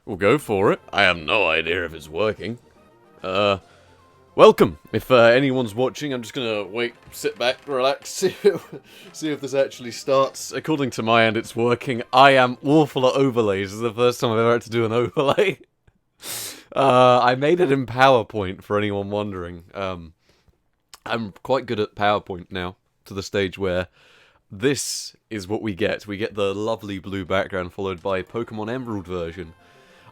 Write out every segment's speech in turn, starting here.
We'll go for it. I have no idea if it's working. Welcome. If anyone's watching, I'm just gonna wait, sit back, relax, see if this actually starts. According to my end, it's working. I am awful at overlays. This is the first time I've ever had to do an overlay. I made it in PowerPoint, for anyone wondering. I'm quite good at PowerPoint now, to the stage where this is what we get. We get the lovely blue background followed by Pokemon Emerald version.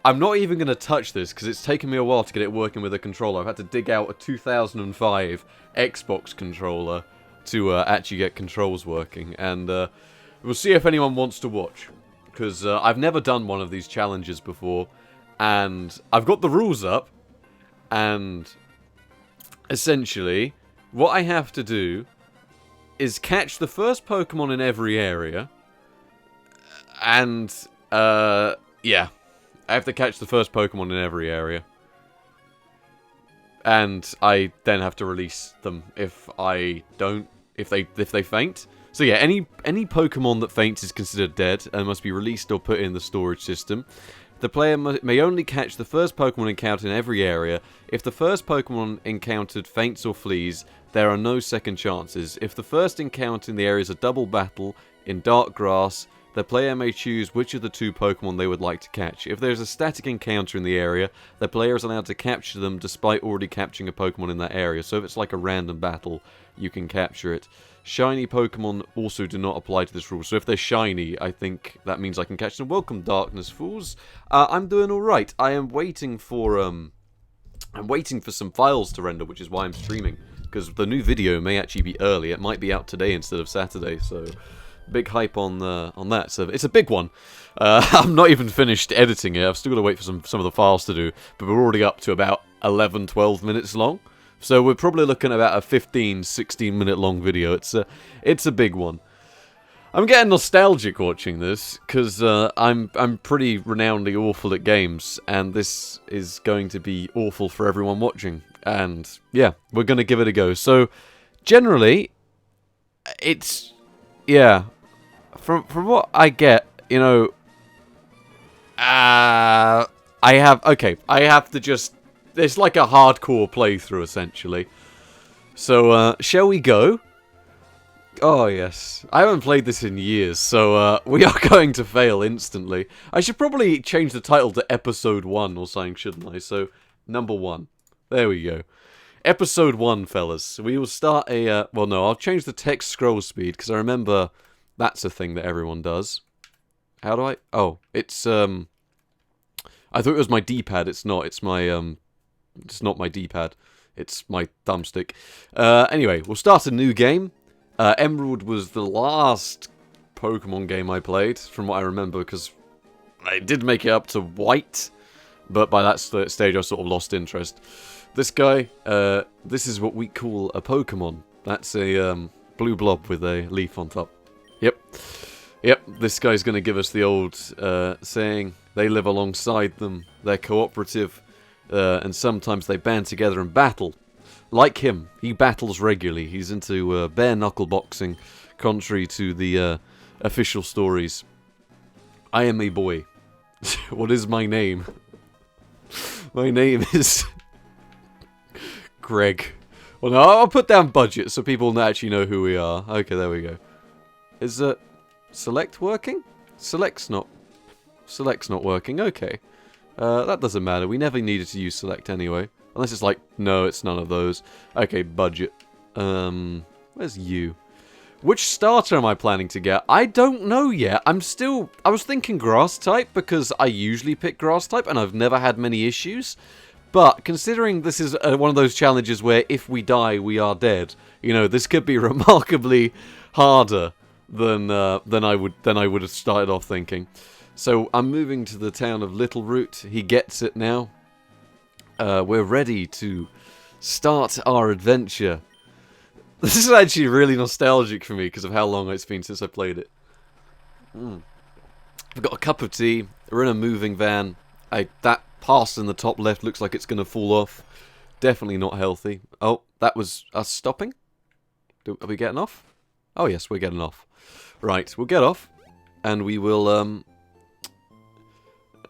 I'm not even going to touch this because it's taken me a while to get it working with a controller. I've had to dig out a 2005 Xbox controller to actually get controls working. And we'll see if anyone wants to watch. Because I've never done one of these challenges before. And I've got the rules up. And essentially, what I have to do is catch the first Pokemon in every area. And, yeah. I have to catch the first Pokemon in every area. And I then have to release them if they faint. So yeah, any Pokemon that faints is considered dead and must be released or put in the storage system. The player may only catch the first Pokemon encountered in every area. If the first Pokemon encountered faints or flees, there are no second chances. If the first encounter in the area is a double battle in dark grass, the player may choose which of the two Pokemon they would like to catch. If there's a static encounter in the area, the player is allowed to capture them despite already capturing a Pokemon in that area. So if it's like a random battle, you can capture it. Shiny Pokemon also do not apply to this rule. So if they're shiny, I think that means I can catch them. Welcome, Darkness Fools. I'm doing alright. I am waiting for some files to render, which is why I'm streaming. Because the new video may actually be early. It might be out today instead of Saturday, so big hype on that. So it's a big one. I'm not even finished editing it. I've still got to wait for some of the files to do. But we're already up to about 11, 12 minutes long. So we're probably looking at about a 15, 16 minute long video. It's a big one. I'm getting nostalgic watching this because I'm pretty renownedly awful at games, and this is going to be awful for everyone watching. And yeah, we're going to give it a go. So generally, yeah. From what I get, you know, I have to just, it's like a hardcore playthrough, essentially. So, shall we go? Oh, yes. I haven't played this in years, so, we are going to fail instantly. I should probably change the title to Episode 1 or something, shouldn't I? So, number 1. There we go. Episode 1, fellas. We will start a, well, no, I'll change the text scroll speed, because I remember that's a thing that everyone does. How do I? Oh, it's, I thought it was my D-pad. It's not. It's my, it's not my D-pad. It's my thumbstick. Anyway, we'll start a new game. Emerald was the last Pokemon game I played, from what I remember, because I did make it up to White, but by that stage I sort of lost interest. This guy, this is what we call a Pokemon. That's a blue blob with a leaf on top. Yep, this guy's going to give us the old saying, they live alongside them, they're cooperative, and sometimes they band together and battle. Like him, he battles regularly, he's into bare-knuckle boxing, contrary to the official stories. I am a boy. What is my name? My name is Greg. Well, no, I'll put down budget so people actually know who we are. Okay, there we go. Is select working? Select's not working. Okay. That doesn't matter. We never needed to use select anyway. Unless it's like, no, it's none of those. Okay, budget. Where's you? Which starter am I planning to get? I don't know yet. I was thinking grass type because I usually pick grass type and I've never had many issues. But considering this is one of those challenges where if we die, we are dead. You know, this could be remarkably harder than I would have started off thinking. So I'm moving to the town of Little Root. He gets it now. We're ready to start our adventure. This is actually really nostalgic for me because of how long it's been since I played it. I've got a cup of tea. We're in a moving van. That pass in the top left looks like it's going to fall off. Definitely not healthy. Oh, that was us stopping? Are we getting off? Oh yes, we're getting off. Right, we'll get off. And we will,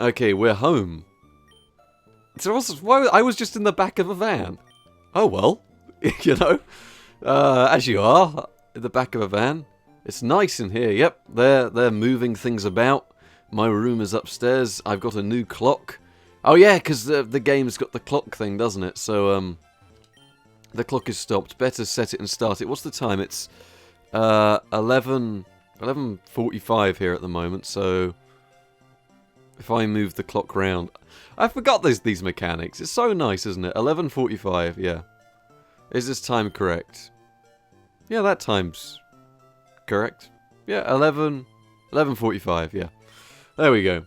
Okay, we're home. So I was just in the back of a van. Oh well, you know, as you are, in the back of a van. It's nice in here. Yep, they're moving things about. My room is upstairs. I've got a new clock. Oh yeah, because the game's got the clock thing, doesn't it? So the clock is stopped. Better set it and start it. What's the time? It's 11:45 here at the moment. So if I move the clock round, I forgot these mechanics. It's so nice, isn't it? 11:45. Yeah. Is this time correct? Yeah, that time's correct. Yeah, 11:45. Yeah. There we go.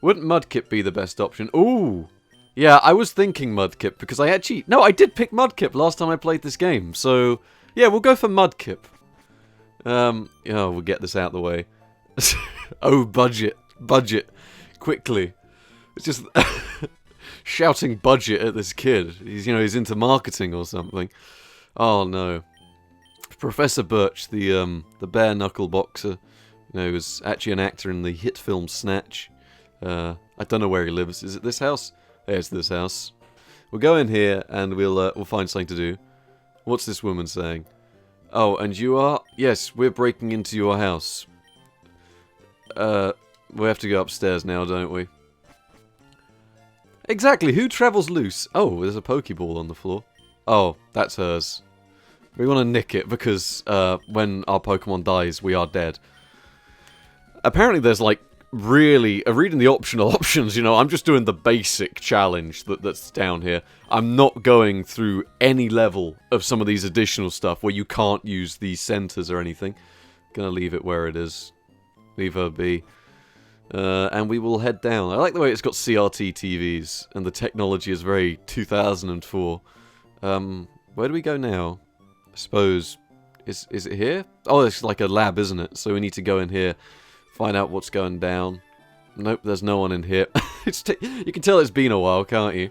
Wouldn't Mudkip be the best option? Ooh! Yeah, I was thinking Mudkip, because I actually... No, I did pick Mudkip last time I played this game, so... Yeah, we'll go for Mudkip. We'll get this out of the way. Oh, budget. Budget. Quickly. It's just... shouting budget at this kid. He's into marketing or something. Oh, no. Professor Birch, the bare-knuckle boxer, was actually an actor in the hit film Snatch. I don't know where he lives. Is it this house? Yeah, it's this house. We'll go in here and we'll find something to do. What's this woman saying? Oh, and you are? Yes, we're breaking into your house. We have to go upstairs now, don't we? Exactly, who travels loose? Oh, there's a Pokeball on the floor. Oh, that's hers. We want to nick it because when our Pokemon dies, we are dead. Apparently there's like really, reading the optional options, I'm just doing the basic challenge that's down here. I'm not going through any level of some of these additional stuff where you can't use these centers or anything. Gonna leave it where it is. Leave her be. And we will head down. I like the way it's got CRT TVs, and the technology is very 2004. Where do we go now? I suppose... Is it here? Oh, it's like a lab, isn't it? So we need to go in here, find out what's going down. Nope, there's no one in here. You can tell it's been a while, can't you?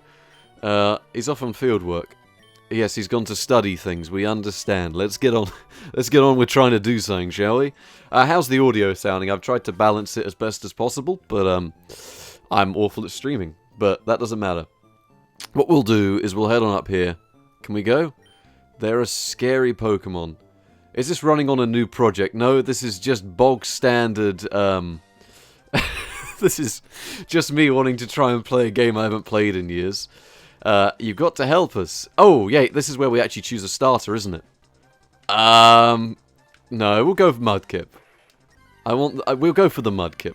He's off on field work. Yes, he's gone to study things. We understand. Let's get on. Let's get on with trying to do something, shall we? How's the audio sounding? I've tried to balance it as best as possible, but I'm awful at streaming. But that doesn't matter. What we'll do is we'll head on up here. Can we go? There are scary Pokemon. Is this running on a new project? No, this is just bog standard. This is just me wanting to try and play a game I haven't played in years. You've got to help us. Oh, yeah, this is where we actually choose a starter, isn't it? No, we'll go for Mudkip. We'll go for the Mudkip.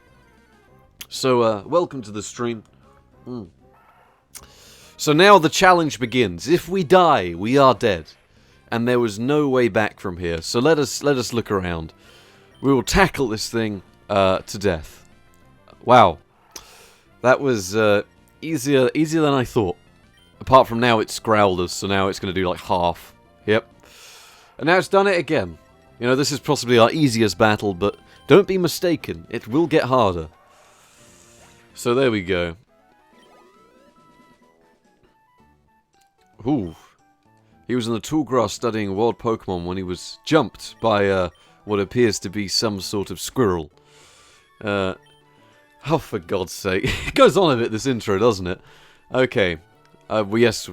So, welcome to the stream. So now the challenge begins. If we die, we are dead. And there was no way back from here. So let us look around. We will tackle this thing to death. Wow. That was easier than I thought. Apart from now it's Growlers, so now it's going to do like half. Yep. And now it's done it again. This is possibly our easiest battle, but don't be mistaken, it will get harder. So there we go. Ooh. He was in the tall grass studying wild Pokemon when he was jumped by what appears to be some sort of squirrel. Oh, for God's sake. It goes on a bit, this intro, doesn't it? Okay. Yes,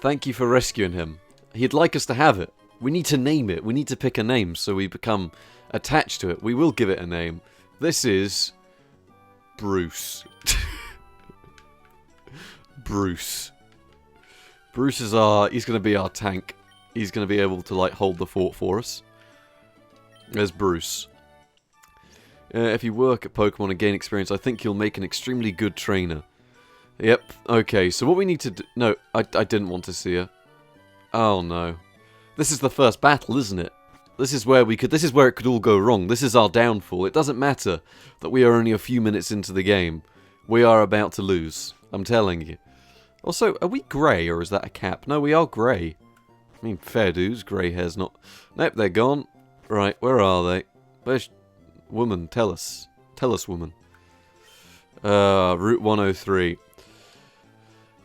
thank you for rescuing him. He'd like us to have it. We need to name it. We need to pick a name so we become attached to it. We will give it a name. This is... Bruce. Bruce. Bruce is he's going to be our tank. He's going to be able to, hold the fort for us. There's Bruce. If you work at Pokemon and gain experience, I think you'll make an extremely good trainer. Yep, okay, so what we need to do... No, I didn't want to see her. Oh, no. This is the first battle, isn't it? This is where it could all go wrong. This is our downfall. It doesn't matter that we are only a few minutes into the game. We are about to lose. I'm telling you. Also, are we grey, or is that a cap? No, we are grey. I mean, fair dues, grey hair's not... Nope, they're gone. Right, where are they? Where's... Woman, tell us. Tell us, woman. Route 103.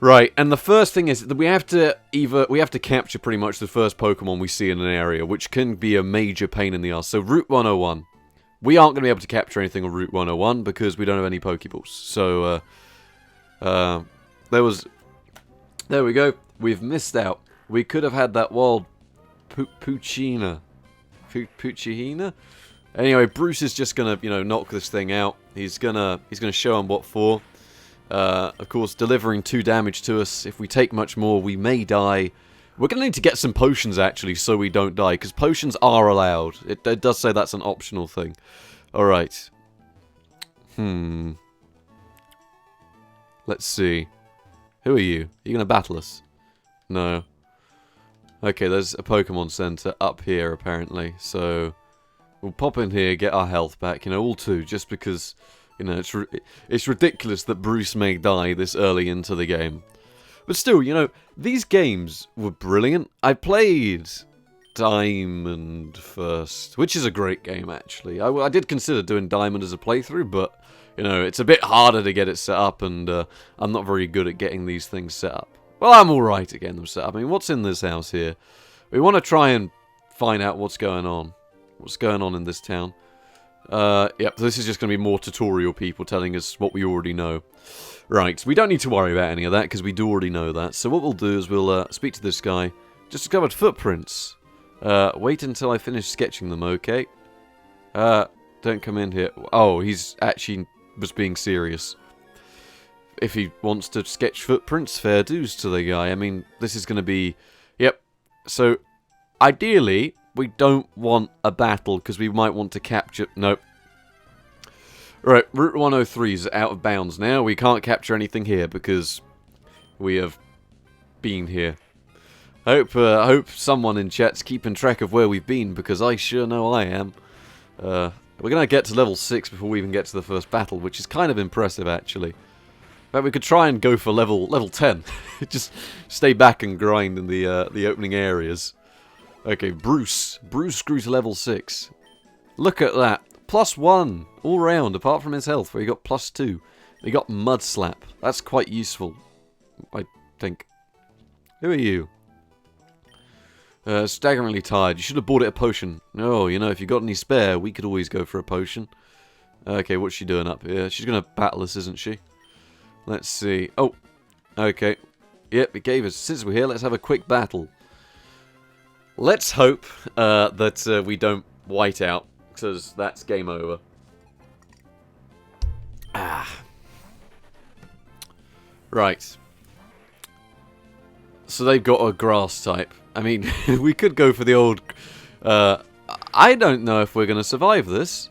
Right, and the first thing is that we have to capture pretty much the first Pokemon we see in an area, which can be a major pain in the ass. So Route 101. we aren't going to be able to capture anything on Route 101 because we don't have any Pokeballs. So, there we go. We've missed out. We could have had that wild Poochyena. Poochyena? Anyway, Bruce is just gonna, knock this thing out. He's gonna show him what for. Of course, delivering 2 damage to us. If we take much more, we may die. We're gonna need to get some potions, actually, so we don't die, because potions are allowed. It does say that's an optional thing. Alright. Let's see. Who are you? Are you gonna battle us? No. Okay, there's a Pokemon Center up here, apparently, so we'll pop in here, get our health back, all 2, just because, it's ridiculous that Bruce may die this early into the game. But still, these games were brilliant. I played Diamond first, which is a great game, actually. I did consider doing Diamond as a playthrough, but, it's a bit harder to get it set up, and I'm not very good at getting these things set up. Well, I'm alright at getting them set up. I mean, what's in this house here? We want to try and find out what's going on. What's going on in this town? Yep, this is just going to be more tutorial people telling us what we already know. Right, we don't need to worry about any of that, because we do already know that. So what we'll do is we'll speak to this guy. Just discovered footprints. Wait until I finish sketching them, okay? Don't come in here. Oh, he's actually was being serious. If he wants to sketch footprints, fair dues to the guy. I mean, this is going to be... Yep. So, ideally, we don't want a battle, because we might want to capture... Nope. Right, Route 103 is out of bounds now. We can't capture anything here, because we have been here. I hope someone in chat's keeping track of where we've been, because I sure know I am. We're going to get to level 6 before we even get to the first battle, which is kind of impressive, actually. But we could try and go for level 10. Just stay back and grind in the opening areas. Okay, Bruce. Bruce grew to level 6. Look at that. +1 all round, apart from his health, where he got +2. He got Mud Slap. That's quite useful, I think. Who are you? Staggeringly tired. You should have bought it a potion. No, if you got any spare, we could always go for a potion. Okay, what's she doing up here? She's going to battle us, isn't she? Let's see. Oh, okay. Yep, it gave us. Since we're here, let's have a quick battle. Let's hope that we don't white out, because that's game over. Right. So they've got a grass type. I mean, we could go for the old... I don't know if we're going to survive this.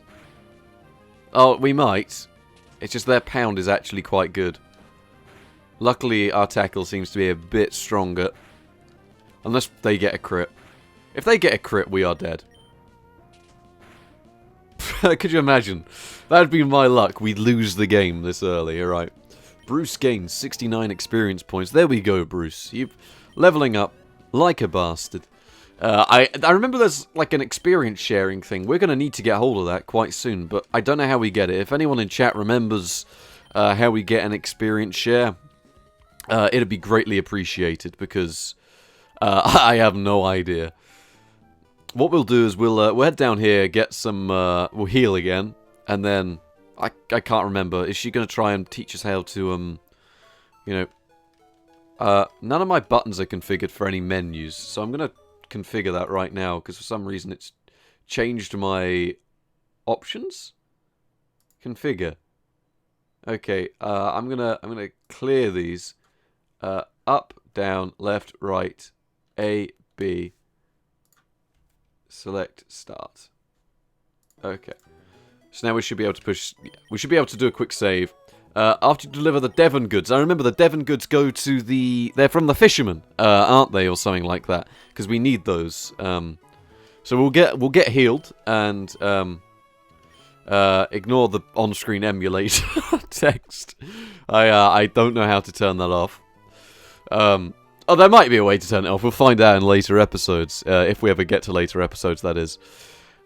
Oh, we might. It's just their pound is actually quite good. Luckily, our tackle seems to be a bit stronger. Unless they get a crit. If they get a crit, we are dead. Could you imagine? That'd be my luck. We'd lose the game this early. Alright. Bruce gains 69 experience points. There we go, Bruce. You're leveling up like a bastard. I remember there's like an experience sharing thing. We're going to need to get hold of that quite soon, but I don't know how we get it. If anyone in chat remembers how we get an experience share, it'd be greatly appreciated, because I have no idea. What we'll do is we'll head down here, get some, we'll heal again, and then, I can't remember, is she going to try and teach us how to, none of my buttons are configured for any menus, so I'm going to configure that right now, because for some reason it's changed my options. Configure. Okay, I'm gonna clear these. Up, down, left, right, A, B. Select start. Okay. So now we should be able to push. We should be able to do a quick save. After you deliver the Devon goods, I remember the Devon goods go to the... They're from the fishermen, aren't they, or something like that? Because we need those. So we'll get healed and ignore the on-screen emulator text. I don't know how to turn that off. Oh, there might be a way to turn it off. We'll find out in later episodes, if we ever get to later episodes, that is.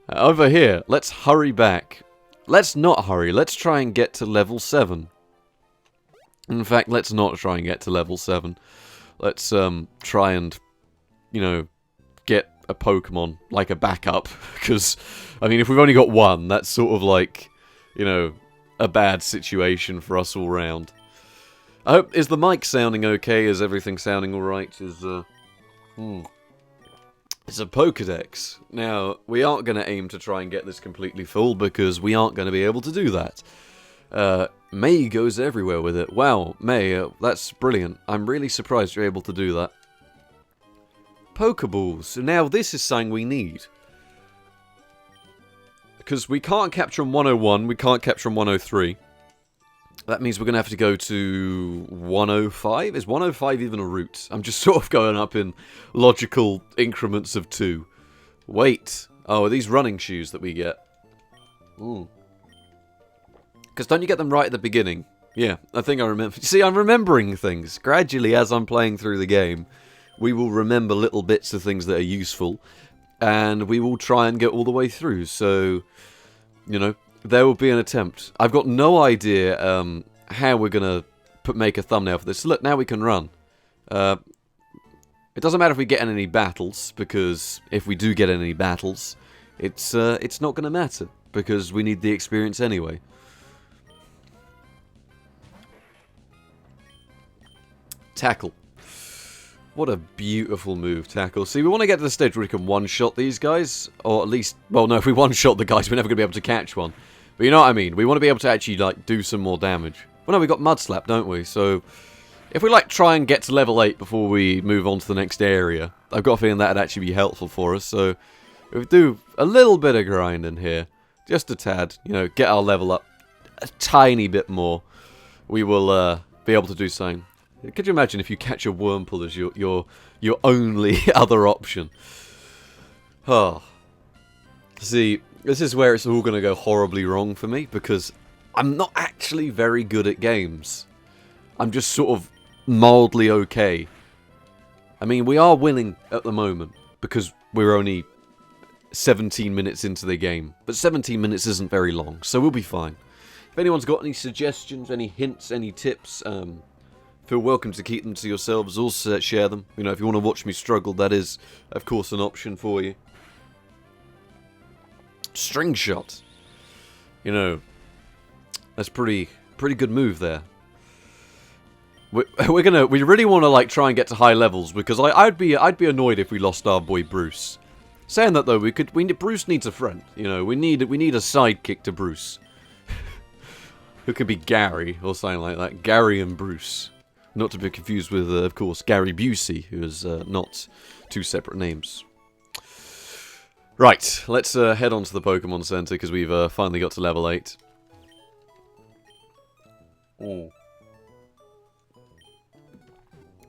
Over here, let's hurry back. Let's not hurry. Let's try and get to level 7. In fact, let's not try and get to level 7. Let's try and, get a Pokemon, like a backup. Because, I mean, if we've only got one, that's sort of like, you know, a bad situation for us all round. I hope, is the mic sounding okay? Is everything sounding alright? It's a Pokédex. Now, we aren't going to aim to try and get this completely full, because we aren't going to be able to do that. May goes everywhere with it. Wow, May, that's brilliant. I'm really surprised you're able to do that. Pokeballs. Now, this is something we need. Because we can't capture on 101, we can't capture on 103. That means we're going to have to go to 105? Is 105 even a route? I'm just sort of going up in logical increments of 2. Wait. Oh, are these running shoes that we get? Ooh. Because don't you get them right at the beginning? Yeah, I think I remember. See, I'm remembering things. Gradually, as I'm playing through the game, we will remember little bits of things that are useful. And we will try and get all the way through. So, you know, there will be an attempt. I've got no idea how we're going to make a thumbnail for this. Look, now we can run. It doesn't matter if we get in any battles, because if we do get in any battles, it's not going to matter, because we need the experience anyway. Tackle. What a beautiful move, Tackle. See, we want to get to the stage where we can one-shot these guys, or at least, well, no, if we one-shot the guys, we're never going to be able to catch one. But you know what I mean? We want to be able to actually, like, do some more damage. Well, no, we got Mud Slap, don't we? So, if we, like, try and get to level 8 before we move on to the next area, I've got a feeling that'd actually be helpful for us. So, if we do a little bit of grinding here, just a tad, you know, get our level up a tiny bit more, we will be able to do something. Could you imagine if you catch a Wurmple as your only other option? Oh. See, this is where it's all going to go horribly wrong for me, because I'm not actually very good at games. I'm just sort of mildly okay. I mean, we are winning at the moment, because we're only 17 minutes into the game. But 17 minutes isn't very long, so we'll be fine. If anyone's got any suggestions, any hints, any tips, feel welcome to keep them to yourselves, or share them. You know, if you want to watch me struggle, that is, of course, an option for you. String shot. You know, that's pretty good move there. We really want to, like, try and get to high levels, because I'd be annoyed if we lost our boy Bruce. Saying that though, Bruce needs a friend. You know, we need a sidekick to Bruce, who could be Gary or something like that. Gary and Bruce. Not to be confused with, of course, Gary Busey, who is not two separate names. Right, let's head on to the Pokemon Center, because we've finally got to level 8. Ooh.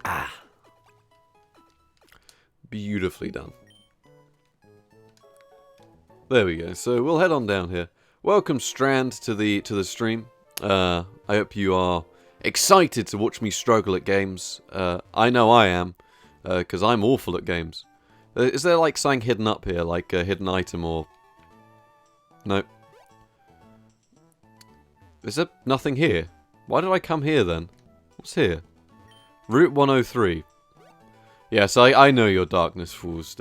Ah. Beautifully done. There we go, so we'll head on down here. Welcome, Strand, to the stream. I hope you are excited to watch me struggle at games. I know I am, because I'm awful at games. Is there, like, something hidden up here, like a hidden item or... No. Is there nothing here? Why did I come here, then? What's here? Route 103. Yes, I know your Darkness Falls.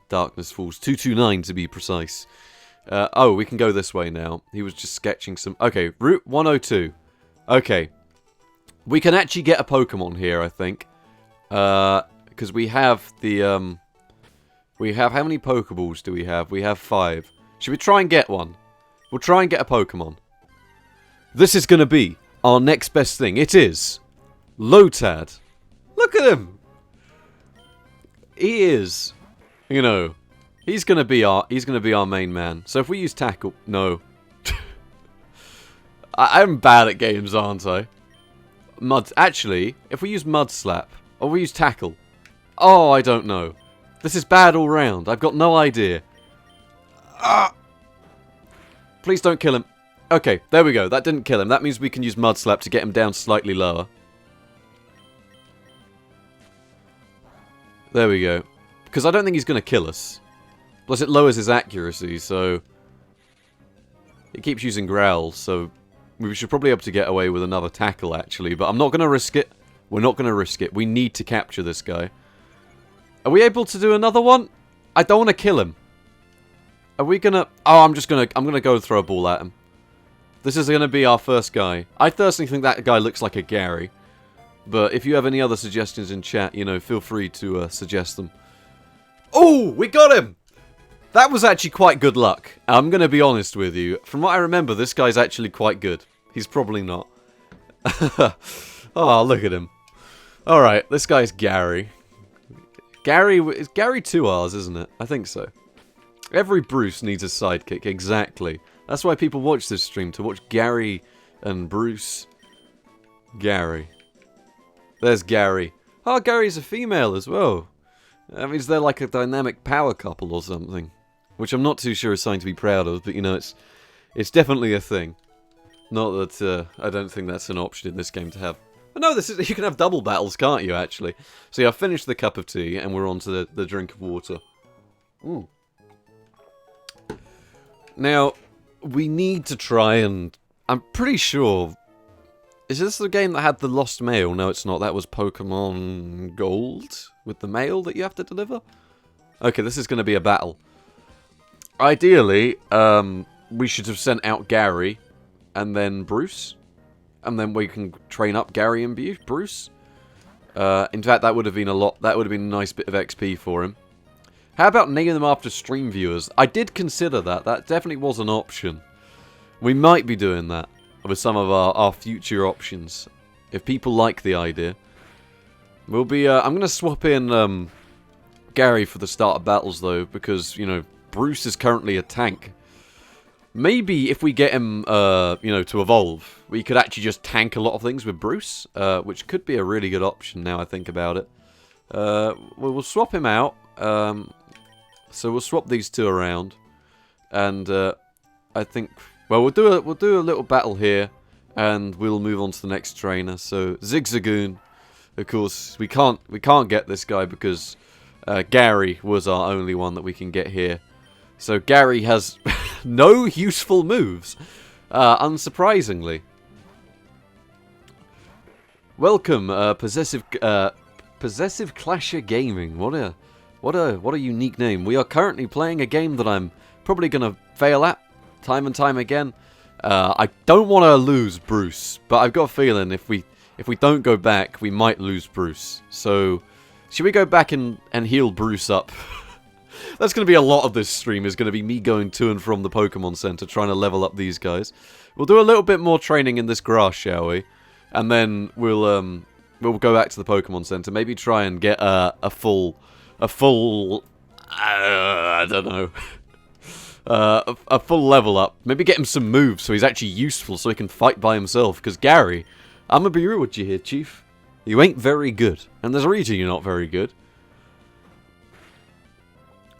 Darkness Falls 229, to be precise. Oh, we can go this way now. He was just sketching some... Okay, Route 102. Okay. We can actually get a Pokemon here, I think. Because we have the, we have... How many Pokeballs do we have? We have 5. Should we try and get one? We'll try and get a Pokemon. This is going to be our next best thing. It is Lotad. Look at him! He is, you know, he's going to be our main man. So if we use Tackle... No. I'm bad at games, aren't I? Actually, if we use Mud Slap, or we use Tackle... Oh, I don't know. This is bad all round. I've got no idea. Ah! Please don't kill him. Okay, there we go. That didn't kill him. That means we can use Mud Slap to get him down slightly lower. There we go. Because I don't think he's going to kill us. Plus it lowers his accuracy, so... He keeps using growls, so... We should probably be able to get away with another Tackle, actually. But I'm not going to risk it. We're not going to risk it. We need to capture this guy. Are we able to do another one? I don't want to kill him. Are we gonna... Oh, I'm gonna go throw a ball at him. This is gonna be our first guy. I personally think that guy looks like a Gary. But if you have any other suggestions in chat, you know, feel free to suggest them. Oh, we got him! That was actually quite good luck. I'm gonna be honest with you. From what I remember, this guy's actually quite good. He's probably not. Oh, look at him. Alright, this guy's Gary. It's Gary 2Rs, isn't it? I think so. Every Bruce needs a sidekick, exactly. That's why people watch this stream, to watch Gary and Bruce. Gary. There's Gary. Oh, Gary's a female as well. That means they're like a dynamic power couple or something. Which I'm not too sure is something to be proud of, but you know, it's definitely a thing. Not that, I don't think that's an option in this game to have. But no, you can have double battles, can't you, actually? So yeah, I've finished the cup of tea, and we're on to the drink of water. Ooh. Now, we need to try and... I'm pretty sure... Is this the game that had the lost mail? No, it's not. That was Pokémon Gold? With the mail that you have to deliver? Okay, this is going to be a battle. Ideally, we should have sent out Gary, and then Bruce. And then we can train up Gary and Bruce. In fact, that would have been that would have been a nice bit of XP for him. How about naming them after stream viewers? I did consider that. That definitely was an option. We might be doing that with some of our future options. If people like the idea. We'll be, I'm going to swap in Gary for the start of battles, though, because, you know, Bruce is currently a tank. Maybe if we get him, you know, to evolve, we could actually just tank a lot of things with Bruce, which could be a really good option now I think about it. We'll swap him out. So we'll swap these two around, and I think, well, we'll do a little battle here, and we'll move on to the next trainer. So Zigzagoon, of course, we can't get this guy because Gary was our only one that we can get here. So Gary has no useful moves, unsurprisingly. Welcome, Possessive Clasher Gaming. What a unique name. We are currently playing a game that I'm probably gonna fail at time and time again. I don't want to lose Bruce, but I've got a feeling if we don't go back, we might lose Bruce. So, should we go back and heal Bruce up? That's going to be a lot of this stream, is going to be me going to and from the Pokemon Center, trying to level up these guys. We'll do a little bit more training in this grass, shall we? And then we'll go back to the Pokemon Center, maybe try and get a full, I don't know, a full level up. Maybe get him some moves so he's actually useful, so he can fight by himself. Because Gary, I'm gonna be real with you here, Chief. You ain't very good, and there's a reason you're not very good.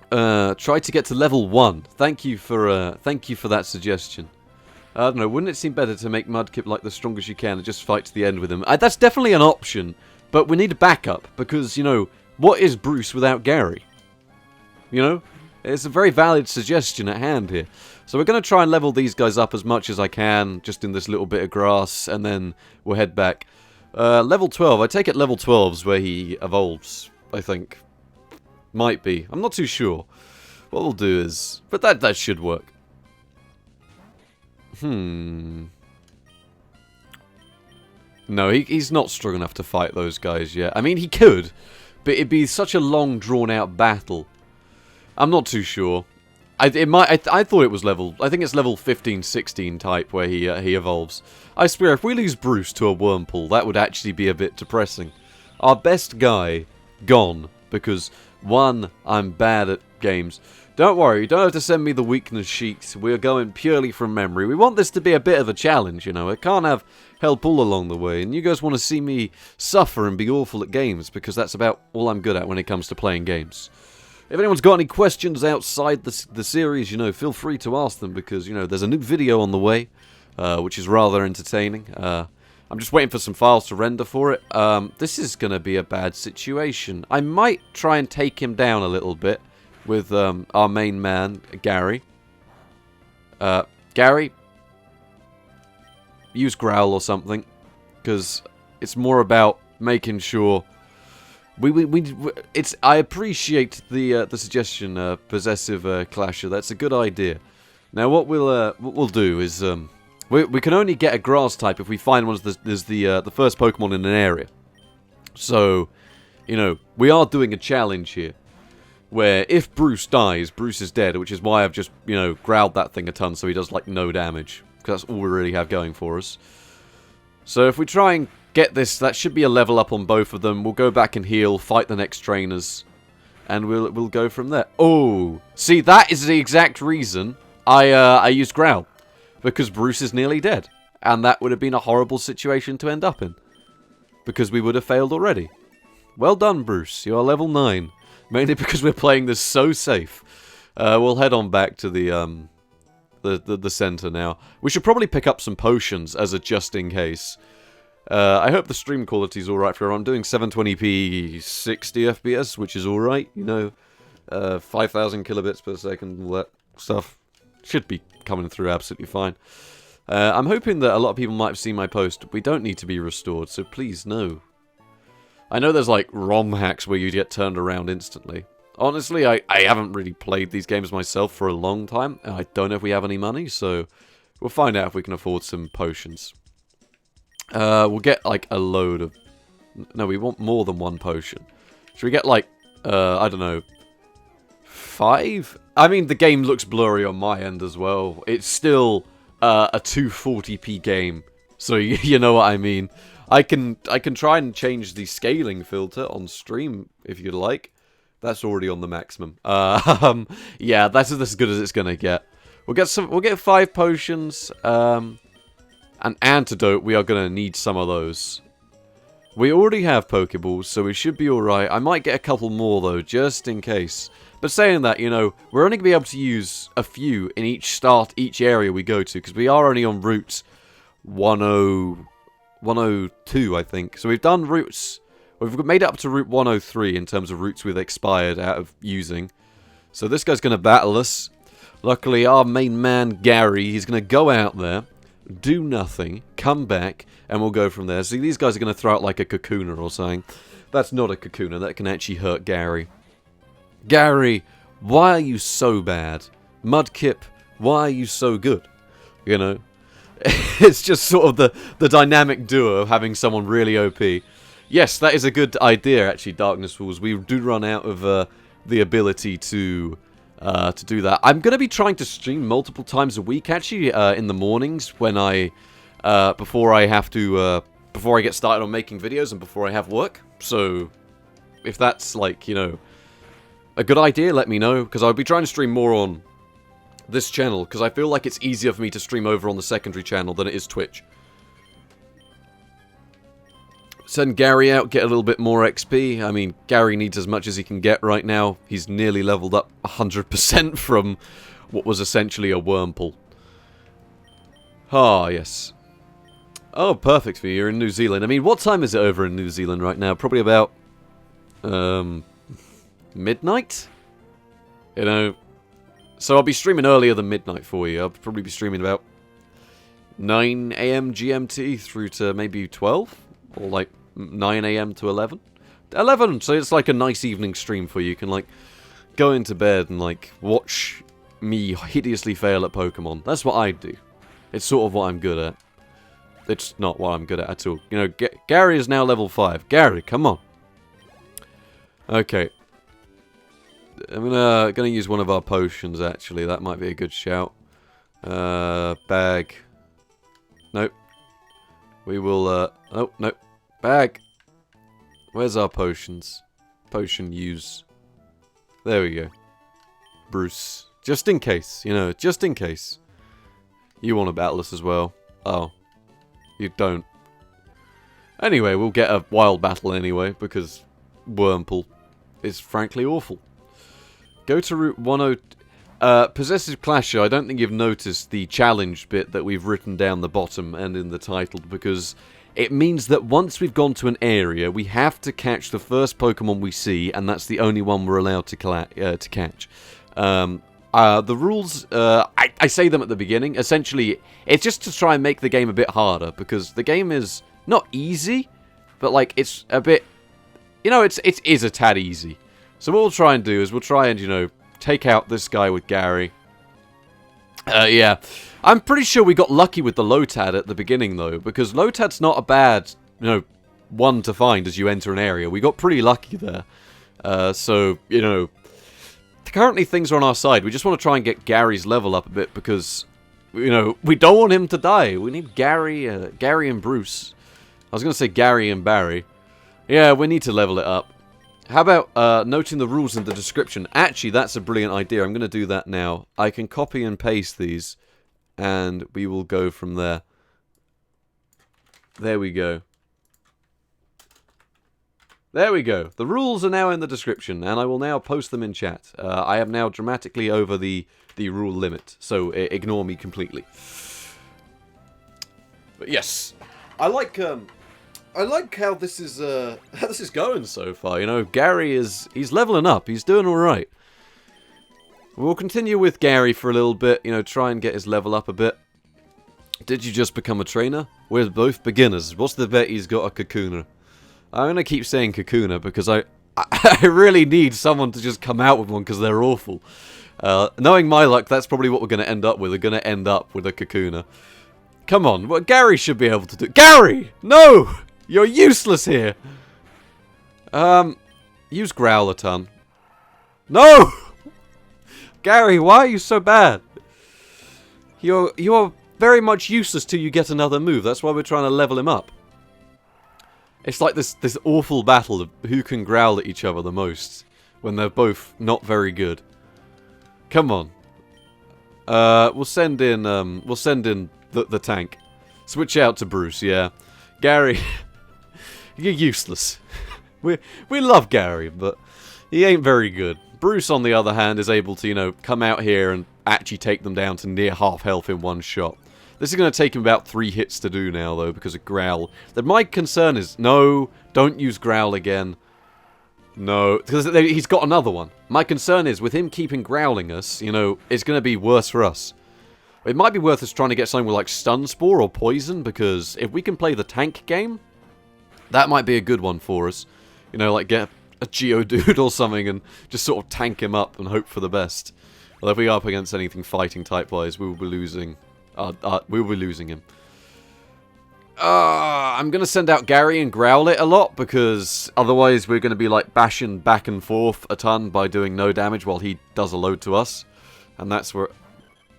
Try to get to level 1. Thank you for that suggestion. I don't know, wouldn't it seem better to make Mudkip like the strongest you can and just fight to the end with him? That's definitely an option, but we need a backup, because, you know, what is Bruce without Gary? You know? It's a very valid suggestion at hand here. So we're going to try and level these guys up as much as I can, just in this little bit of grass, and then we'll head back. Level 12, I take it level 12's where he evolves, I think. Might be. I'm not too sure. What we'll do is... But that should work. No, he's not strong enough to fight those guys yet. I mean, he could, but it'd be such a long, drawn-out battle. I'm not too sure. I thought it was level... I think it's level 15, 16 type where he evolves. I swear, if we lose Bruce to a Wurmple, that would actually be a bit depressing. Our best guy, gone. Because, 1, I'm bad at games. Don't worry, you don't have to send me the weakness sheet. We're going purely from memory. We want this to be a bit of a challenge, you know. I can't have help all along the way. And you guys want to see me suffer and be awful at games, because that's about all I'm good at when it comes to playing games. If anyone's got any questions outside the series, you know, feel free to ask them, because, you know, there's a new video on the way, which is rather entertaining. I'm just waiting for some files to render for it. This is going to be a bad situation. I might try and take him down a little bit with our main man, Gary. Gary, use Growl or something, because it's more about making sure I appreciate the suggestion, Possessive Clasher. That's a good idea. Now, what we'll do is we can only get a grass type if we find one of the first Pokemon in an area. So, you know, we are doing a challenge here, where if Bruce dies, Bruce is dead, which is why I've just, you know, growled that thing a ton so he does, like, no damage. Because that's all we really have going for us. So if we try and get this, that should be a level up on both of them. We'll go back and heal, fight the next trainers, and we'll go from there. Oh, see, that is the exact reason I used Growl. Because Bruce is nearly dead. And that would have been a horrible situation to end up in. Because we would have failed already. Well done, Bruce. You are level 9. Mainly because we're playing this so safe. We'll head on back to the center now. We should probably pick up some potions as a just in case. I hope the stream quality is alright for everyone. I'm doing 720p 60 FPS, which is alright. You know, 5,000 kilobits per second, all that stuff. Should be coming through absolutely fine. I'm hoping that a lot of people might have seen my post. We don't need to be restored, so please no. I know there's like ROM hacks where you get turned around instantly. Honestly, I haven't really played these games myself for a long time. I don't know if we have any money, so we'll find out if we can afford some potions. We'll get like a load of... No, we want more than one potion. Should we get like, I don't know, 5? I mean, the game looks blurry on my end as well. It's still a 240p game, so you know what I mean. I can try and change the scaling filter on stream if you'd like. That's already on the maximum. Yeah, that's as good as it's gonna get. We'll get 5 potions. An antidote. We are gonna need some of those. We already have Pokeballs, so we should be alright. I might get a couple more though, just in case. But saying that, you know, we're only gonna be able to use a few in each area we go to, because we are only on route 102, I think. So we've done routes. We've made it up to route 103 in terms of routes we've expired out of using. So this guy's going to battle us. Luckily, our main man, Gary, he's going to go out there, do nothing, come back, and we'll go from there. See, these guys are going to throw out like a Kakuna or something. That's not a Kakuna. That can actually hurt Gary. Gary, why are you so bad? Mudkip, why are you so good? You know? It's just sort of the dynamic duo of having someone really OP. Yes, that is a good idea, actually, Darkness Walls. We do run out of the ability to do that. I'm going to be trying to stream multiple times a week, actually, in the mornings when before I get started on making videos and before I have work. So, if that's, like, you know, a good idea, let me know, because I'll be trying to stream more on this channel, because I feel like it's easier for me to stream over on the secondary channel than it is Twitch. Send Gary out, get a little bit more XP. I mean, Gary needs as much as he can get right now. He's nearly leveled up 100% from what was essentially a Wurmple. Ah, yes. Oh, perfect for you. You're in New Zealand. I mean, what time is it over in New Zealand right now? Probably about, midnight? You know, so I'll be streaming earlier than midnight for you. I'll probably be streaming about 9 AM GMT through to maybe 12? Or like 9 AM to 11? 11! So it's like a nice evening stream for you. You can like go into bed and like watch me hideously fail at Pokemon. That's what I do. It's sort of what I'm good at. It's not what I'm good at all. You know, Gary is now level 5. Gary, come on. Okay. I'm gonna use one of our potions, actually. That might be a good shout. Bag. Nope. We will, oh, no. Bag. Where's our potions? Potion use. There we go. Bruce. Just in case, you know, just in case. You want to battle us as well. Oh. You don't. Anyway, we'll get a wild battle anyway, because Wurmple is frankly awful. Go to Route 10... Possessive Clasher, I don't think you've noticed the challenge bit that we've written down the bottom and in the title, because it means that once we've gone to an area, we have to catch the first Pokemon we see, and that's the only one we're allowed to catch. The rules, I say them at the beginning. Essentially, it's just to try and make the game a bit harder, because the game is not easy, but like it's a bit you know, it is a tad easy. So what we'll try and do is we'll try and, you know, take out this guy with Gary. Yeah. I'm pretty sure we got lucky with the Lotad at the beginning, though, because Lotad's not a bad, you know, one to find as you enter an area. We got pretty lucky there. So, you know, currently things are on our side. We just want to try and get Gary's level up a bit because, you know, we don't want him to die. We need Gary and Bruce. I was going to say Gary and Barry. Yeah, we need to level it up. How about noting the rules in the description? Actually, that's a brilliant idea. I'm going to do that now. I can copy and paste these, and we will go from there. There we go. There we go. The rules are now in the description, and I will now post them in chat. I am now dramatically over the rule limit, so ignore me completely. But yes, I like how this is going so far. You know, Gary he's leveling up. He's doing all right. We'll continue with Gary for a little bit. You know, try and get his level up a bit. Did you just become a trainer? We're both beginners. What's the bet he's got a Kakuna? I'm going to keep saying Kakuna because I really need someone to just come out with one because they're awful. Knowing my luck, that's probably what we're going to end up with. We're going to end up with a Kakuna. Come on, what Gary should be able to do. Gary! No! You're useless here! Use Growl a ton. No! Gary, why are you so bad? You're very much useless till you get another move. That's why we're trying to level him up. It's like this awful battle of who can growl at each other the most when they're both not very good. Come on. We'll send in the tank. Switch out to Bruce, yeah. Gary, you're useless. We love Gary, but he ain't very good. Bruce, on the other hand, is able to, you know, come out here and actually take them down to near half health in one shot. This is going to take him about 3 hits to do now, though, because of Growl. My concern is, no, don't use Growl again. No, because he's got another one. My concern is, with him keeping growling us, you know, it's going to be worse for us. It might be worth us trying to get something with, like, Stun Spore or Poison, because if we can play the tank game, that might be a good one for us. You know, like, get a Geodude or something and just sort of tank him up and hope for the best. Well, if we are up against anything fighting type-wise, we will be losing. We will be losing him. I'm going to send out Gary and growl it a lot, because otherwise we're going to be like bashing back and forth a ton by doing no damage while he does a load to us. And that's where...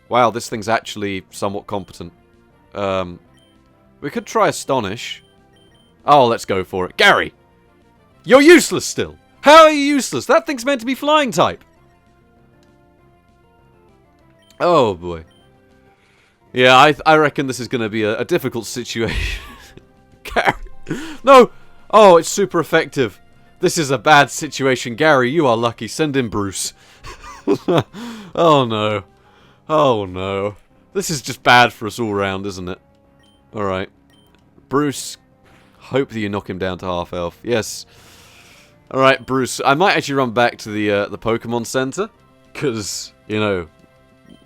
Wow, this thing's actually somewhat competent. We could try Astonish. Oh, let's go for it. Gary! You're useless still! How are you useless? That thing's meant to be flying type! Oh boy. Yeah, I reckon this is going to be a difficult situation. Gary. No! Oh, it's super effective. This is a bad situation. Gary, you are lucky. Send in Bruce. Oh no. Oh no. This is just bad for us all round, isn't it? Alright. Bruce, hope that you knock him down to half health. Yes. Alright, Bruce. I might actually run back to the Pokemon Center. Because, you know...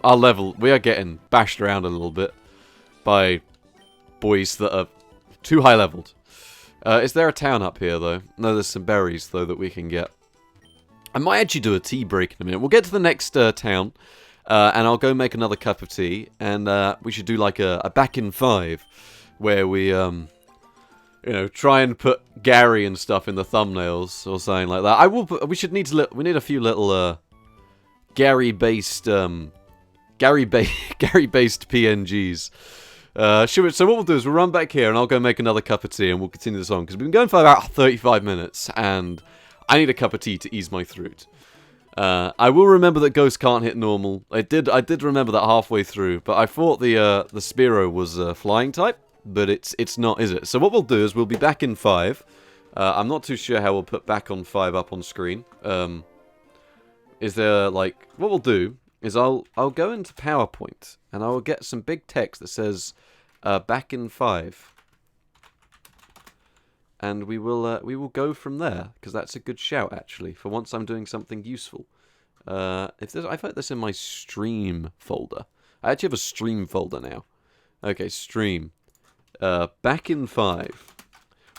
Our level, we are getting bashed around a little bit by boys that are too high leveled. Is there a town up here though? No, there's some berries though that we can get. I might actually do a tea break in a minute. We'll get to the next town and I'll go make another cup of tea, and we should do like a back in 5 where we you know, try and put Gary and stuff in the thumbnails or something like that. I will put, we need a few little Gary-based PNGs. So what we'll do is we'll run back here and I'll go make another cup of tea and we'll continue this on, because we've been going for about 35 minutes and I need a cup of tea to ease my throat. I will remember that Ghost can't hit normal. I did remember that halfway through, but I thought the Spearow was flying type, but it's not, is it? So what we'll do is we'll be back in 5. I'm not too sure how we'll put back on 5 up on screen. Is there, like, what we'll do is I'll go into PowerPoint and I will get some big text that says back in 5, and we will go from there, because that's a good shout actually. For once, I'm doing something useful. I've got this in my stream folder. I actually have a stream folder now. Okay, stream. Back in 5.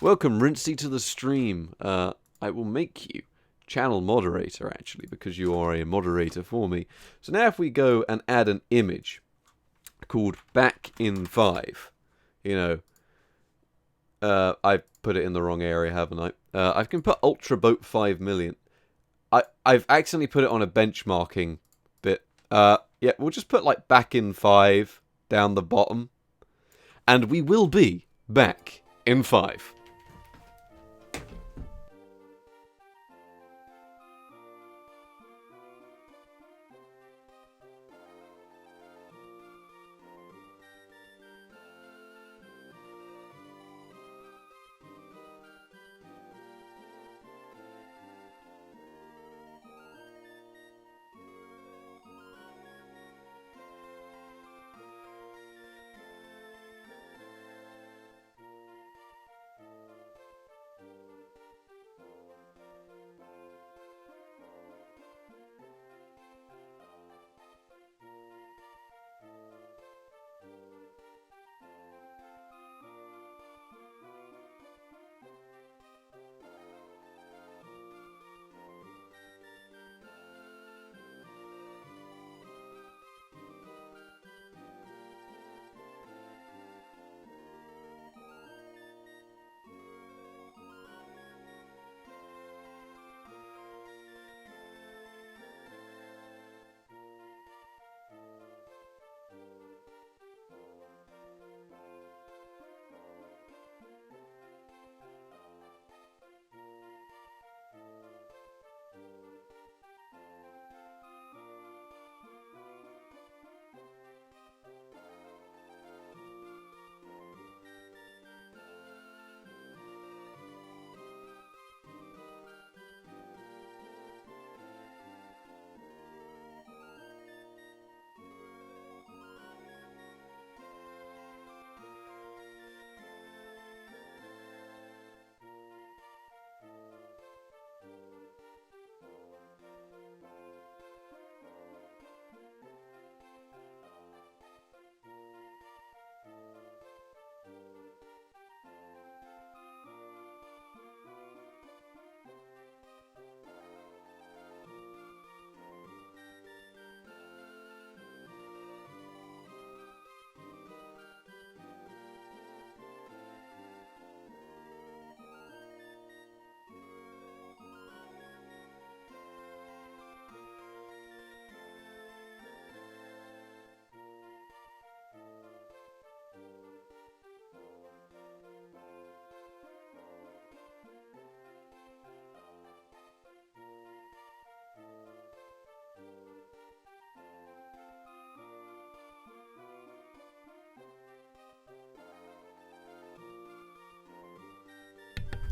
Welcome, Rincey, to the stream. I will make you channel moderator, actually, because you are a moderator for me. So now if we go and add an image called back in 5, you know, I put it in the wrong area, haven't I? I can put Ultra Boat 5 million. I've accidentally put it on a benchmarking bit. Yeah, we'll just put like back in 5 down the bottom. And we will be back in 5.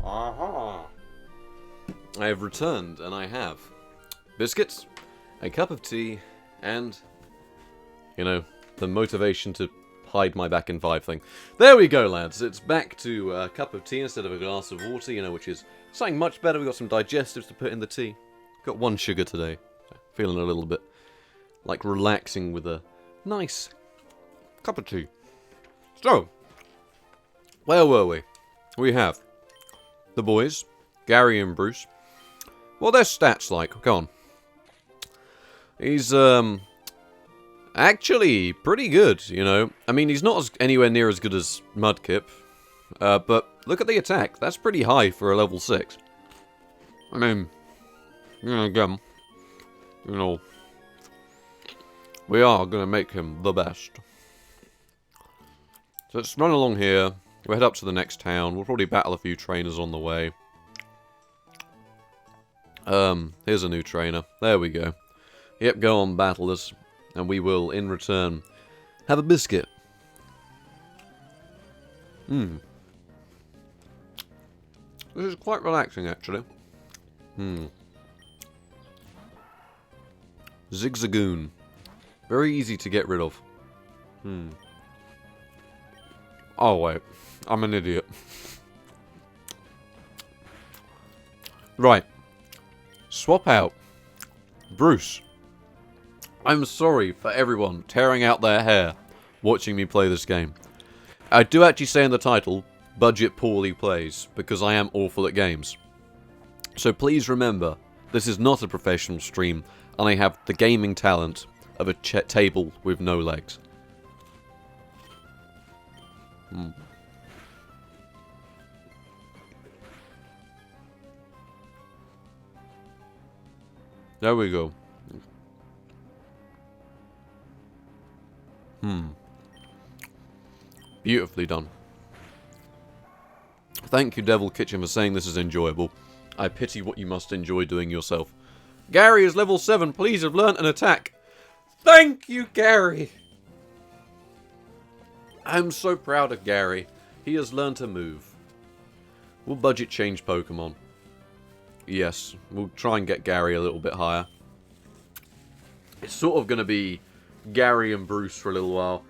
Aha! I have returned, and I have biscuits, a cup of tea, and, you know, the motivation to hide my back in 5 thing. There we go, lads. It's back to a cup of tea instead of a glass of water, you know, which is something much better. We've got some digestives to put in the tea. Got 1 sugar today. Feeling a little bit like relaxing with a nice cup of tea. So, where were we? We have the boys, Gary and Bruce. What are their stats like? Go on. He's, actually pretty good, you know. I mean, he's not anywhere near as good as Mudkip. But look at the attack. That's pretty high for a level 6. I mean, you know, again, you know, we are going to make him the best. So let's run along here. We'll head up to the next town. We'll probably battle a few trainers on the way. Here's a new trainer. There we go. Yep, go on, battle us. And we will, in return, have a biscuit. This is quite relaxing, actually. Zigzagoon. Very easy to get rid of. Oh, wait. I'm an idiot. Right. Swap out Bruce. I'm sorry for everyone tearing out their hair watching me play this game. I do actually say in the title, budget poorly plays, because I am awful at games. So please remember, this is not a professional stream, and I have the gaming talent of a table with no legs. There we go. Beautifully done. Thank you, Devil Kitchen, for saying this is enjoyable. I pity what you must enjoy doing yourself. Gary is level 7. Please have learnt an attack. Thank you, Gary. I'm so proud of Gary. He has learnt a move. We'll budget change Pokemon. Yes, we'll try and get Gary a little bit higher. It's sort of going to be Gary and Bruce for a little while.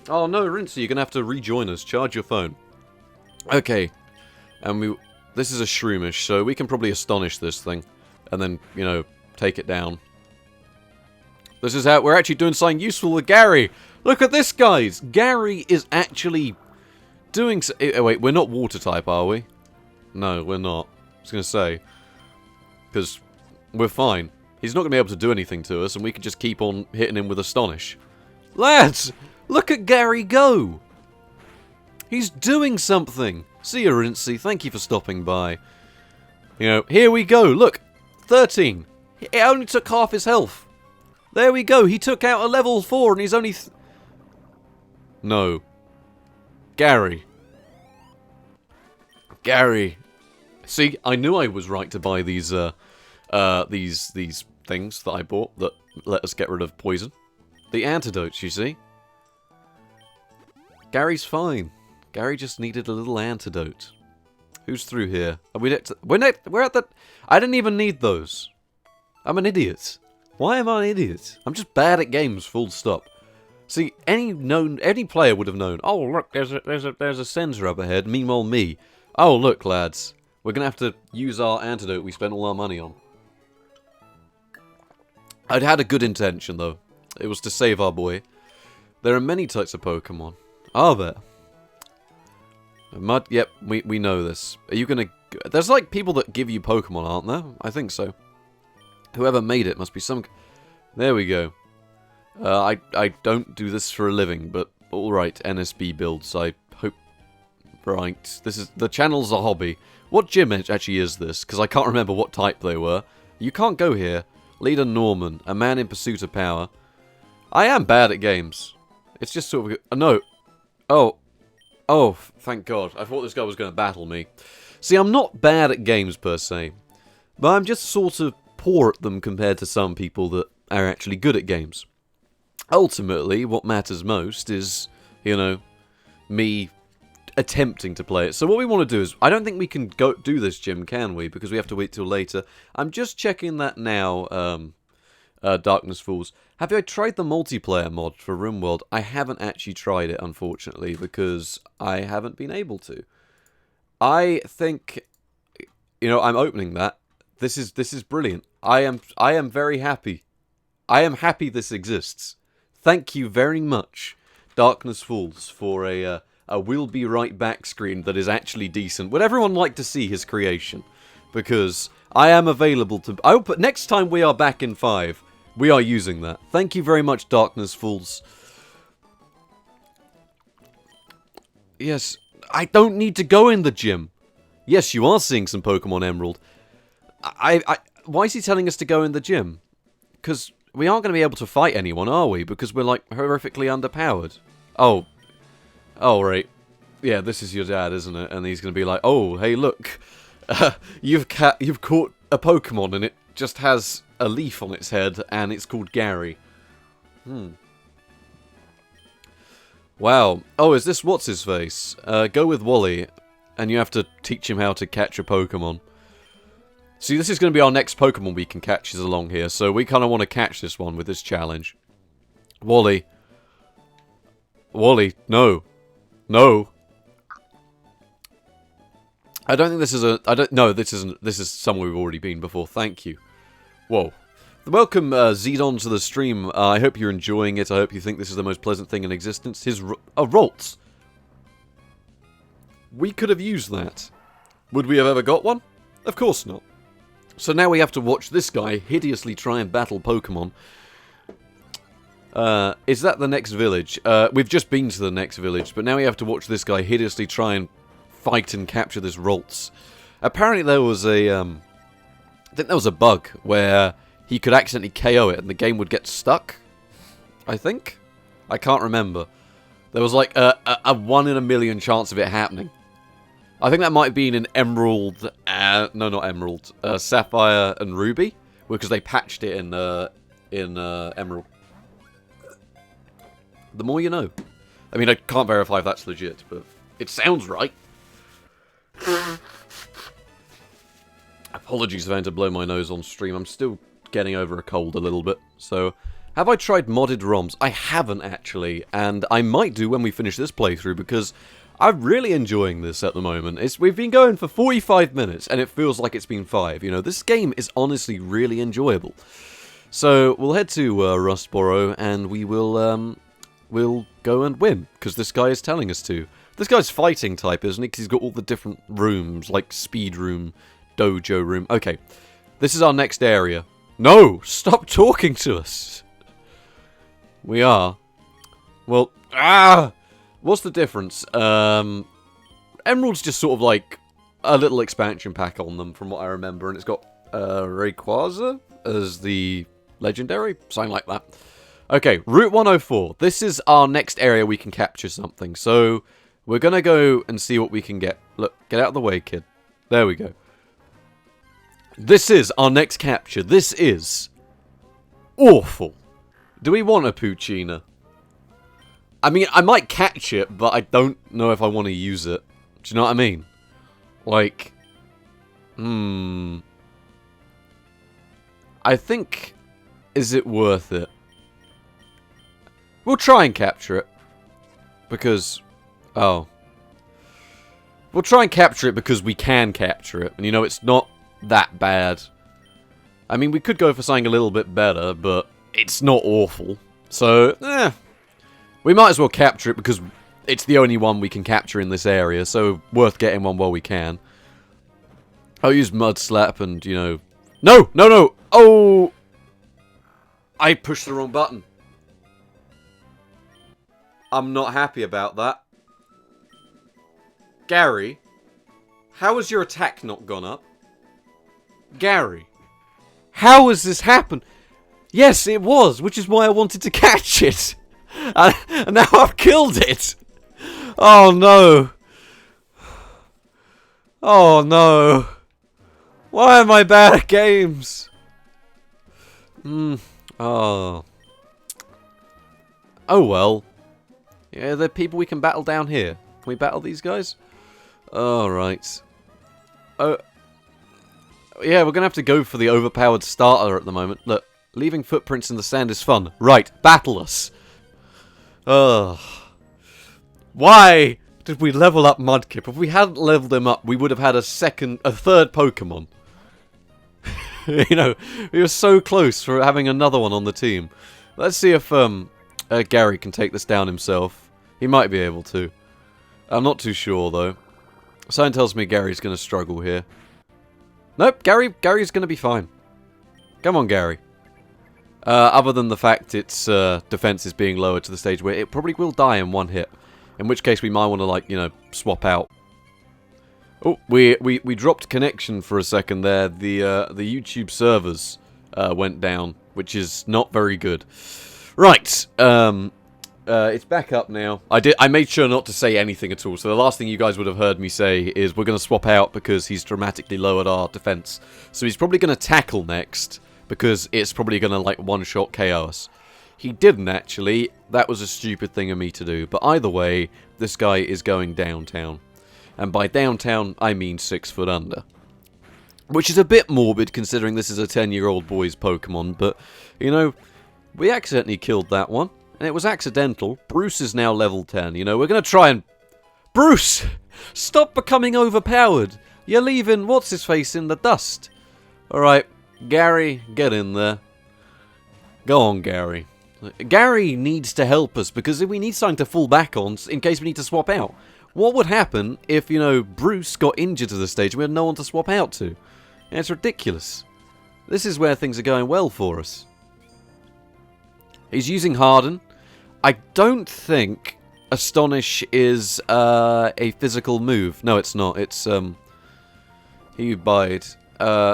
Oh no, Rincey, you're going to have to rejoin us. Charge your phone. Okay. And this is a Shroomish, so we can probably astonish this thing. And then, you know, take it down. This is how we're actually doing something useful with Gary. Look at this, guys. Gary is actually doing... wait, we're not water type, are we? No, we're not. I was going to say. Because we're fine. He's not going to be able to do anything to us, and we can just keep on hitting him with Astonish. Lads, look at Gary go. He's doing something. See you, Rincey. Thank you for stopping by. You know, here we go. Look, 13. It only took half his health. There we go. He took out a level 4, and he's only... No. Gary. Gary. See, I knew I was right to buy these things that I bought that let us get rid of poison. The antidotes, you see. Gary's fine. Gary just needed a little antidote. Who's through here? Are we we're at the... I didn't even need those. I'm an idiot. Why am I an idiot? I'm just bad at games, full stop. See, any player would have known. Oh, look, there's a sensor up ahead. Meanwhile, me. Oh, look, lads. We're going to have to use our antidote we spent all our money on. I'd had a good intention, though. It was to save our boy. There are many types of Pokemon. Are there? Mud? Yep, we know this. Are you going to... There's like people that give you Pokemon, aren't there? I think so. Whoever made it must be some... There we go. I don't do this for a living, but alright, NSB builds, I hope... Right, this is... The channel's a hobby. What gym actually is this? Because I can't remember what type they were. You can't go here. Leader Norman, a man in pursuit of power. I am bad at games. It's just sort of... No. Oh. Oh, thank God. I thought this guy was going to battle me. See, I'm not bad at games per se. But I'm just sort of poor at them compared to some people that are actually good at games. Ultimately, what matters most is, you know, me attempting to play it. So what we want to do is, I don't think we can go do this gym, can we? Because we have to wait till later. I'm just checking that now, Darkness Falls. Have I tried the multiplayer mod for RimWorld? I haven't actually tried it, unfortunately, because I haven't been able to. I think, you know, I'm opening that. This is brilliant. I am very happy. I am happy this exists. Thank you very much, Darkness Falls, for a "We'll be right back" screen that is actually decent. Would everyone like to see his creation? Because I am available to... Oh, but next time we are back in 5, we are using that. Thank you very much, Darkness Falls. Yes, I don't need to go in the gym. Yes, you are seeing some Pokemon Emerald. Why is he telling us to go in the gym? Because we aren't going to be able to fight anyone, are we? Because we're, like, horrifically underpowered. Oh. Oh, right. Yeah, this is your dad, isn't it? And he's going to be like, oh, hey, look. You've caught a Pokemon, and it just has a leaf on its head, and it's called Gary. Wow. Oh, is this what's-his-face? Go with Wally, and you have to teach him how to catch a Pokemon. See, this is going to be our next Pokemon we can catch is along here, so we kind of want to catch this one with this challenge. Wally. Wally, no. No. I don't think this is a... No, this isn't... This is somewhere we've already been before. Thank you. Whoa. Welcome, Zedon, to the stream. I hope you're enjoying it. I hope you think this is the most pleasant thing in existence. His... Roltz. We could have used that. Would we have ever got one? Of course not. So now we have to watch this guy hideously try and battle Pokemon. Is that the next village? We've just been to the next village, but now we have to watch this guy hideously try and fight and capture this Ralts. Apparently there was a, I think there was a bug where he could accidentally KO it and the game would get stuck. I think? I can't remember. There was like a 1 in a million chance of it happening. I think that might have been in Emerald, no not Emerald, Sapphire and Ruby, because they patched it in Emerald. The more you know. I mean, I can't verify if that's legit, but it sounds right. Apologies if I had to blow my nose on stream. I'm still getting over a cold a little bit. So, have I tried modded ROMs? I haven't, actually. And I might do when we finish this playthrough, because I'm really enjoying this at the moment. We've been going for 45 minutes, and it feels like it's been 5. You know, this game is honestly really enjoyable. So, we'll head to Rustboro, and we will, we'll go and win, because this guy is telling us to. This guy's fighting type, isn't he? Because he's got all the different rooms, like speed room, dojo room. Okay, this is our next area. No! Stop talking to us! We are. Well, what's the difference? Emerald's just sort of like a little expansion pack on them, from what I remember, and it's got Rayquaza as the legendary, something like that. Okay, Route 104. This is our next area we can capture something. So, we're gonna go and see what we can get. Look, get out of the way, kid. There we go. This is our next capture. This is awful. Do we want a Poochyena? I mean, I might catch it, but I don't know if I want to use it. Do you know what I mean? Like, I think, is it worth it? We'll try and capture it. Because, we'll try and capture it because we can capture it. And you know, it's not that bad. I mean, we could go for something a little bit better, but it's not awful. So, we might as well capture it because it's the only one we can capture in this area, so worth getting one while we can. I'll use Mud Slap and, you know... No! No, no! Oh! I pushed the wrong button. I'm not happy about that. Gary, how has your attack not gone up? Gary, how has this happened? Yes, it was, which is why I wanted to catch it. And now I've killed it. Oh no. Oh no. Why am I bad at games? Oh. Oh well. Yeah, there are people we can battle down here. Can we battle these guys? Alright. Oh. Yeah, we're going to have to go for the overpowered starter at the moment. Look, leaving footprints in the sand is fun. Right, battle us. Ugh. Why did we level up Mudkip? If we hadn't leveled him up, we would have had a third Pokemon. You know, we were so close for having another one on the team. Let's see if Gary can take this down himself. He might be able to. I'm not too sure, though. Something tells me Gary's going to struggle here. Nope, Gary's going to be fine. Come on, Gary. Other than the fact its defense is being lowered to the stage where it probably will die in one hit. In which case we might want to, like, you know, swap out. Oh, we dropped connection for a second there. The YouTube servers went down, which is not very good. Right, it's back up now. I made sure not to say anything at all, so the last thing you guys would have heard me say is we're going to swap out because he's dramatically lowered our defense. So he's probably going to tackle next, because it's probably going to, like, one-shot KO us. He didn't, actually. That was a stupid thing of me to do. But either way, this guy is going downtown. And by downtown, I mean 6 foot under. Which is a bit morbid, considering this is a 10-year-old boy's Pokemon. But, you know, we accidentally killed that one. And it was accidental. Bruce is now level 10. You know, we're going to try and... Bruce! Stop becoming overpowered! You're leaving what's-his-face in the dust. Alright, Gary, get in there. Go on, Gary. Gary needs to help us, because we need something to fall back on in case we need to swap out. What would happen if, you know, Bruce got injured to the stage and we had no one to swap out to? Yeah, it's ridiculous. This is where things are going well for us. He's using Harden. I don't think Astonish is a physical move. No, it's not. It's he bide.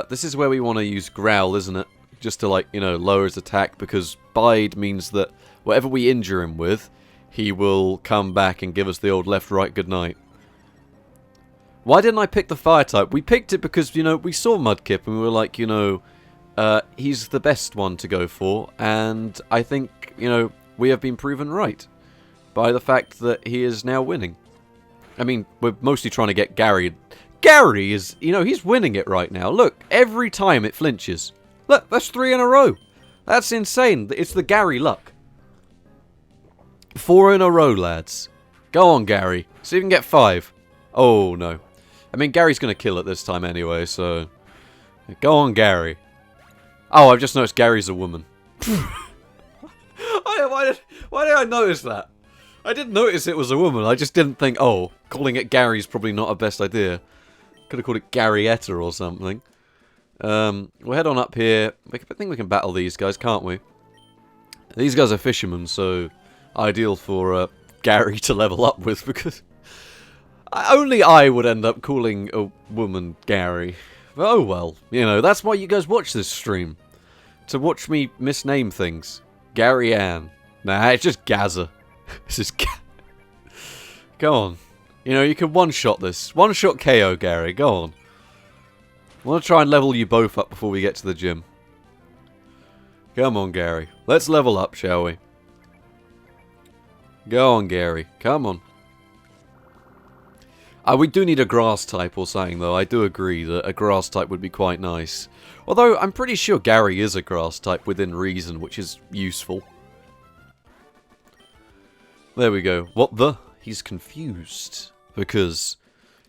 This is where we want to use Growl, isn't it? Just to, like, you know, lower his attack, because bide means that whatever we injure him with, he will come back and give us the old left-right goodnight. Why didn't I pick the fire type? We picked it because, you know, we saw Mudkip and we were like, you know, he's the best one to go for, and I think, you know, we have been proven right by the fact that he is now winning. I mean, we're mostly trying to get Gary. Gary is, you know, he's winning it right now. Look, every time it flinches. Look, that's 3 in a row. That's insane. It's the Gary luck. 4 in a row, lads. Go on, Gary. See if you can get 5. Oh, no. I mean, Gary's going to kill it this time anyway, so... Go on, Gary. Oh, I've just noticed Gary's a woman. Why did I notice that? I didn't notice it was a woman. I just didn't think, oh, calling it Gary's probably not a best idea. Could have called it Garyetta or something. We'll head on up here. I think we can battle these guys, can't we? These guys are fishermen, so ideal for Gary to level up with, because only I would end up calling a woman Gary. But oh well, you know, that's why you guys watch this stream. To watch me misname things. Gary Ann. Nah, it's just Gaza. This is Go on. You know, you can one-shot this. One-shot KO, Gary. Go on. I want to try and level you both up before we get to the gym. Come on, Gary. Let's level up, shall we? Go on, Gary. Come on. We do need a grass type or something, though. I do agree that a grass type would be quite nice. Although, I'm pretty sure Gary is a grass type within reason, which is useful. There we go. What the? He's confused. Because,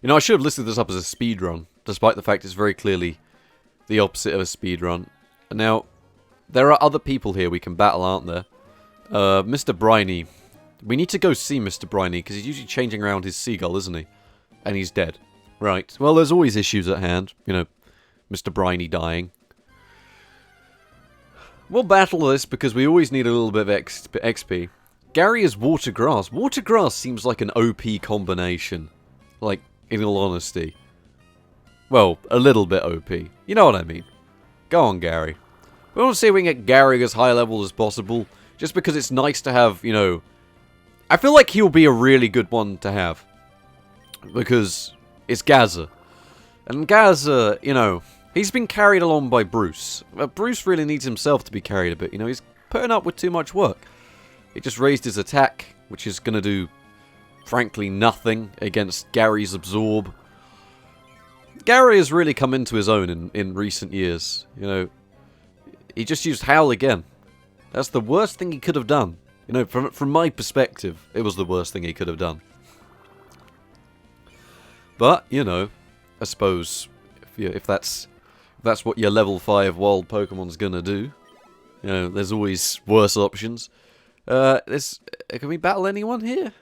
you know, I should have listed this up as a speedrun, despite the fact it's very clearly the opposite of a speedrun. Now, there are other people here we can battle, aren't there? Mr. Briny. We need to go see Mr. Briny, because he's usually changing around his seagull, isn't he? And he's dead. Right. Well, there's always issues at hand. You know, Mr. Briny dying. We'll battle this because we always need a little bit of XP. Gary is water grass. Water grass seems like an OP combination. Like, in all honesty. Well, a little bit OP. You know what I mean. Go on, Gary. We want to see if we can get Gary as high level as possible. Just because it's nice to have, you know... I feel like he'll be a really good one to have. Because it's Gaza. And Gaza, you know, he's been carried along by Bruce. But Bruce really needs himself to be carried a bit, you know. He's putting up with too much work. He just raised his attack, which is going to do, frankly, nothing against Gary's Absorb. Gary has really come into his own in recent years, you know. He just used Howl again. That's the worst thing he could have done. You know, from my perspective, it was the worst thing he could have done. But, you know, I suppose if that's what your level 5 wild Pokemon's gonna do, you know, there's always worse options. Can we battle anyone here?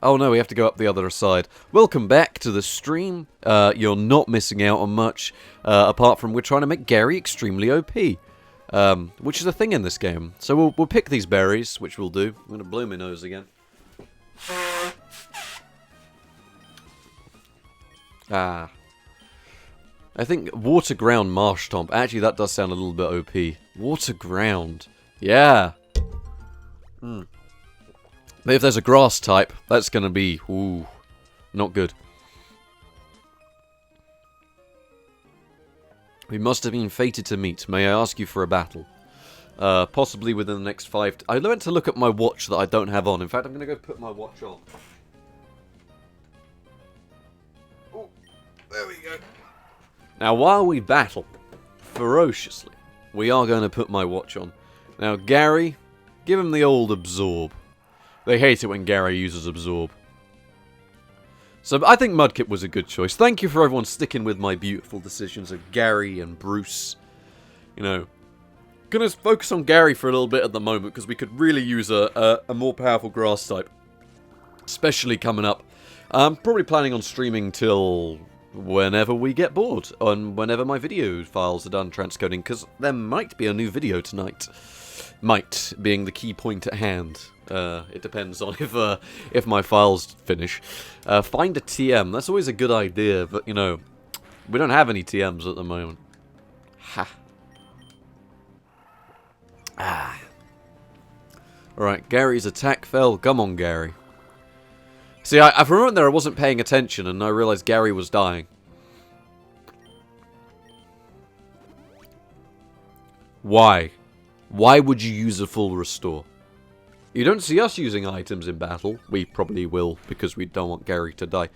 Oh no, we have to go up the other side. Welcome back to the stream. You're not missing out on much, apart from we're trying to make Gary extremely OP. Which is a thing in this game. So we'll pick these berries, which we'll do. I'm gonna blow my nose again. I think Water Ground Marsh Tomp. Actually, that does sound a little bit OP. Water Ground. Yeah. But if there's a grass type, that's going to be... Ooh. Not good. We must have been fated to meet. May I ask you for a battle? Possibly within the next 5... I learned to look at my watch that I don't have on. In fact, I'm going to go put my watch on. There we go. Now, while we battle ferociously, we are going to put my watch on. Now, Gary, give him the old Absorb. They hate it when Gary uses Absorb. So, I think Mudkip was a good choice. Thank you for everyone sticking with my beautiful decisions of Gary and Bruce. You know, gonna focus on Gary for a little bit at the moment, because we could really use a more powerful grass type. Especially coming up I'm probably planning on streaming till whenever we get bored, and whenever my video files are done transcoding, because there might be a new video tonight. Might being the key point at hand. It depends on if my files finish. Find a TM. That's always a good idea, but you know, we don't have any TMs at the moment. Ha. Ah. Alright, Gary's attack fell. Come on, Gary. See, I for a moment there I wasn't paying attention and I realised Gary was dying. Why? Why would you use a full restore? You don't see us using items in battle. We probably will because we don't want Gary to die.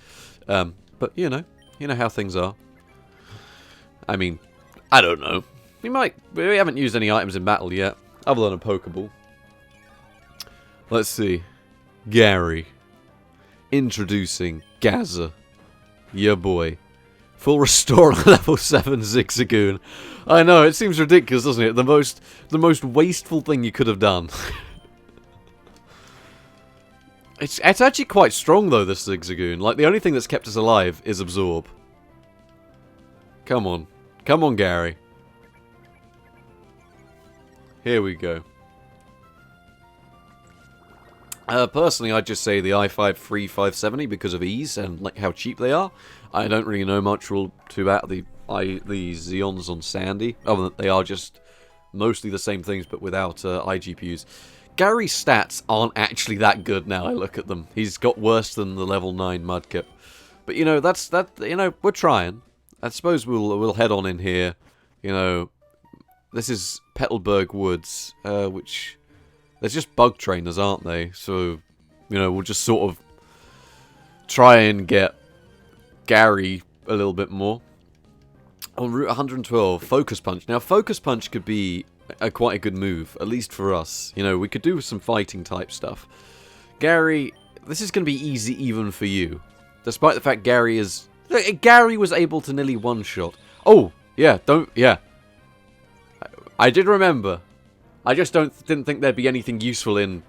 But you know how things are. I mean, I don't know. We haven't used any items in battle yet, other than a Pokeball. Let's see. Gary. Introducing Gaza. Yeah, boy. Full restore on level 7 Zigzagoon. I know, it seems ridiculous, doesn't it? The most wasteful thing you could have done. It's actually quite strong, though, this Zigzagoon. Like, the only thing that's kept us alive is Absorb. Come on. Come on, Gary. Here we go. Personally, I'd just say the i5 3570 because of ease and like how cheap they are. I don't really know much about the Xeons on Sandy, other than they are just mostly the same things but without iGPUs. Gary's stats aren't actually that good now I look at them. He's got worse than the level 9 Mudkip. But you know, we're trying. I suppose we'll head on in here. You know, this is Petalburg Woods, which there's just bug trainers, aren't they? So, you know, we'll just sort of try and get Gary a little bit more. On Route 112, Focus Punch. Now, Focus Punch could be quite a good move, at least for us. You know, we could do some fighting type stuff. Gary, this is going to be easy even for you. Despite the fact Gary was able to nearly one-shot. Oh, yeah, yeah. I did remember. I just didn't think there'd be anything useful in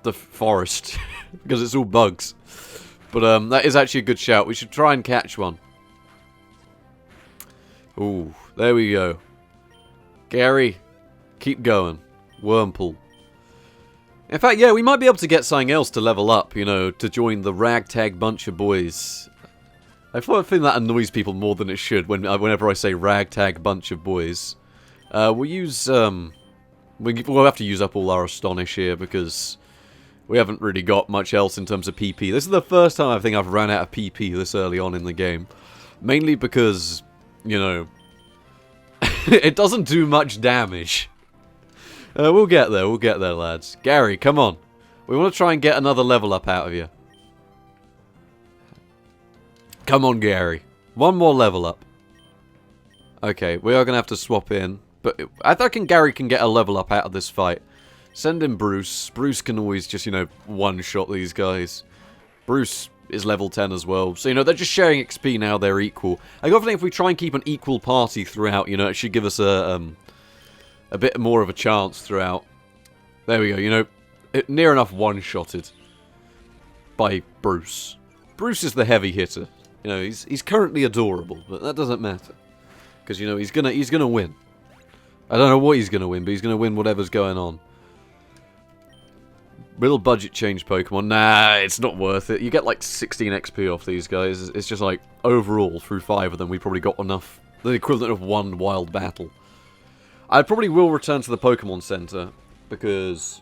the forest. Because it's all bugs. But that is actually a good shout. We should try and catch one. Ooh, there we go. Gary, keep going. Wurmple. In fact, yeah, we might be able to get something else to level up, you know, to join the ragtag bunch of boys. I think that annoys people more than it should whenever I say ragtag bunch of boys. We'll use, we'll have to use up all our Astonish here because we haven't really got much else in terms of PP. This is the first time I think I've run out of PP this early on in the game. Mainly because, you know, it doesn't do much damage. We'll get there, lads. Gary, come on. We want to try and get another level up out of you. Come on, Gary. One more level up. Okay, we are going to have to swap in. But I reckon Gary can get a level up out of this fight. Send in Bruce. Bruce can always just, you know, one-shot these guys. Bruce is level 10 as well. So, you know, they're just sharing XP now. They're equal. I got a feeling if we try and keep an equal party throughout, you know, it should give us a bit more of a chance throughout. There we go, you know, near enough one-shotted by Bruce. Bruce is the heavy hitter. You know, he's currently adorable, but that doesn't matter. Because, you know, he's gonna win. I don't know what he's gonna win, but he's gonna win whatever's going on. Little budget change Pokemon. Nah, it's not worth it. You get like 16 XP off these guys. It's just like, overall, through 5 of them, we probably got enough. The equivalent of 1 wild battle. I probably will return to the Pokemon Center, because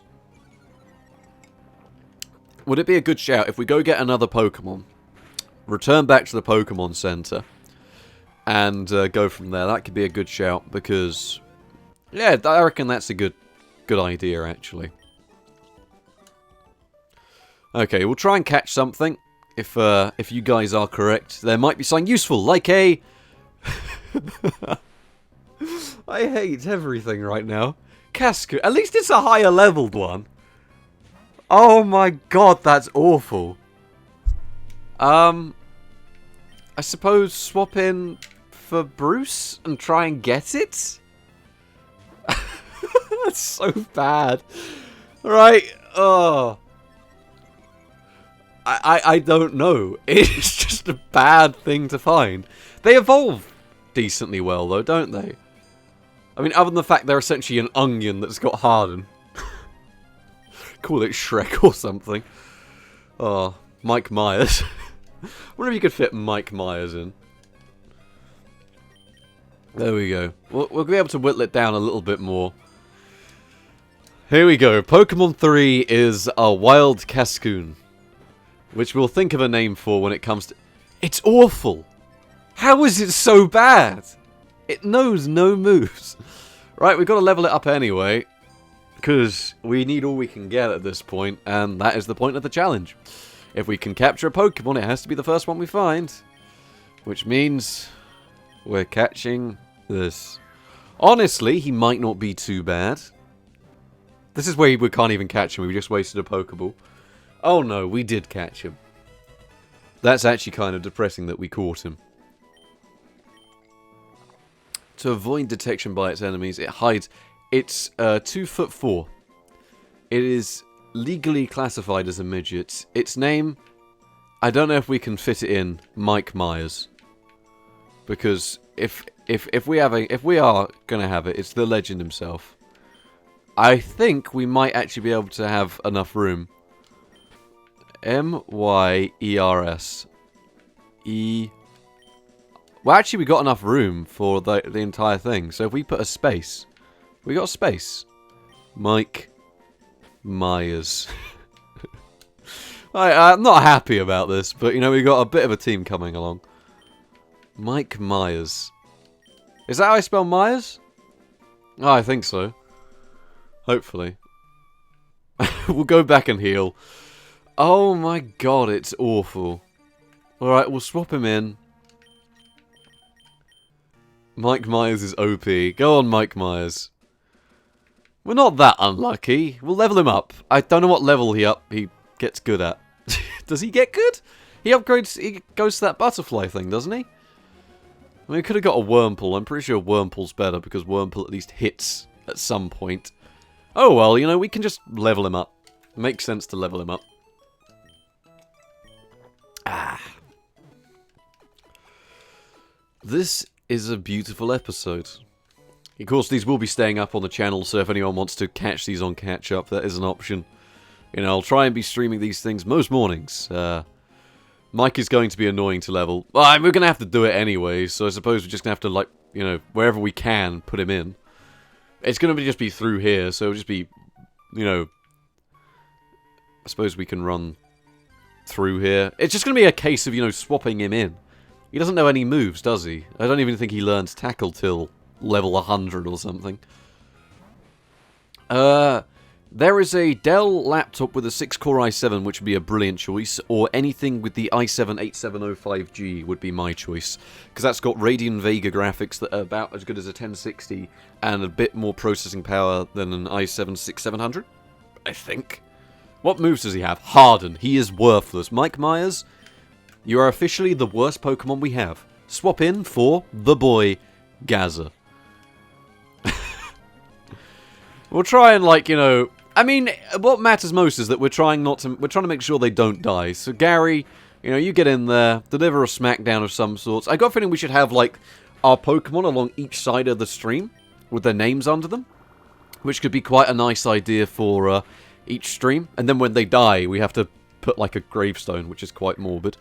would it be a good shout if we go get another Pokemon, return back to the Pokemon Center, and go from there? That could be a good shout, because yeah, I reckon that's a good idea, actually. Okay, we'll try and catch something, if you guys are correct. There might be something useful, like a... I hate everything right now. Cascoon. At least it's a higher leveled one. Oh my god, that's awful. I suppose swap in for Bruce and try and get it? That's so bad. Right. Oh. I don't know. It's just a bad thing to find. They evolve decently well, though, don't they? I mean, other than the fact they're essentially an onion that's got hardened. Call it Shrek or something. Oh, Mike Myers. I wonder if you could fit Mike Myers in. There we go. We'll be able to whittle it down a little bit more. Here we go. Pokemon 3 is a wild Cascoon, which we'll think of a name for when it comes to... It's awful! How is it so bad? It knows no moves. Right, we've got to level it up anyway, because we need all we can get at this point, and that is the point of the challenge. If we can capture a Pokemon, it has to be the first one we find, which means we're catching this. Honestly, he might not be too bad. This is where we can't even catch him, we just wasted a Pokeball. Oh no, we did catch him. That's actually kind of depressing that we caught him. To avoid detection by its enemies, it hides. It's 2'4". It is legally classified as a midget. Its name, I don't know if we can fit it in Mike Myers, because if we are gonna have it, it's the legend himself. I think we might actually be able to have enough room. M-Y-E-R-S. Well, actually, we got enough room for the entire thing. So if we put a space, we got a space. Mike Myers. I'm not happy about this, but you know, we got a bit of a team coming along. Mike Myers. Is that how I spell Myers? Oh, I think so. Hopefully. We'll go back and heal. Oh my god, it's awful. Alright, we'll swap him in. Mike Myers is OP. Go on, Mike Myers. We're not that unlucky. We'll level him up. I don't know what level he gets good at. Does he get good? He upgrades, he goes to that butterfly thing, doesn't he? I mean, we could have got a Wurmple. I'm pretty sure Wurmple's better because Wurmple at least hits at some point. Oh well, you know, we can just level him up. Makes sense to level him up. Ah. This is a beautiful episode. Of course, these will be staying up on the channel, so if anyone wants to catch these on catch-up, that is an option. You know, I'll try and be streaming these things most mornings. Mike is going to be annoying to level. Well, we're going to have to do it anyway, so I suppose we're just going to have to, like, you know, wherever we can, put him in. It's going to just be through here, so it'll just be, you know... I suppose we can run through here. It's just going to be a case of, you know, swapping him in. He doesn't know any moves, does he? I don't even think he learns Tackle till level 100 or something. There is a Dell laptop with a 6-core i7, which would be a brilliant choice, or anything with the i7-8705G would be my choice, because that's got Radeon Vega graphics that are about as good as a 1060, and a bit more processing power than an i7-6700, I think. What moves does he have? Harden. He is worthless. Mike Myers, you are officially the worst Pokemon we have. Swap in for the boy, Gaza. We'll try and, like, you know... I mean, what matters most is that we're trying to make sure they don't die. So, Gary, you know, you get in there, deliver a smackdown of some sorts. I got a feeling we should have, like, our Pokemon along each side of the stream, with their names under them. Which could be quite a nice idea for, each stream. And then when they die, we have to put, like, a gravestone, which is quite morbid.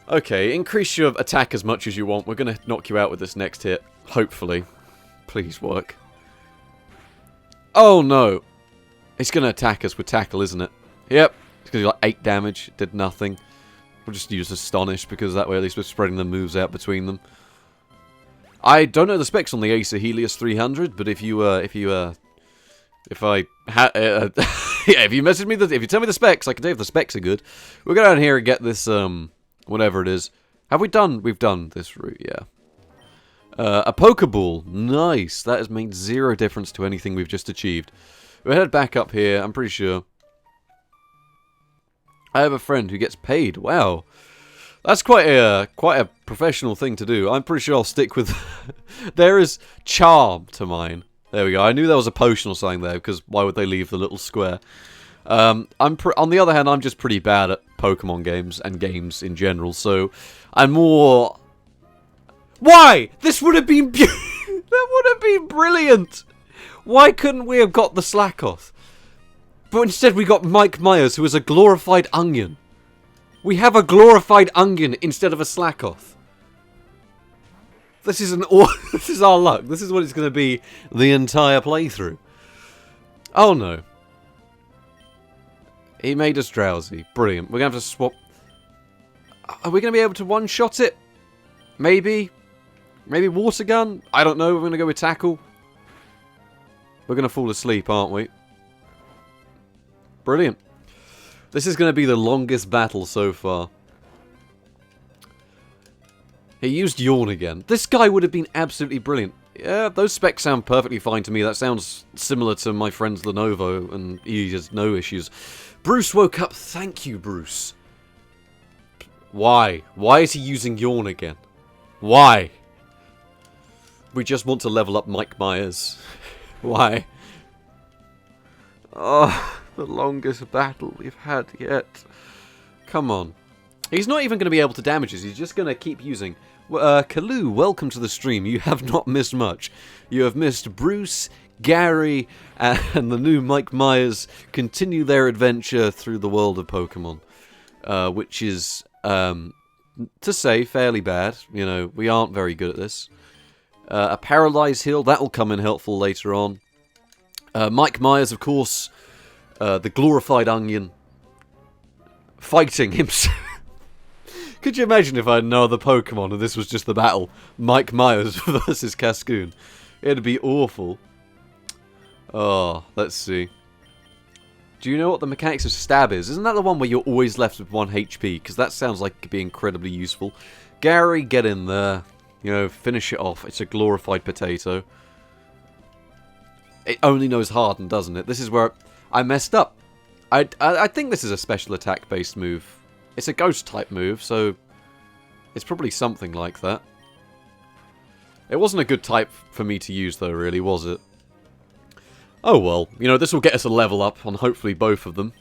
Okay, increase your attack as much as you want. We're going to knock you out with this next hit. Hopefully. Please work. Oh, no. It's going to attack us with Tackle, isn't it? Yep. It's going to do like 8 damage. Did nothing. We'll just use Astonish, because that way at least we're spreading the moves out between them. I don't know the specs on the Acer Helios 300, but if you message me, if you tell me the specs, I can tell you if the specs are good. We'll go down here and get this, whatever it is. Have we done? We've done this route, yeah. A Pokeball. Nice. That has made 0 difference to anything we've just achieved. We'll head back up here, I'm pretty sure. I have a friend who gets paid. Wow. That's quite a professional thing to do. I'm pretty sure I'll stick with... There is charm to mine. There we go. I knew there was a potion or something there, because why would they leave the little square? On the other hand, I'm just pretty bad at Pokemon games and games in general, so I'm more... Why? This would have been... That would have been brilliant! Why couldn't we have got the Slackoth? But instead we got Mike Myers, who is a glorified onion. We have a glorified onion instead of a Slackoth. This is this is our luck. This is what it's going to be the entire playthrough. Oh no. He made us drowsy. Brilliant. We're going to have to swap... Are we going to be able to one-shot it? Maybe? Maybe water gun? I don't know. We're going to go with tackle. We're going to fall asleep, aren't we? Brilliant. This is going to be the longest battle so far. He used Yawn again. This guy would have been absolutely brilliant. Yeah, those specs sound perfectly fine to me. That sounds similar to my friend's Lenovo, and he has no issues. Bruce woke up. Thank you, Bruce. Why? Why is he using Yawn again? Why? We just want to level up Mike Myers. Why? Oh, the longest battle we've had yet. Come on. He's not even going to be able to damage us. He's just going to keep using... Kalu, welcome to the stream. You have not missed much. You have missed Bruce, Gary, and the new Mike Myers continue their adventure through the world of Pokemon. Which is, to say, fairly bad. You know, we aren't very good at this. A Paralyze Heal, that will come in helpful later on. Mike Myers, of course, the glorified onion, fighting himself. Could you imagine if I had no other Pokemon and this was just the battle? Mike Myers versus Cascoon. It'd be awful. Oh, let's see. Do you know what the mechanics of stab is? Isn't that the one where you're always left with 1 HP? Because that sounds like it could be incredibly useful. Gary, get in there. You know, finish it off. It's a glorified potato. It only knows Harden, doesn't it? This is where I messed up. I think this is a special attack-based move. It's a ghost-type move, so it's probably something like that. It wasn't a good type for me to use, though, really, was it? Oh, well. You know, this will get us a level up on hopefully both of them.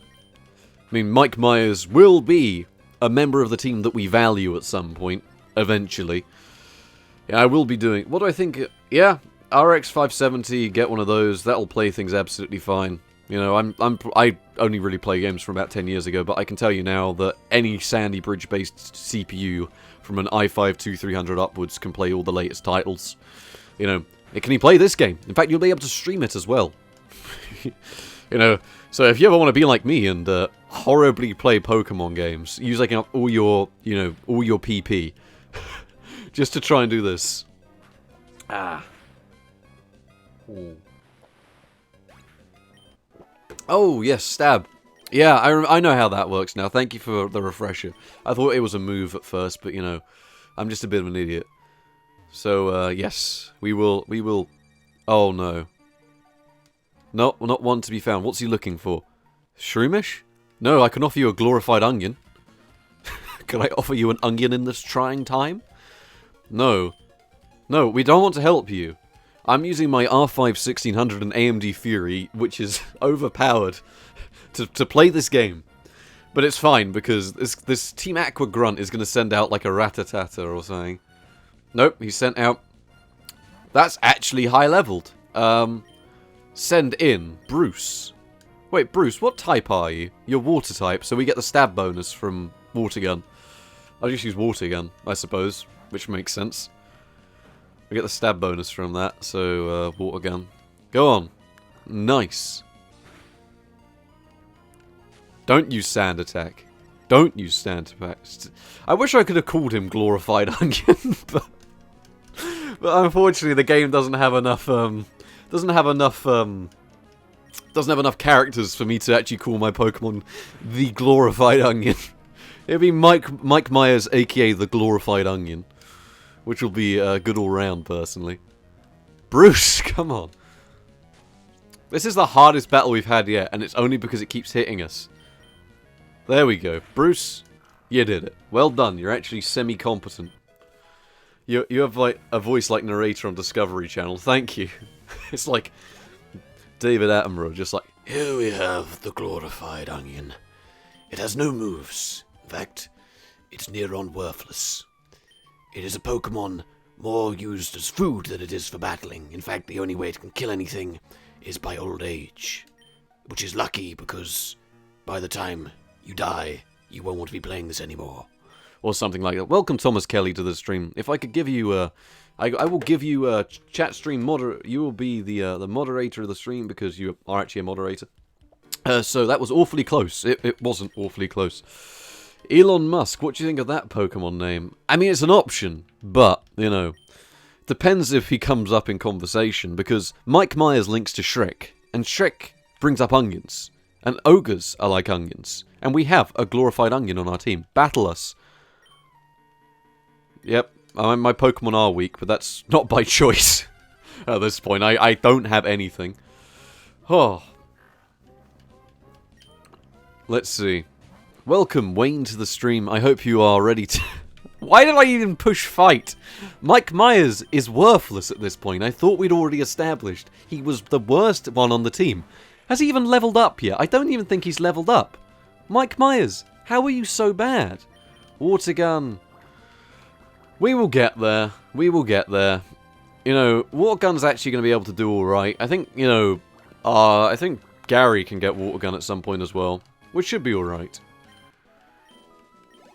I mean, Mike Myers will be a member of the team that we value at some point, eventually. Yeah, I will be doing... What do I think? Yeah, RX 570, get one of those. That'll play things absolutely fine. You know, I only really play games from about 10 years ago, but I can tell you now that any Sandy Bridge-based CPU from an i5-2300 upwards can play all the latest titles. You know, can he play this game? In fact, you'll be able to stream it as well. You know, so if you ever want to be like me and horribly play Pokemon games, using up all your, you know, all your PP, just to try and do this. Ah. Ooh. Oh, yes, stab. Yeah, I know how that works now. Thank you for the refresher. I thought it was a move at first, but, you know, I'm just a bit of an idiot. So, yes, we will... Oh, no. No, not one to be found. What's he looking for? Shroomish? No, I can offer you a glorified onion. Can I offer you an onion in this trying time? No. No, we don't want to help you. I'm using my R5 1600 and AMD Fury, which is overpowered, to play this game. But it's fine, because this Team Aqua Grunt is going to send out like a Rattata or something. Nope, he sent out... That's actually high-leveled. Send in Bruce. Wait, Bruce, what type are you? You're water type, so we get the stab bonus from Water Gun. I'll just use Water Gun, I suppose, which makes sense. We get the stab bonus from that, so Water Gun. Go on. Nice. Don't use Sand Attack. Don't use Sand Attack. I wish I could have called him Glorified Onion, but unfortunately the game doesn't have enough doesn't have enough characters for me to actually call my Pokemon the Glorified Onion. It'd be Mike Myers, aka the Glorified Onion. Which will be good all round, personally. Bruce, come on. This is the hardest battle we've had yet, and it's only because it keeps hitting us. There we go. Bruce, you did it. Well done. You're actually semi-competent. You have like a voice like narrator on Discovery Channel. Thank you. It's like David Attenborough, just like, Here we have the glorified onion. It has no moves. In fact, it's near on worthless. It is a Pokemon more used as food than it is for battling. In fact, the only way it can kill anything is by old age. Which is lucky, because by the time you die, you won't want to be playing this anymore. Or something like that. Welcome, Thomas Kelly, to the stream. If I could give you I will give you a chat stream moderator. You will be the moderator of the stream because you are actually a moderator. So that was awfully close. It wasn't awfully close. Elon Musk, what do you think of that Pokemon name? I mean, it's an option, but, you know, depends if he comes up in conversation, because Mike Myers links to Shrek, and Shrek brings up onions, and ogres are like onions, and we have a glorified onion on our team. Battle us. Yep, my Pokemon are weak, but that's not by choice at this point. I don't have anything. Oh. Let's see. Welcome, Wayne, to the stream. I hope you are ready to... Why did I even push fight? Mike Myers is worthless at this point. I thought we'd already established he was the worst one on the team. Has he even leveled up yet? I don't even think he's leveled up. Mike Myers, how are you so bad? Water gun. We will get there. We will get there. You know, water gun's actually going to be able to do alright. I think, you know, I think Gary can get water gun at some point as well, which should be alright.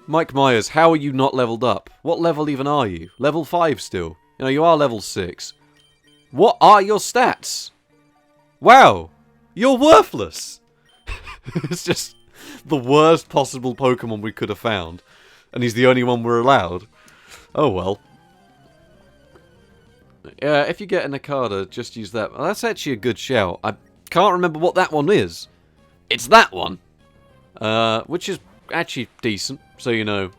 Mike Myers, how are you not leveled up? What level even are you? Level 5 still. You know, you are level 6. What are your stats? Wow! You're worthless! It's just the worst possible Pokemon we could have found. And he's the only one we're allowed. Oh well. Yeah, if you get a Nakada, just use that. Well, that's actually a good shout. I can't remember what that one is. It's that one! Which is actually decent, so you know.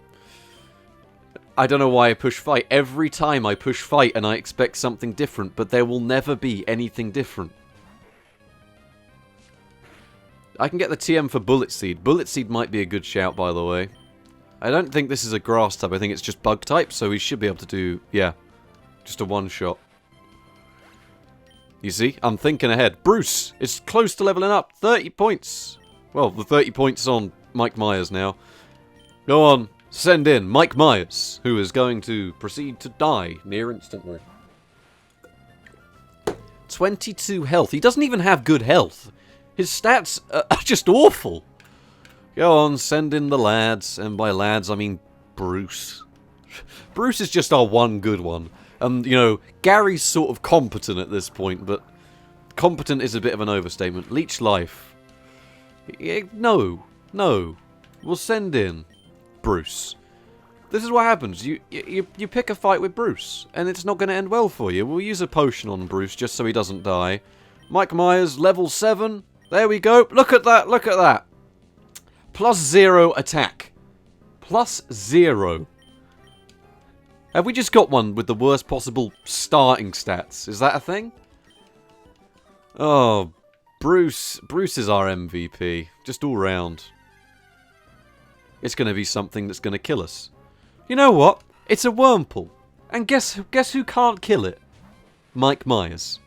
I don't know why I push fight. Every time I push fight and I expect something different, but there will never be anything different. I can get the TM for Bullet Seed. Bullet Seed might be a good shout, by the way. I don't think this is a grass type, I think it's just bug type, so we should be able to do, yeah, just a one-shot. You see, I'm thinking ahead. Bruce is close to leveling up. 30 points. Well, the 30 points on Mike Myers now. Go on, send in Mike Myers, who is going to proceed to die near instantly. 22 health. He doesn't even have good health. His stats are just awful. Go on, send in the lads, and by lads I mean Bruce. Bruce is just our one good one. And, you know, Gary's sort of competent at this point, but competent is a bit of an overstatement. Leech Life. No. We'll send in Bruce. This is what happens. You pick a fight with Bruce, and it's not going to end well for you. We'll use a potion on Bruce just so he doesn't die. Mike Myers, level 7. There we go. Look at that, look at that. +0 attack. +0. Have we just got one with the worst possible starting stats? Is that a thing? Oh, Bruce is our MVP. Just all round. It's going to be something that's going to kill us. You know what? It's a Wurmple. And guess who can't kill it? Mike Myers.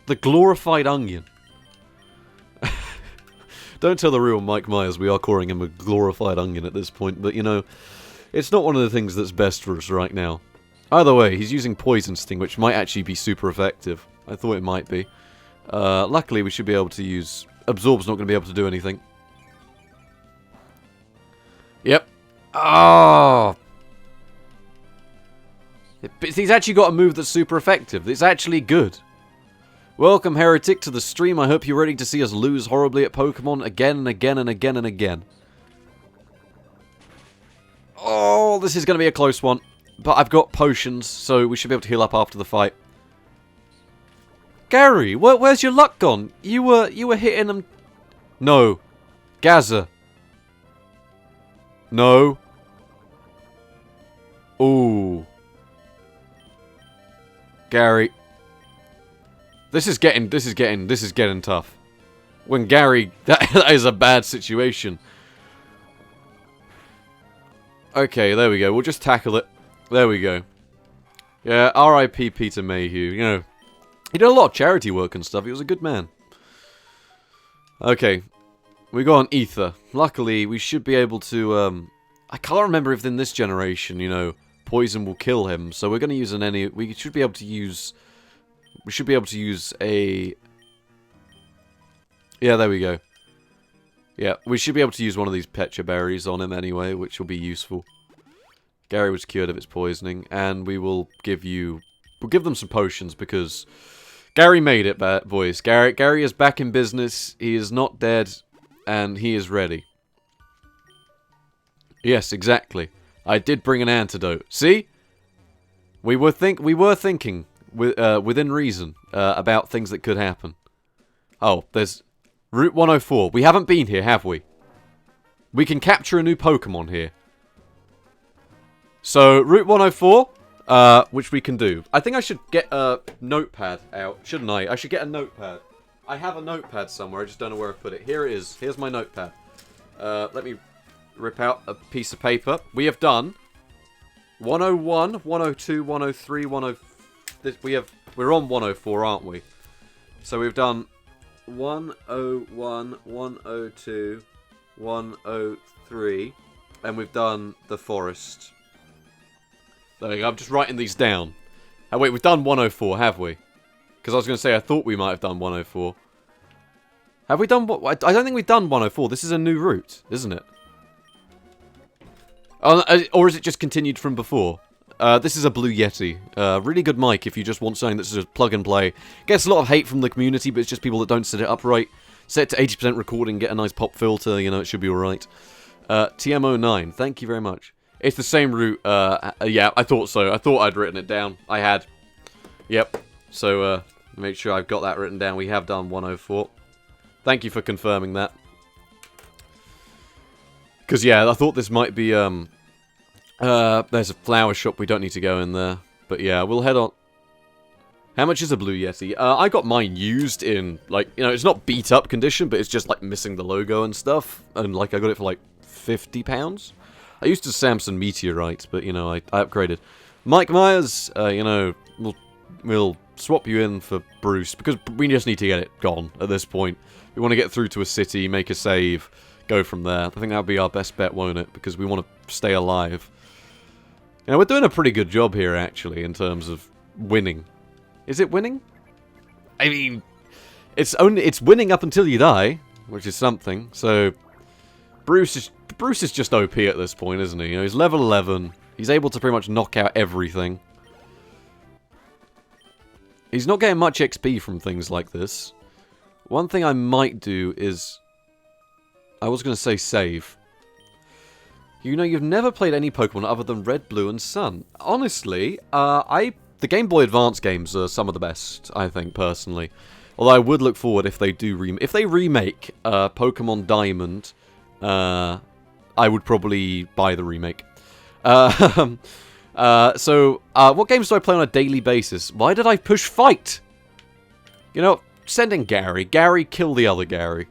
The glorified onion. Don't tell the real Mike Myers we are calling him a glorified onion at this point, but you know, it's not one of the things that's best for us right now. Either way, he's using Poison Sting, which might actually be super effective. I thought it might be. Luckily, we should be able to use... Absorb's not going to be able to do anything. Yep. Oh! He's actually got a move that's super effective. It's actually good. Welcome, Heretic, to the stream. I hope you're ready to see us lose horribly at Pokemon again and again and again and again. Oh, this is going to be a close one. But I've got potions, so we should be able to heal up after the fight. Gary, where's your luck gone? You were hitting them... No. Gaza. No. Ooh. Gary. This is getting tough. When Gary... That is a bad situation. Okay, there we go. We'll just tackle it. There we go. Yeah, R.I.P. Peter Mayhew. You know, he did a lot of charity work and stuff. He was a good man. Okay. We got an ether. Luckily, we should be able to, I can't remember if in this generation, you know, poison will kill him. So we're going to use we should be able to use... We should be able to use a... Yeah, there we go. Yeah, we should be able to use one of these Pecha berries on him anyway, which will be useful. Gary was cured of its poisoning, and we will give you... We'll give them some potions, because... Gary made it, boys. Gary is back in business, he is not dead, and he is ready. Yes, exactly. I did bring an antidote. See? We were thinking, within reason, about things that could happen. Oh, there's... Route 104. We haven't been here, have we? We can capture a new Pokemon here. So, Route 104, which we can do. I think I should get a notepad out, shouldn't I? I should get a notepad. I have a notepad somewhere, I just don't know where I put it. Here it is. Here's my notepad. Let me rip out a piece of paper. We have done 101, 102, 103, 104... We're on 104, aren't we? So we've done 101, 102, 103, and we've done the forest. There we go, I'm just writing these down. Oh wait, we've done 104, have we? Because I was going to say, I thought we might have done 104. Have we done what? I don't think we've done 104. This is a new route, isn't it? Or is it just continued from before? This is a Blue Yeti. Really good mic if you just want something that's just plug and play. Gets a lot of hate from the community, but it's just people that don't set it up right. Set it to 80% recording, get a nice pop filter, you know, it should be alright. TM09, thank you very much. It's the same route, yeah, I thought so. I thought I'd written it down. I had. Yep. So, make sure I've got that written down. We have done 104. Thank you for confirming that. Because, yeah, I thought this might be, there's a flower shop, we don't need to go in there. But yeah, we'll head on. How much is a Blue Yeti? I got mine used in, like, you know, it's not beat up condition, but it's just, like, missing the logo and stuff. And, like, I got it for, like, £50. I used a Samsung Meteorite, but, you know, I upgraded. Mike Myers, you know, we'll swap you in for Bruce, because we just need to get it gone at this point. We want to get through to a city, make a save, go from there. I think that'll be our best bet, won't it? Because we want to stay alive. You know, we're doing a pretty good job here, actually, in terms of winning. Is it winning? I mean, it's winning up until you die, which is something. So, Bruce is just OP at this point, isn't he? You know, he's level 11. He's able to pretty much knock out everything. He's not getting much XP from things like this. One thing I might do is... I was going to say save. You know, you've never played any Pokemon other than Red, Blue, and Sun. Honestly, the Game Boy Advance games are some of the best, I think, personally. Although I would look forward if they do remake Pokemon Diamond, I would probably buy the remake. So, what games do I play on a daily basis? Why did I push fight? You know, send in Gary. Gary, kill the other Gary.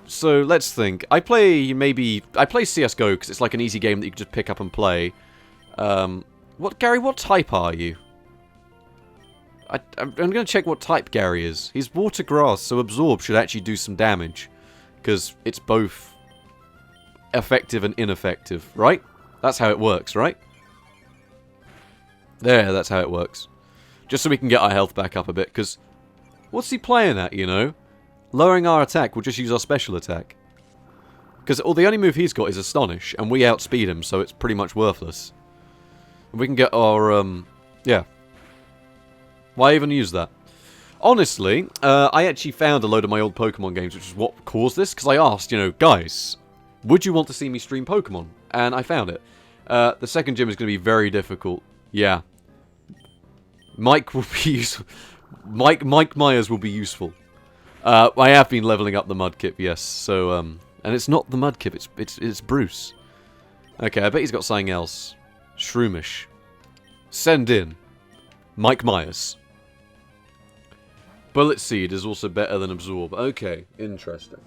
So let's think. I play CSGO because it's like an easy game that you can just pick up and play. Gary, what type are you? I'm going to check what type Gary is. He's water grass, so absorb should actually do some damage. Because it's both effective and ineffective, right? That's how it works, right? There, that's how it works. Just so we can get our health back up a bit, because... What's he playing at, you know? Lowering our attack, we'll just use our special attack. Because the only move he's got is Astonish, and we outspeed him, so it's pretty much worthless. And we can get our, yeah. Why even use that? Honestly, I actually found a load of my old Pokemon games, which is what caused this, because I asked, you know, guys, would you want to see me stream Pokemon? And I found it. The second gym is going to be very difficult. Yeah. Mike will be useful. Mike Myers will be useful. I have been leveling up the Mudkip, yes. So, and it's not the Mudkip, it's Bruce. Okay, I bet he's got something else. Shroomish. Send in. Mike Myers. Bullet Seed is also better than Absorb. Okay, interesting.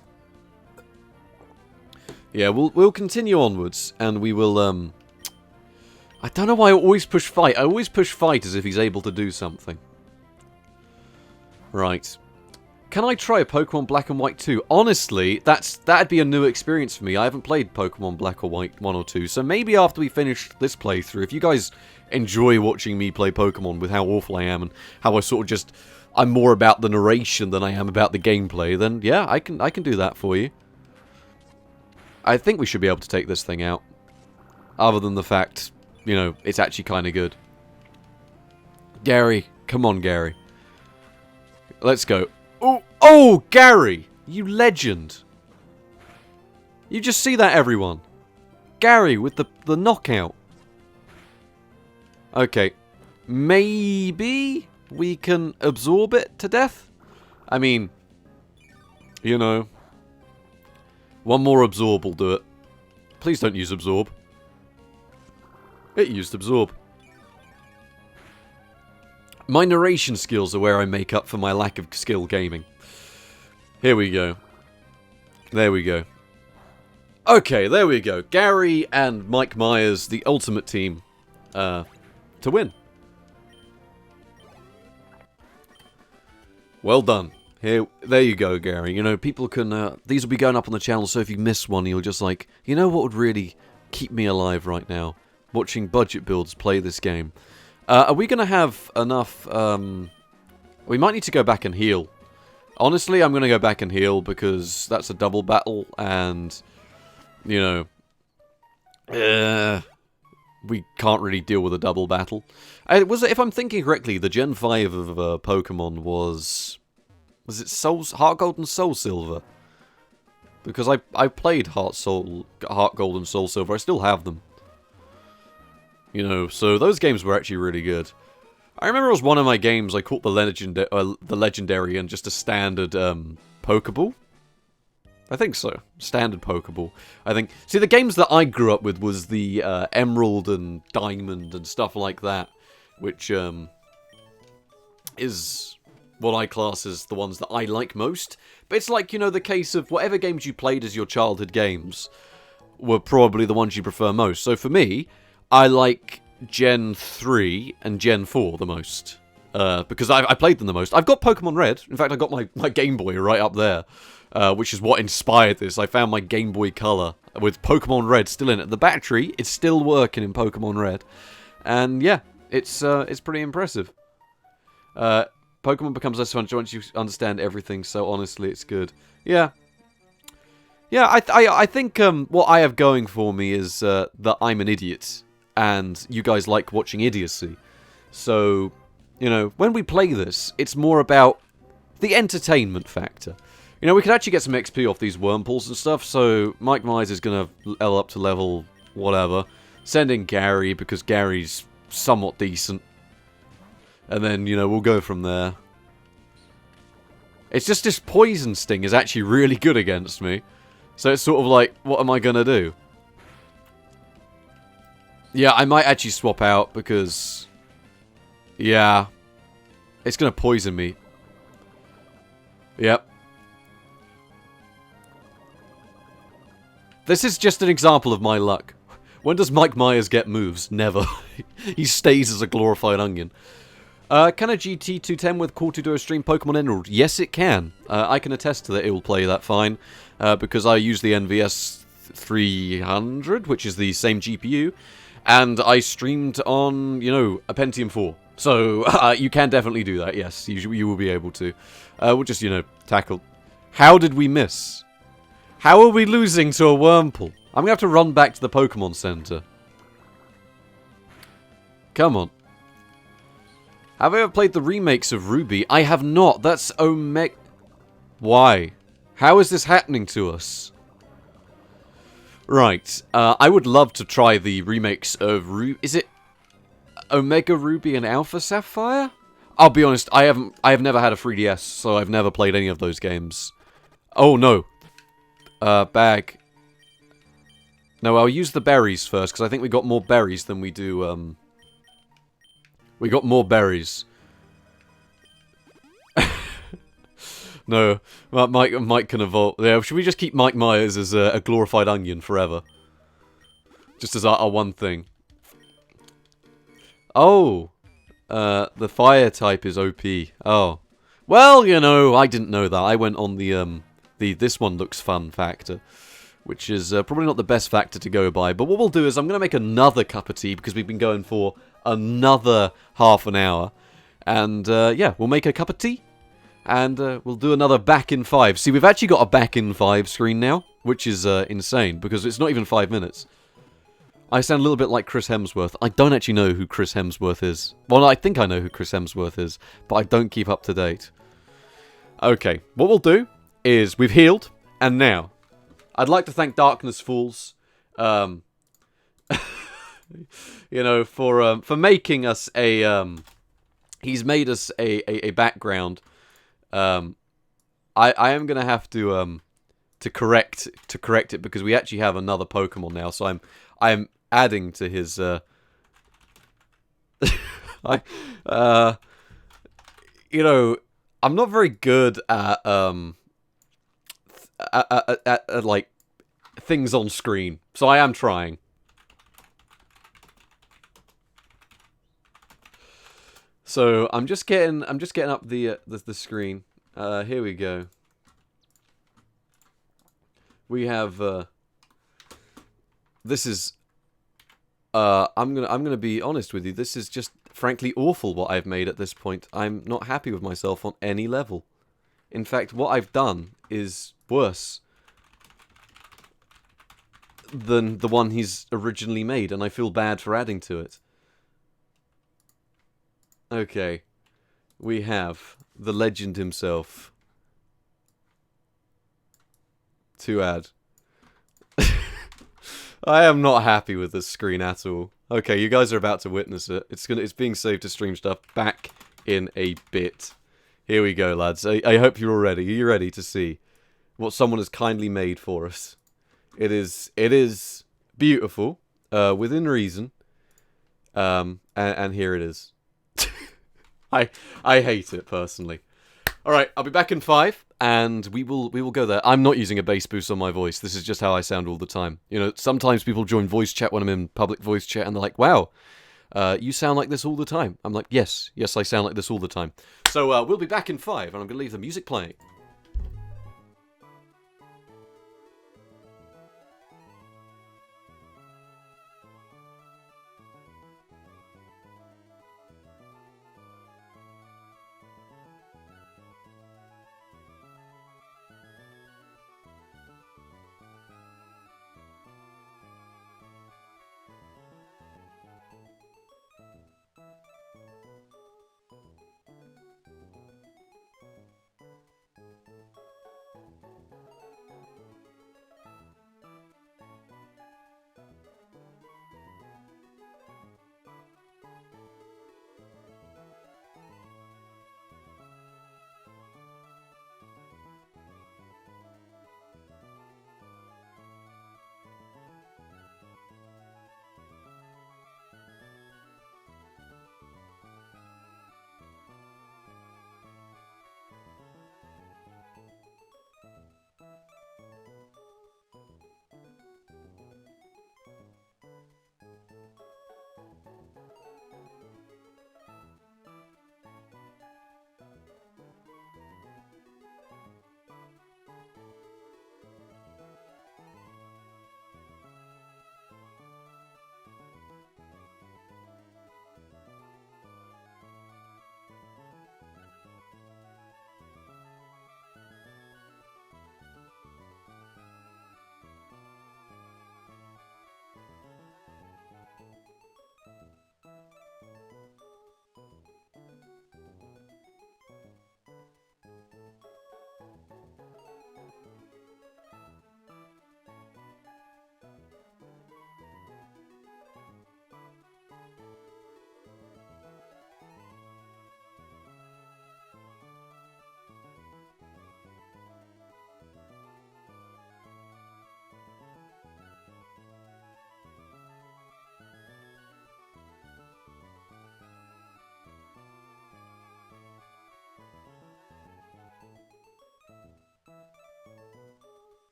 Yeah, we'll continue onwards, and we will, I don't know why I always push fight. I always push fight as if he's able to do something. Right. Can I try Pokemon Black and White 2? Honestly, that'd be a new experience for me. I haven't played Pokemon Black or White 1 or 2, so maybe after we finish this playthrough, if you guys enjoy watching me play Pokemon with how awful I am and how I sort of just... I'm more about the narration than I am about the gameplay, then yeah, I can do that for you. I think we should be able to take this thing out. Other than the fact, you know, it's actually kind of good. Gary, come on, Gary. Let's go. Oh, Gary! You legend! You just see that, everyone. Gary with the knockout. Okay. Maybe we can absorb it to death? I mean, you know. One more absorb will do it. Please don't use absorb. It used absorb. My narration skills are where I make up for my lack of skill gaming. Here we go. There we go. Okay, there we go. Gary and Mike Myers, the ultimate team, to win. Well done. There you go, Gary. You know, people can, these will be going up on the channel, so if you miss one, you'll just like, you know what would really keep me alive right now? Watching budget builds play this game. Are we going to have enough, we might need to go back and heal. Honestly, I'm going to go back and heal because that's a double battle and, you know, we can't really deal with a double battle. If I'm thinking correctly, the Gen 5 of Pokemon was it Heart Gold and Soul Silver? Because I played Heart Gold and Soul Silver, I still have them. You know, so those games were actually really good. I remember it was one of my games I caught the Legendary and just a standard Pokeball. I think so. Standard Pokeball. I think... See, the games that I grew up with was the Emerald and Diamond and stuff like that. Which is what I class as the ones that I like most. But it's like, you know, the case of whatever games you played as your childhood games were probably the ones you prefer most. So for me, I like Gen 3 and Gen 4 the most. Because I played them the most. I've got Pokemon Red. In fact, I got my Game Boy right up there. Which is what inspired this. I found my Game Boy Color with Pokemon Red still in it. The battery is still working in Pokemon Red. And yeah, it's pretty impressive. Pokemon becomes less fun once you understand everything, so honestly, it's good. Yeah. Yeah, I think what I have going for me is that I'm an idiot. And you guys like watching idiocy. So, you know, when we play this, it's more about the entertainment factor. You know, we could actually get some XP off these Wurmples and stuff, so Mike Myers is going to L up to level whatever. Send in Gary, because Gary's somewhat decent. And then, you know, we'll go from there. It's just this Poison Sting is actually really good against me. So it's sort of like, what am I going to do? Yeah, I might actually swap out because... Yeah. It's going to poison me. Yep. This is just an example of my luck. When does Mike Myers get moves? Never. He stays as a glorified onion. Can a GT210 with Call to Duo stream Pokemon Emerald? Yes, it can. I can attest to that it will play that fine. Because I use the NVS 300, which is the same GPU. And I streamed on, you know, a Pentium 4. So, you can definitely do that, yes. You will be able to. We'll just, you know, tackle... How did we miss? How are we losing to a Wurmple? I'm going to have to run back to the Pokemon Center. Come on. Have I ever played the remakes of Ruby? I have not. That's Omega... Why? How is this happening to us? Right. I would love to try the remakes of Ruby. Is it Omega Ruby and Alpha Sapphire? I'll be honest, I have never had a 3DS, so I've never played any of those games. Oh no. Bag. No, I'll use the berries first, because I think we got more berries than we do, We got more berries. No, Mike can evolve. Yeah, should we just keep Mike Myers as a glorified onion forever? Just as our one thing. Oh! The fire type is OP. Oh. Well, you know, I didn't know that. I went on the this one looks fun factor, which is probably not the best factor to go by. But what we'll do is I'm going to make another cup of tea because we've been going for another half an hour. And yeah, we'll make a cup of tea. And we'll do another back in 5. See, we've actually got a back in 5 screen now, which is insane because it's not even 5 minutes. I sound a little bit like Chris Hemsworth. I don't actually know who Chris Hemsworth is. Well, I think I know who Chris Hemsworth is, but I don't keep up to date. Okay, what we'll do is we've healed, and now I'd like to thank Darkness Fools, you know, for making us a he's made us a background. I am gonna have to correct it because we actually have another Pokemon now, so I'm adding to his you know, I'm not very good at like things on screen, so I am trying. So I'm just getting up the screen. Here we go. We have this is I'm gonna be honest with you. This is just frankly awful what I've made at this point. I'm not happy with myself on any level. In fact, what I've done is worse than the one he's originally made, and I feel bad for adding to it. Okay, we have the legend himself to add. I am not happy with this screen at all. Okay, you guys are about to witness it. It's being saved to stream stuff back in a bit. Here we go, lads. I hope you're all ready. Are you ready to see what someone has kindly made for us? It is beautiful, within reason. And here it is. I hate it personally. All right, I'll be back in 5, and we will go there. I'm not using a bass boost on my voice. This is just how I sound all the time. You know, sometimes people join voice chat when I'm in public voice chat, and they're like, "Wow, you sound like this all the time." I'm like, "Yes, I sound like this all the time." So we'll be back in 5, and I'm gonna leave the music playing.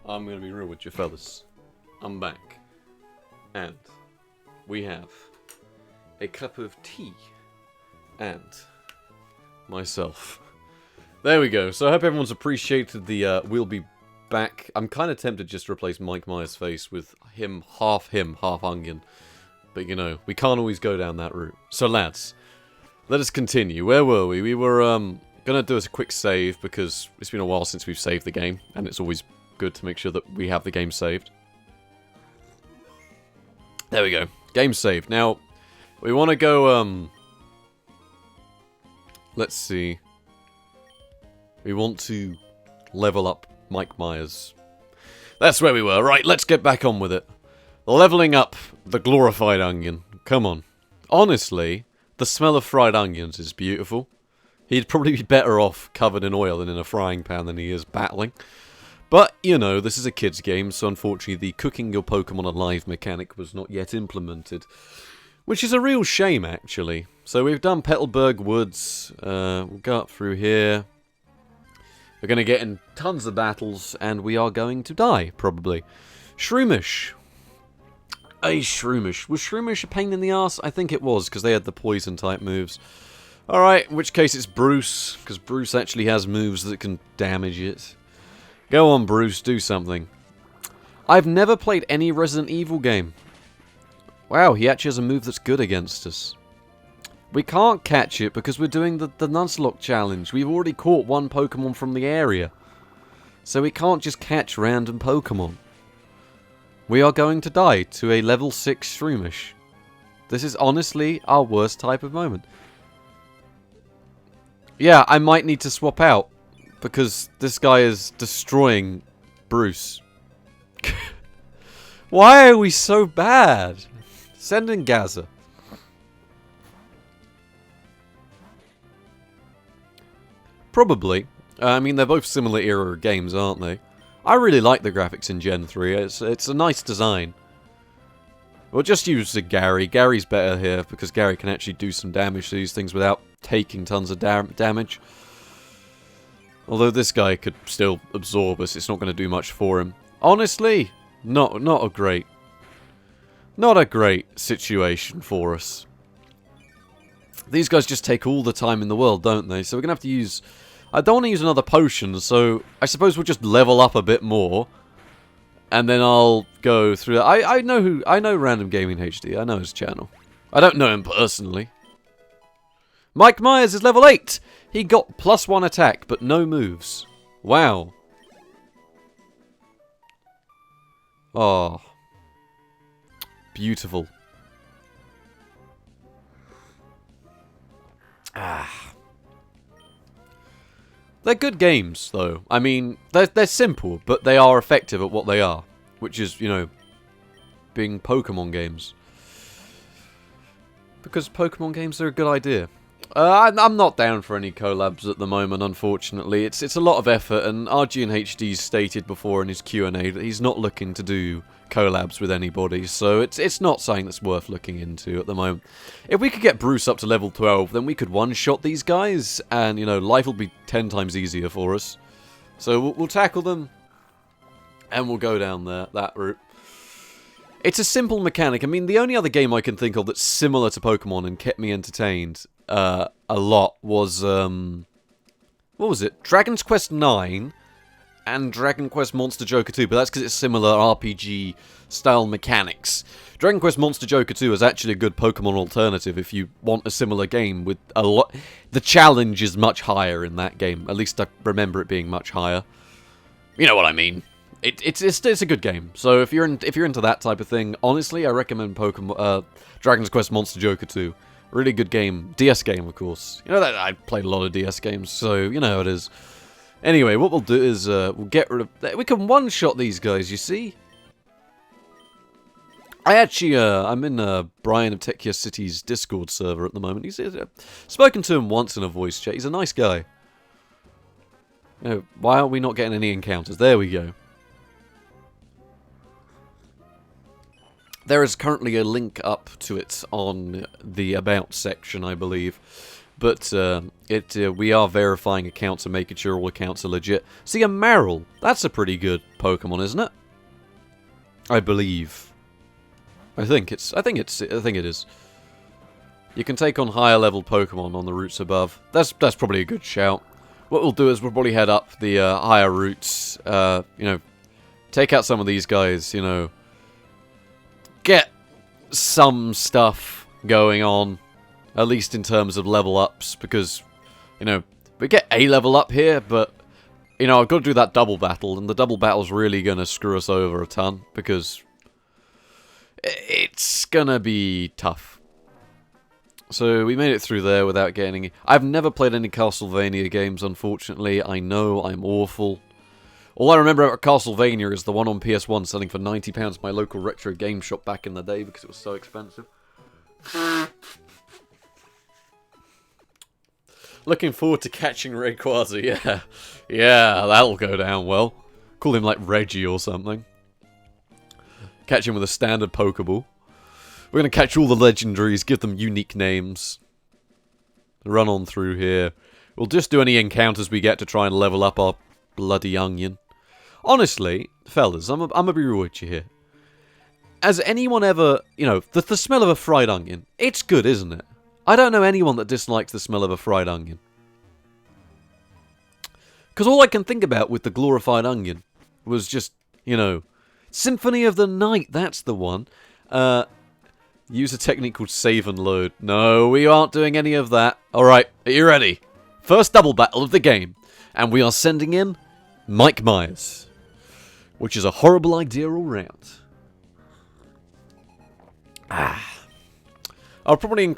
I'm going to be real with you fellas. I'm back. And we have a cup of tea and myself. There we go. So I hope everyone's appreciated the we'll be back. I'm kind of tempted just to replace Mike Myers' face with him, half onion. But you know, we can't always go down that route. So lads, let us continue. Where were we? We were gonna do a quick save because it's been a while since we've saved the game, and it's always good to make sure that we have the game saved. There we go. Game saved. Now, we want to go, let's see. We want to level up Mike Myers. That's where we were. Right, let's get back on with it. Leveling up the glorified onion. Come on. Honestly, the smell of fried onions is beautiful. He'd probably be better off covered in oil and in a frying pan than he is battling. But, you know, this is a kid's game, so unfortunately the cooking your Pokemon alive mechanic was not yet implemented. Which is a real shame, actually. So we've done Petalburg Woods, we'll go up through here. We're going to get in tons of battles, and we are going to die, probably. Shroomish. Was Shroomish a pain in the ass? I think it was, because they had the poison-type moves. Alright, in which case it's Bruce, because Bruce actually has moves that can damage it. Go on, Bruce, do something. I've never played any Resident Evil game. Wow, he actually has a move that's good against us. We can't catch it because we're doing the Nuzlocke challenge. We've already caught one Pokemon from the area. So we can't just catch random Pokemon. We are going to die to a level 6 Shroomish. This is honestly our worst type of moment. Yeah, I might need to swap out. Because this guy is destroying Bruce. Why are we so bad? Send in Gaza. Probably. I mean, they're both similar era games, aren't they? I really like the graphics in Gen 3. It's a nice design. We'll just use Gary. Gary's better here because Gary can actually do some damage to these things without taking tons of damage. Although this guy could still absorb us, it's not going to do much for him. Honestly, not a great situation for us. These guys just take all the time in the world, don't they? So we're going to have to use... I don't want to use another potion, so I suppose we'll just level up a bit more. And then I'll go through... I know Random Gaming HD. I know his channel. I don't know him personally. Mike Myers is level 8! He got +1 attack, but no moves. Wow. Oh. Beautiful. Ah. They're good games, though. I mean, they're simple, but they are effective at what they are. Which is, you know, being Pokemon games. Because Pokemon games are a good idea. I'm not down for any collabs at the moment, unfortunately. It's a lot of effort, and RGNHD stated before in his Q&A that he's not looking to do collabs with anybody, so it's not something that's worth looking into at the moment. If we could get Bruce up to level 12, then we could one-shot these guys, and, you know, life will be 10 times easier for us. So we'll tackle them, and we'll go down that route. It's a simple mechanic. I mean, the only other game I can think of that's similar to Pokemon and kept me entertained a lot was, what was it? Dragon's Quest 9 and Dragon Quest Monster Joker 2, but that's because it's similar RPG-style mechanics. Dragon Quest Monster Joker 2 is actually a good Pokemon alternative if you want a similar game with a lot... The challenge is much higher in that game. At least I remember it being much higher. You know what I mean. It's a good game. So if you're into that type of thing, honestly, I recommend Dragon's Quest Monster Joker 2. Really good game. DS game, of course. You know that I played a lot of DS games, so you know how it is. Anyway, what we'll do is we'll get rid of... We can one-shot these guys, you see? I actually, I'm in Brian of Tekia City's Discord server at the moment. He's spoken to him once in a voice chat. He's a nice guy. You know, why are we not getting any encounters? There we go. There is currently a link up to it on the About section, I believe. But we are verifying accounts and making sure all accounts are legit. See, a Marill. That's a pretty good Pokemon, isn't it? I believe. I think it is. You can take on higher level Pokemon on the routes above. That's probably a good shout. What we'll do is we'll probably head up the higher routes. Take out some of these guys. Get some stuff going on, at least in terms of level ups, because we get a level up here, but I've got to do that double battle, and the double battle's really gonna screw us over a ton because it's gonna be tough. So we made it through there without getting any... I've never played any Castlevania games, unfortunately. I know I'm awful. All I remember about Castlevania is the one on PS1 selling for £90 at my local retro game shop back in the day because it was so expensive. Looking forward to catching Rayquaza, yeah. Yeah, that'll go down well. Call him like Reggie or something. Catch him with a standard Pokeball. We're going to catch all the legendaries, give them unique names. Run on through here. We'll just do any encounters we get to try and level up our bloody onion. Honestly, fellas, I'm gonna be real with you here. Has anyone ever, the smell of a fried onion, it's good, isn't it? I don't know anyone that dislikes the smell of a fried onion. Because all I can think about with the glorified onion was just, Symphony of the Night, that's the one. Use a technique called save and load. No, we aren't doing any of that. Alright, are you ready? First double battle of the game. And we are sending in Mike Myers. Which is a horrible idea all round. I'll probably,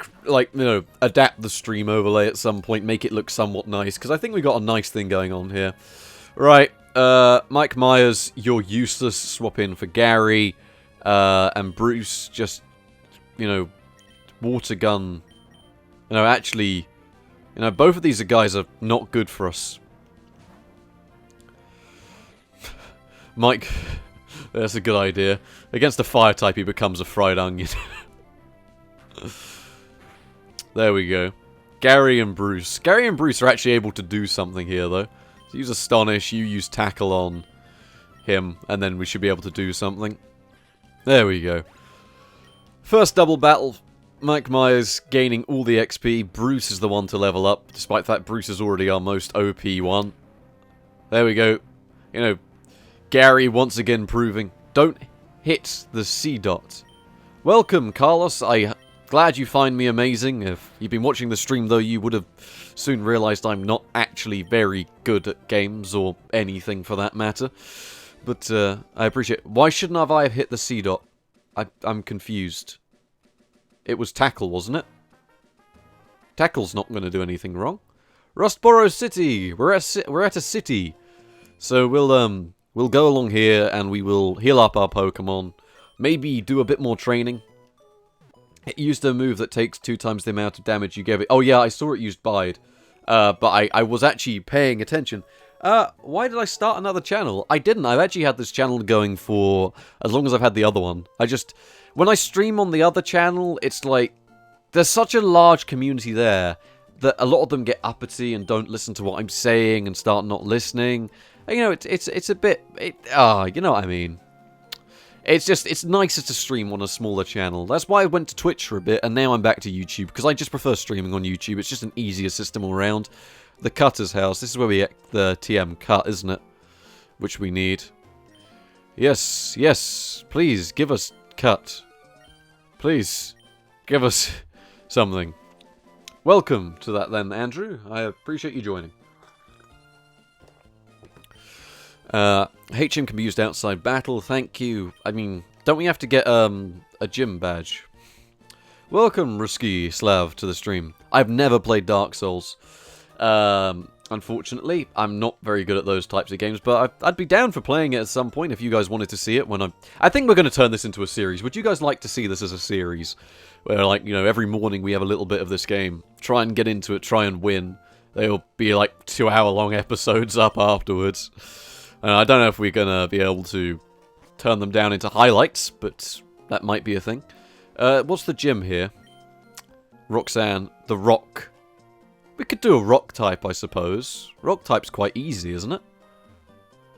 adapt the stream overlay at some point, make it look somewhat nice, because I think we got a nice thing going on here. Right, Mike Myers, you're useless, swap in for Gary, and Bruce, just, water gun. Actually, both of these guys are not good for us. Mike, that's a good idea. Against a fire type, he becomes a fried onion. There we go. Gary and Bruce. Gary and Bruce are actually able to do something here, though. So use Astonish, you use Tackle on him, and then we should be able to do something. There we go. First double battle. Mike Myers gaining all the XP. Bruce is the one to level up, despite the fact Bruce is already our most OP one. There we go. Gary once again proving, don't hit the C dot. Welcome, Carlos. I'm glad you find me amazing. If you've been watching the stream, though, you would have soon realized I'm not actually very good at games or anything for that matter. But I appreciate it. Why shouldn't I have hit the C dot? I'm confused. It was Tackle, wasn't it? Tackle's not going to do anything wrong. Rustboro City. We're at a city. So we'll go along here and we will heal up our Pokemon. Maybe do a bit more training. It used a move that takes 2 times the amount of damage you gave it. Oh yeah, I saw it used Bide. But I was actually paying attention. Why did I start another channel? I didn't. I've actually had this channel going for as long as I've had the other one. When I stream on the other channel, it's like, there's such a large community there that a lot of them get uppity and don't listen to what I'm saying and start not listening. It's a bit, you know what I mean. It's nicer to stream on a smaller channel. That's why I went to Twitch for a bit, and now I'm back to YouTube, because I just prefer streaming on YouTube. It's just an easier system all around. The Cutter's House. This is where we get the TM cut, isn't it? Which we need. Yes, yes. Please, give us cut. Please, give us something. Welcome to that then, Andrew. I appreciate you joining. HM can be used outside battle, thank you. I mean, don't we have to get a gym badge? Welcome, Ruski Slav, to the stream. I've never played Dark Souls. Unfortunately, I'm not very good at those types of games, but I'd be down for playing it at some point if you guys wanted to see it. I think we're going to turn this into a series. Would you guys like to see this as a series? Where, every morning we have a little bit of this game. Try and get into it, try and win. They'll be 2-hour-long episodes up afterwards. I don't know if we're going to be able to turn them down into highlights, but that might be a thing. What's the gym here? Roxanne, the Rock. We could do a rock type, I suppose. Rock type's quite easy, isn't it?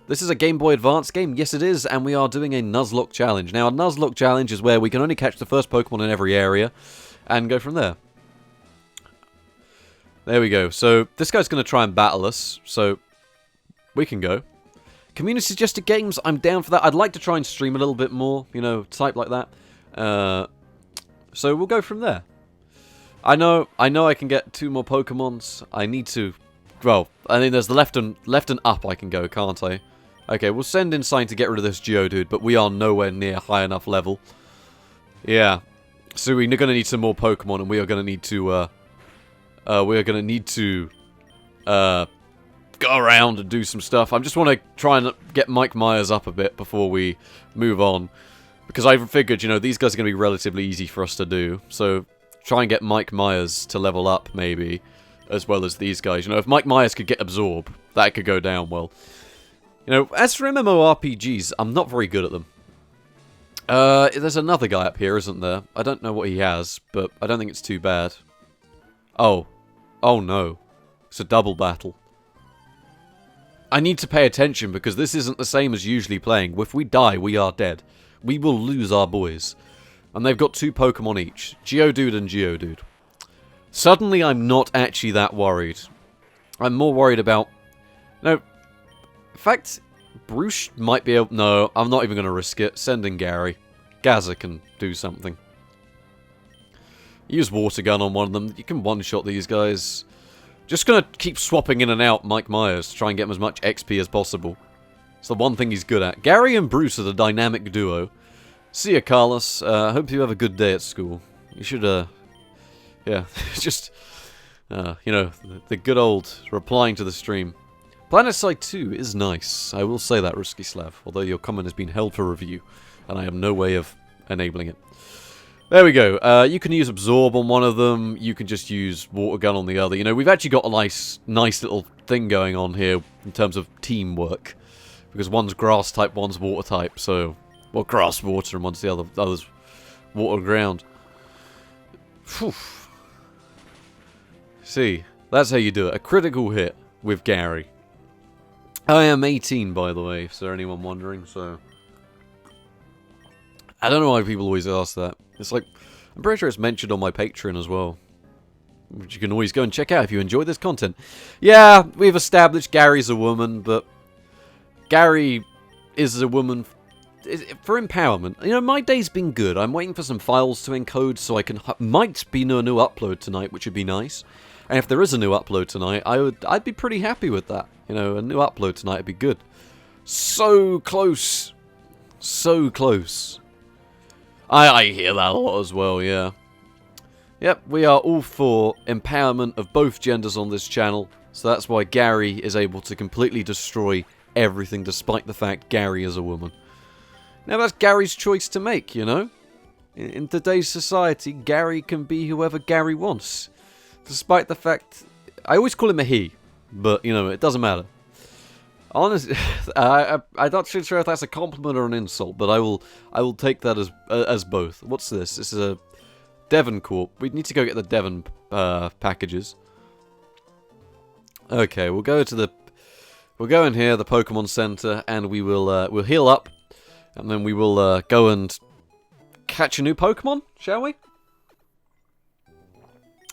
This is a Game Boy Advance game. Yes, it is, and we are doing a Nuzlocke challenge. Now, a Nuzlocke challenge is where we can only catch the first Pokemon in every area and go from there. There we go. So, this guy's going to try and battle us, so we can go. Community-suggested games, I'm down for that. I'd like to try and stream a little bit more, you know, type like that. So, we'll go from there. I know I can get 2 more Pokemons. I need to... Well, I think there's the left and up I can go, can't I? Okay, we'll send in Sign to get rid of this Geodude, but we are nowhere near high enough level. Yeah. So we're going to need some more Pokemon, and we are going to need to, go around and do some stuff. I just want to try and get Mike Myers up a bit before we move on. Because I figured, you know, these guys are going to be relatively easy for us to do. So, try and get Mike Myers to level up, maybe, as well as these guys. You know, if Mike Myers could get Absorb, that could go down well. You know, as for MMORPGs, I'm not very good at them. There's another guy up here, isn't there? I don't know what he has, but I don't think it's too bad. Oh. Oh no. It's a double battle. I need to pay attention because this isn't the same as usually playing. If we die, we are dead. We will lose our boys. And they've got 2 Pokemon each. Geodude and Geodude. Suddenly, I'm not actually that worried. I'm more worried about... No. In fact, Bruce might be able... No, I'm not even going to risk it. Send in Gary. Gaza can do something. Use Water Gun on one of them. You can one-shot these guys. Just going to keep swapping in and out Mike Myers to try and get him as much XP as possible. It's the one thing he's good at. Gary and Bruce are the dynamic duo. See ya, Carlos. Hope you have a good day at school. You should, yeah, just, you know, the good old replying to the stream. Planetside 2 is nice. I will say that, Risky Slav. Although your comment has been held for review, and I have no way of enabling it. There we go. You can use Absorb on one of them. You can just use Water Gun on the other. You know, we've actually got a nice little thing going on here in terms of teamwork. Because one's Grass type, one's Water type. So, well, Grass, Water, and one's the other's Water, Ground. Phew. See, that's how you do it. A critical hit with Gary. I am 18, by the way, if there's anyone wondering, so... I don't know why people always ask that. It's like, I'm pretty sure it's mentioned on my Patreon as well. Which you can always go and check out if you enjoy this content. Yeah, we've established Gary's a woman, but... Gary is a woman for empowerment. You know, my day's been good. I'm waiting for some files to encode so I can... Might be a new upload tonight, which would be nice. And if there is a new upload tonight, I'd be pretty happy with that. You know, a new upload tonight would be good. So close. So close. I hear that a lot as well, yeah. Yep, we are all for empowerment of both genders on this channel. So that's why Gary is able to completely destroy everything despite the fact Gary is a woman. Now that's Gary's choice to make, you know. In today's society, Gary can be whoever Gary wants. Despite the fact... I always call him a he, but, you know, it doesn't matter. Honestly, I'm not too sure if that's a compliment or an insult, but I will take that as both. What's this? This is a Devon Corp. We need to go get the Devon packages. Okay, we'll go in here, the Pokemon Center, and we'll heal up, and then we will go and catch a new Pokemon, shall we?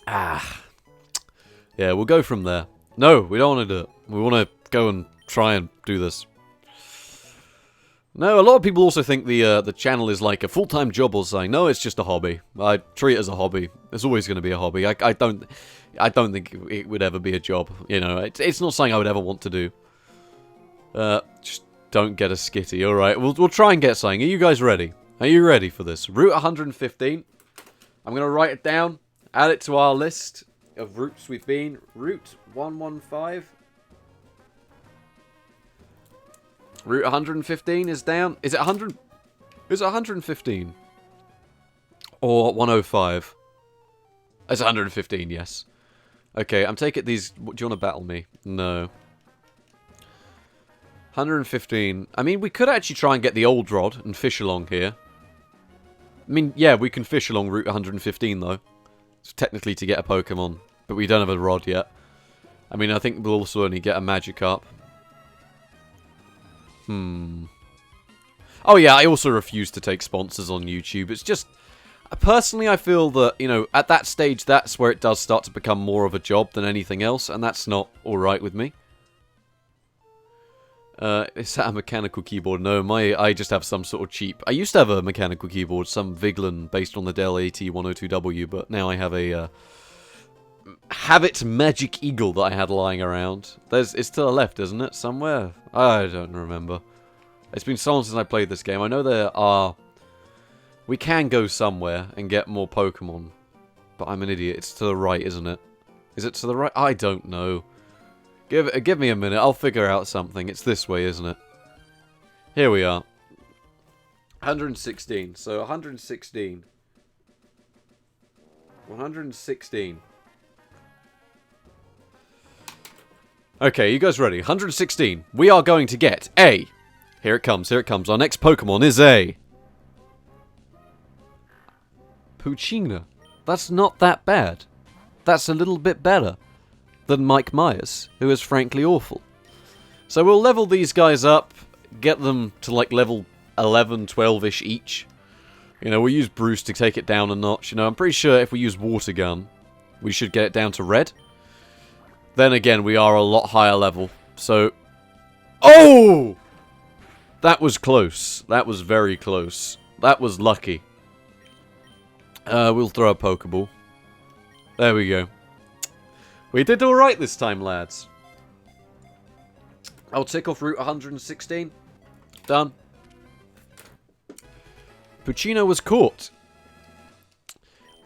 Yeah, we'll go from there. No, we don't want to do it. We want to go and try and do this. No, a lot of people also think the channel is like a full-time job or something. No, it's just a hobby. I treat it as a hobby. It's always going to be a hobby. I don't think it would ever be a job. You know, it's not something I would ever want to do. Just don't get a skitty. All right, we'll try and get something. Are you guys ready? Are you ready for this? Route 115. I'm going to write it down. Add it to our list of routes we've been. Route 115. Route 115 is down. Is it 100? Is it 115? Or 105? It's 115, yes. Okay, I'm taking these... Do you want to battle me? No. 115. I mean, we could actually try and get the old rod and fish along here. I mean, yeah, we can fish along Route 115, though. It's technically to get a Pokemon, but we don't have a rod yet. I mean, I think we'll also only get a Magikarp. Oh yeah, I also refuse to take sponsors on YouTube. It's just... Personally, I feel that, you know, at that stage, that's where it does start to become more of a job than anything else, and that's not alright with me. Is that a mechanical keyboard? No, I just have some sort of cheap... I used to have a mechanical keyboard, some Viglin based on the Dell AT102W, but now I have a Habit Magic Eagle that I had lying around. It's to the left, isn't it? Somewhere? I don't remember. It's been so long since I played this game. I know there are... We can go somewhere and get more Pokemon, but I'm an idiot. It's to the right, isn't it? Is it to the right? I don't know. Give me a minute. I'll figure out something. It's this way, isn't it? Here we are. 116. So 116. 116. Okay, you guys ready? 116. We are going to get a... Here it comes, here it comes. Our next Pokemon is a... Poochyena. That's not that bad. That's a little bit better than Mike Myers, who is frankly awful. So we'll level these guys up, get them to like level 11, 12-ish each. You know, we'll use Bruce to take it down a notch. You know, I'm pretty sure if we use Water Gun, we should get it down to Red. Then again, we are a lot higher level. So... Oh! That was close. That was very close. That was lucky. We'll throw a Pokeball. There we go. We did alright this time, lads. I'll tick off Route 116. Done. Poochyena was caught.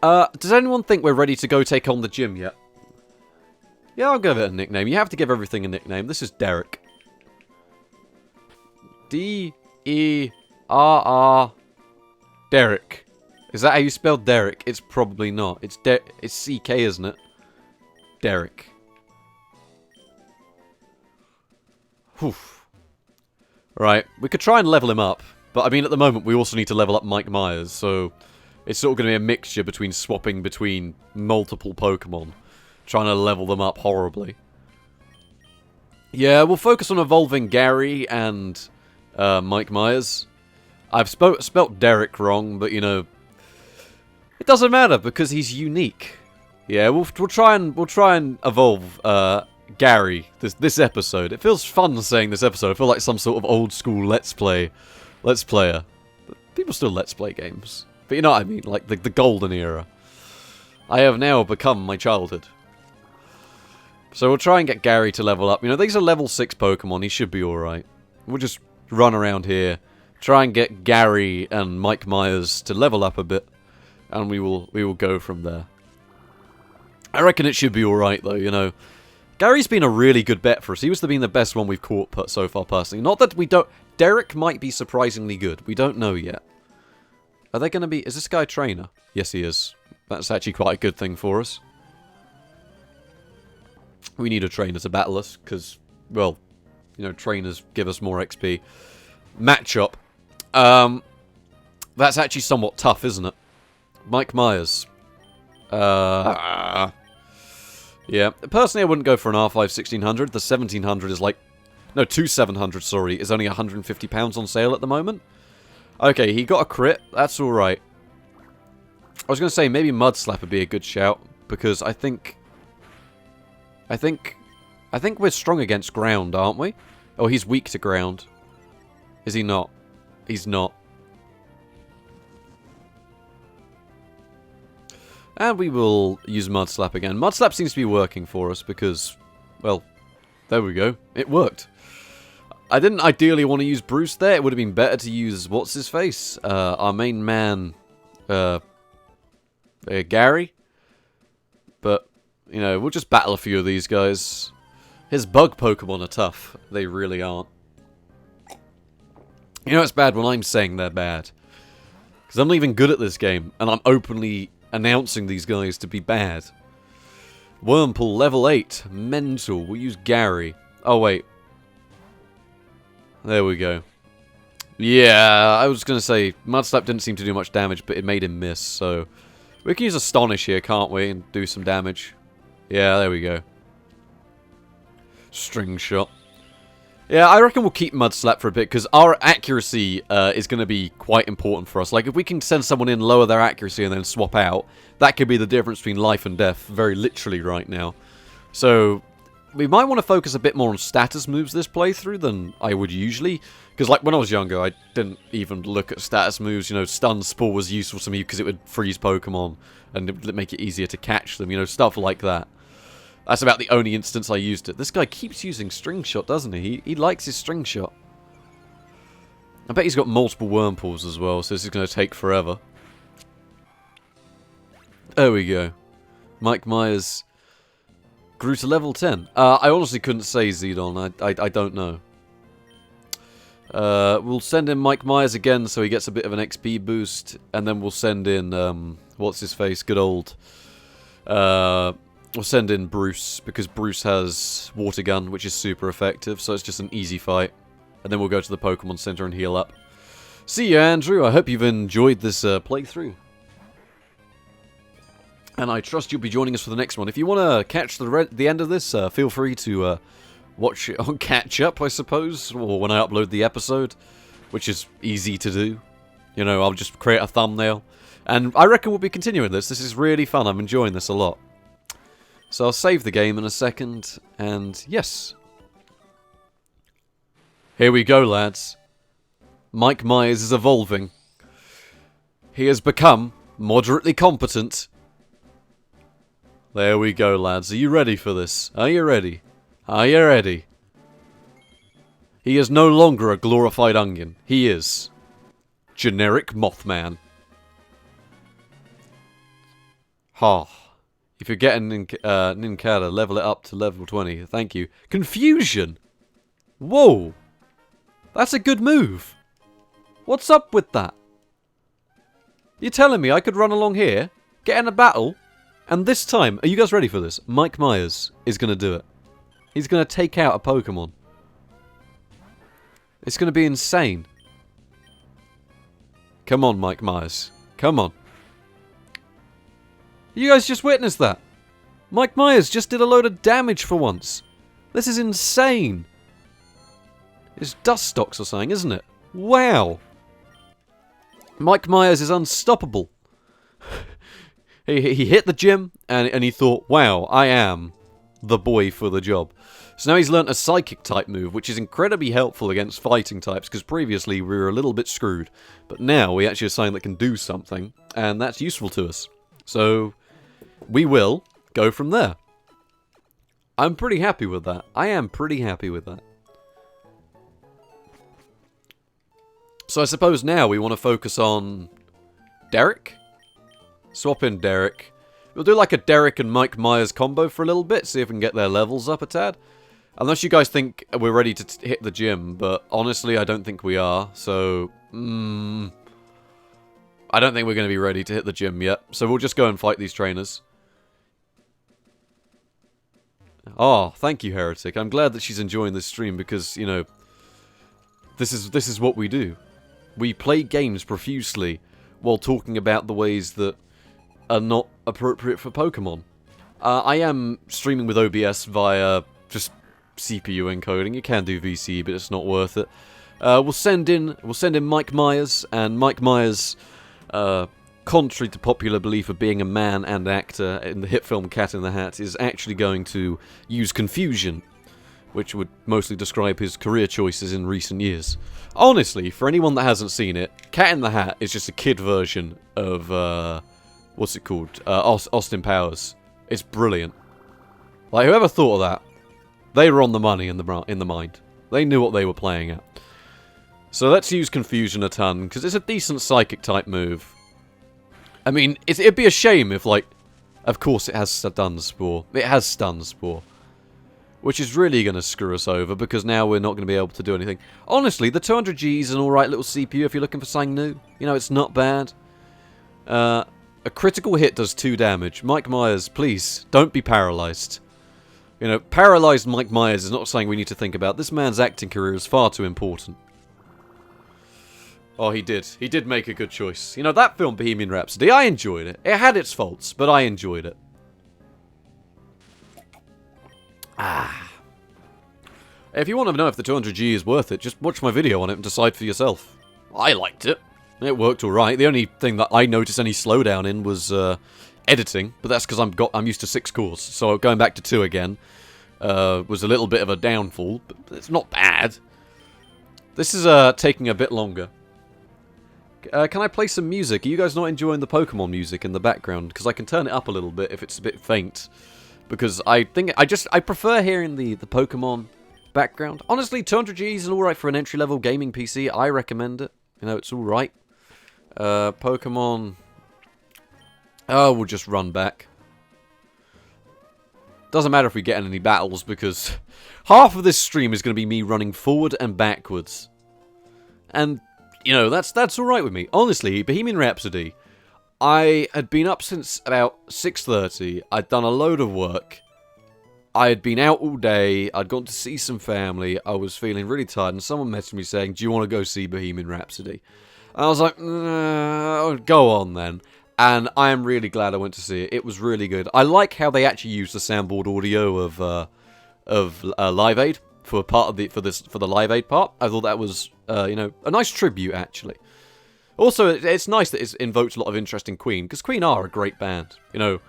Does anyone think we're ready to go take on the gym yet? Yeah, I'll give it a nickname. You have to give everything a nickname. This is Derek. D-E-R-R... Derek. Is that how you spell Derek? It's probably not. It's C-K, isn't it? Derek. Whew. Right, we could try and level him up. But, I mean, at the moment, we also need to level up Mike Myers, so... It's sort of going to be a mixture between swapping between multiple Pokemon. Trying to level them up horribly. Yeah, we'll focus on evolving Gary and Mike Myers. I've spelt Derek wrong, but, you know... It doesn't matter because he's unique. Yeah, we'll try and evolve Gary this episode. It feels fun saying this episode. I feel like some sort of old school let's player. People still let's play games, but you know what I mean, like the golden era. I have now become my childhood. So we'll try and get Gary to level up. You know, these are level 6 Pokemon. He should be all right. We'll just run around here, try and get Gary and Mike Myers to level up a bit. And we will go from there. I reckon it should be alright, though, you know. Gary's been a really good bet for us. He was been the best one we've caught so far, personally. Not that we don't... Derek might be surprisingly good. We don't know yet. Are they going to be... Is this guy a trainer? Yes, he is. That's actually quite a good thing for us. We need a trainer to battle us, because, well, you know, trainers give us more XP. Matchup. That's actually somewhat tough, isn't it? Mike Myers. Yeah. Personally, I wouldn't go for an R5 1600. The 1700 is like... No, 2700, sorry, is only £150 on sale at the moment. Okay, he got a crit. That's alright. I was going to say, maybe Mud Slap would be a good shout, because I think we're strong against ground, aren't we? Oh, he's weak to ground. Is he not? He's not. And we will use Mud Slap again. Mud Slap seems to be working for us because, well, there we go. It worked. I didn't ideally want to use Bruce there. It would have been better to use, what's-his-face? Our main man, Gary. But, you know, we'll just battle a few of these guys. His bug Pokemon are tough. They really aren't. You know it's bad when I'm saying they're bad. Because I'm not even good at this game, and I'm openly... announcing these guys to be bad. Wurmple, level 8. Mental. We'll use Gary. Oh, wait. There we go. Yeah, I was going to say, Mudslap didn't seem to do much damage, but it made him miss, so... We can use Astonish here, can't we, and do some damage. Yeah, there we go. String shot. Yeah, I reckon we'll keep Mud Slap for a bit, because our accuracy is going to be quite important for us. Like, if we can send someone in, lower their accuracy, and then swap out, that could be the difference between life and death, very literally right now. So, we might want to focus a bit more on status moves this playthrough than I would usually. Because, like, when I was younger, I didn't even look at status moves. You know, Stun Spore was useful to me because it would freeze Pokemon, and it would make it easier to catch them, you know, stuff like that. That's about the only instance I used it. This guy keeps using String Shot, doesn't he? He likes his String Shot. I bet he's got multiple worm pools as well, so this is going to take forever. There we go. Mike Myers grew to level 10. I honestly couldn't say, Zedon. I don't know. We'll send in Mike Myers again so he gets a bit of an XP boost. And then we'll send in, what's his face? Good old... we'll send in Bruce, because Bruce has Water Gun, which is super effective, so it's just an easy fight. And then we'll go to the Pokemon Center and heal up. See you, Andrew. I hope you've enjoyed this playthrough. And I trust you'll be joining us for the next one. If you want to catch the end of this, feel free to watch it on Catch Up, I suppose, or when I upload the episode, which is easy to do. You know, I'll just create a thumbnail. And I reckon we'll be continuing this. This is really fun. I'm enjoying this a lot. So I'll save the game in a second, and yes. Here we go, lads. Mike Myers is evolving. He has become moderately competent. There we go, lads. Are you ready for this? Are you ready? Are you ready? He is no longer a glorified onion. He is generic Mothman. Ha. If you're getting Ninkata, level it up to level 20. Thank you. Confusion! Whoa! That's a good move. What's up with that? You're telling me I could run along here, get in a battle, and this time, are you guys ready for this? Mike Myers is going to do it. He's going to take out a Pokemon. It's going to be insane. Come on, Mike Myers. Come on. You guys just witnessed that. Mike Myers just did a load of damage for once. This is insane. It's dust stocks or something, isn't it? Wow. Mike Myers is unstoppable. he hit the gym and he thought, wow, I am the boy for the job. So now he's learnt a psychic type move, which is incredibly helpful against fighting types, because previously we were a little bit screwed. But now we actually have something that can do something, and that's useful to us. So we will go from there. I'm pretty happy with that. I am pretty happy with that. So I suppose now we want to focus on Derek. Swap in Derek. We'll do like a Derek and Mike Myers combo for a little bit, see if we can get their levels up a tad. Unless you guys think we're ready to hit the gym, but honestly I don't think we are, so... I don't think we're going to be ready to hit the gym yet, so we'll just go and fight these trainers. Oh, thank you, Heretic. I'm glad that she's enjoying this stream because, you know, this is what we do. We play games profusely while talking about the ways that are not appropriate for Pokemon. I am streaming with OBS via just CPU encoding. You can do VC, but it's not worth it. We'll send in Mike Myers, and Mike Myers, contrary to popular belief of being a man and actor in the hit film Cat in the Hat, is actually going to use confusion, which would mostly describe his career choices in recent years. Honestly, for anyone that hasn't seen it, Cat in the Hat is just a kid version of, what's it called? Austin Powers. It's brilliant. Like, whoever thought of that, they were on the money in the mind. They knew what they were playing at. So let's use Confusion a ton, because it's a decent psychic type move. I mean, it'd be a shame if, like, of course it has Stun Spore. It has Stun Spore. Which is really going to screw us over, because now we're not going to be able to do anything. Honestly, the 200G is an alright little CPU if you're looking for something new. You know, it's not bad. A critical hit does 2 damage. Mike Myers, please, don't be paralyzed. You know, paralyzed Mike Myers is not something we need to think about. This man's acting career is far too important. Oh, he did. He did make a good choice. You know, that film, Bohemian Rhapsody, I enjoyed it. It had its faults, but I enjoyed it. Ah. If you want to know if the 200G is worth it, just watch my video on it and decide for yourself. I liked it. It worked alright. The only thing that I noticed any slowdown in was editing, but that's because I'm used to 6 cores, so going back to 2 again was a little bit of a downfall, but it's not bad. This is taking a bit longer. Can I play some music? Are you guys not enjoying the Pokemon music in the background? Because I can turn it up a little bit if it's a bit faint. Because I think I prefer hearing the Pokemon background. Honestly, 200G is alright for an entry-level gaming PC. I recommend it. You know, it's alright. Pokemon. Oh, we'll just run back. Doesn't matter if we get in any battles, because half of this stream is going to be me running forward and backwards. And, you know, that's alright with me. Honestly, Bohemian Rhapsody, I had been up since about 6:30. I'd done a load of work. I had been out all day. I'd gone to see some family. I was feeling really tired, and someone messaged me saying, "Do you want to go see Bohemian Rhapsody?" And I was like, go on then. And I am really glad I went to see it. It was really good. I like how they actually used the soundboard audio of Live Aid for part of the Live Aid part. I thought that was you know, a nice tribute actually. Also, it's nice that it's invoked a lot of interest in Queen, because Queen are a great band. You know,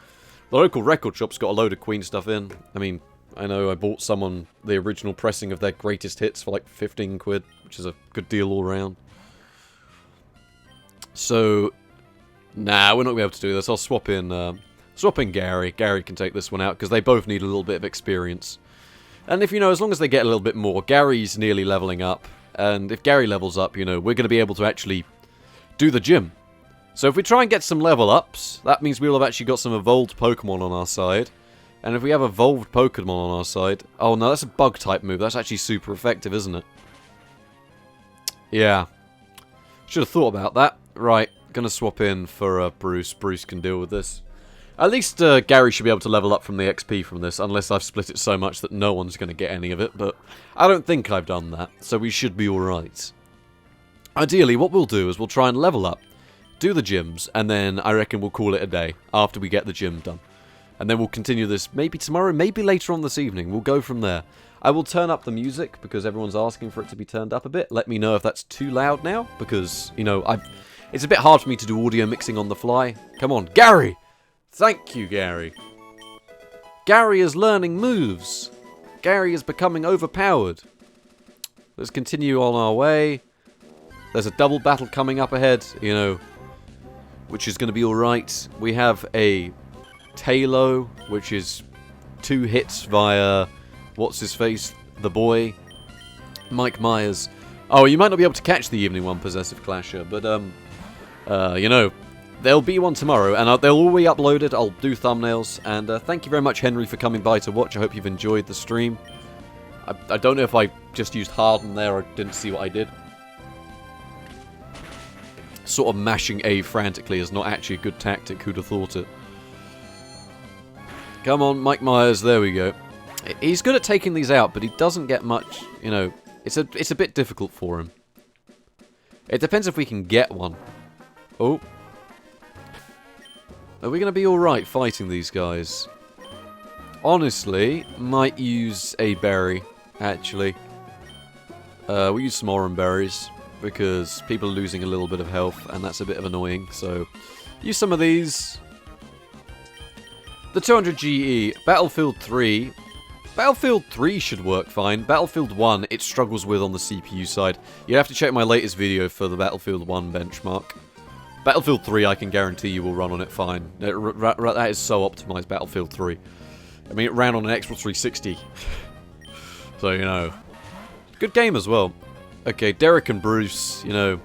the local record shop's got a load of Queen stuff in. I mean, I know I bought someone the original pressing of their greatest hits for like 15 quid, which is a good deal all around. So, nah, we're not going to be able to do this. I'll swap in Gary. Gary can take this one out, because they both need a little bit of experience. And if, you know, as long as they get a little bit more, Gary's nearly leveling up. And if Gary levels up, you know, we're going to be able to actually do the gym. So if we try and get some level ups, that means we'll have actually got some evolved Pokemon on our side. And if we have evolved Pokemon on our side... Oh, no, that's a bug type move. That's actually super effective, isn't it? Yeah. Should have thought about that. Right, gonna swap in for Bruce. Bruce can deal with this. At least Gary should be able to level up from the XP from this, unless I've split it so much that no one's gonna get any of it, but I don't think I've done that, so we should be alright. Ideally, what we'll do is we'll try and level up, do the gyms, and then I reckon we'll call it a day after we get the gym done. And then we'll continue this maybe tomorrow, maybe later on this evening. We'll go from there. I will turn up the music, because everyone's asking for it to be turned up a bit. Let me know if that's too loud now, because, you know, it's a bit hard for me to do audio mixing on the fly. Come on, Gary! Thank you, Gary. Gary is learning moves. Gary is becoming overpowered. Let's continue on our way. There's a double battle coming up ahead, you know, which is going to be alright. We have a Talo, which is 2 hits via, what's-his-face, the boy, Mike Myers. Oh, you might not be able to catch the evening one, Possessive Clasher, but, you know, there'll be one tomorrow, and they'll all be uploaded. I'll do thumbnails, and thank you very much, Henry, for coming by to watch. I hope you've enjoyed the stream. I don't know if I just used Harden there or didn't see what I did. Sort of mashing A frantically is not actually a good tactic. Who'd have thought it? Come on, Mike Myers. There we go. He's good at taking these out, but he doesn't get much, you know. It's a bit difficult for him. It depends if we can get one. Oh. Are we going to be alright fighting these guys? Honestly, might use a berry, actually. We'll use some orange berries, because people are losing a little bit of health, and that's a bit of annoying, so use some of these. The 200 GE, Battlefield 3. Battlefield 3 should work fine. Battlefield 1, it struggles with on the CPU side. You have to check my latest video for the Battlefield 1 benchmark. Battlefield 3, I can guarantee you will run on it fine. That is so optimized, Battlefield 3. I mean, it ran on an Xbox 360. So, you know. Good game as well. Okay, Derek and Bruce, you know.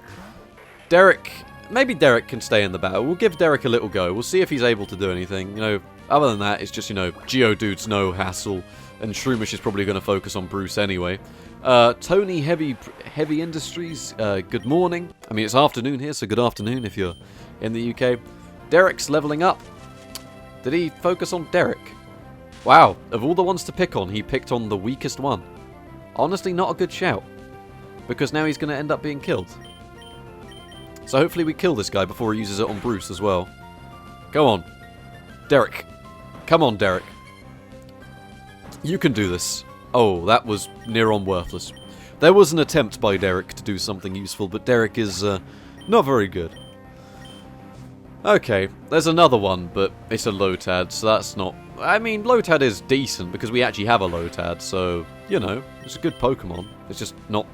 Derek, maybe Derek can stay in the battle. We'll give Derek a little go. We'll see if he's able to do anything. You know, other than that, it's just, you know, Geodude's no hassle. And Shroomish is probably going to focus on Bruce anyway. Tony Heavy Industries, good morning. I mean, it's afternoon here, so good afternoon if you're in the UK. Derek's leveling up. Did he focus on Derek? Wow, of all the ones to pick on, he picked on the weakest one. Honestly, not a good shout. Because now he's going to end up being killed. So hopefully we kill this guy before he uses it on Bruce as well. Go on. Derek. Come on, Derek. You can do this. Oh, that was near on worthless. There was an attempt by Derek to do something useful, but Derek is not very good. Okay, there's another one, but it's a Lotad, so that's not... I mean, Lotad is decent, because we actually have a Lotad, so, you know, it's a good Pokemon. It's just not...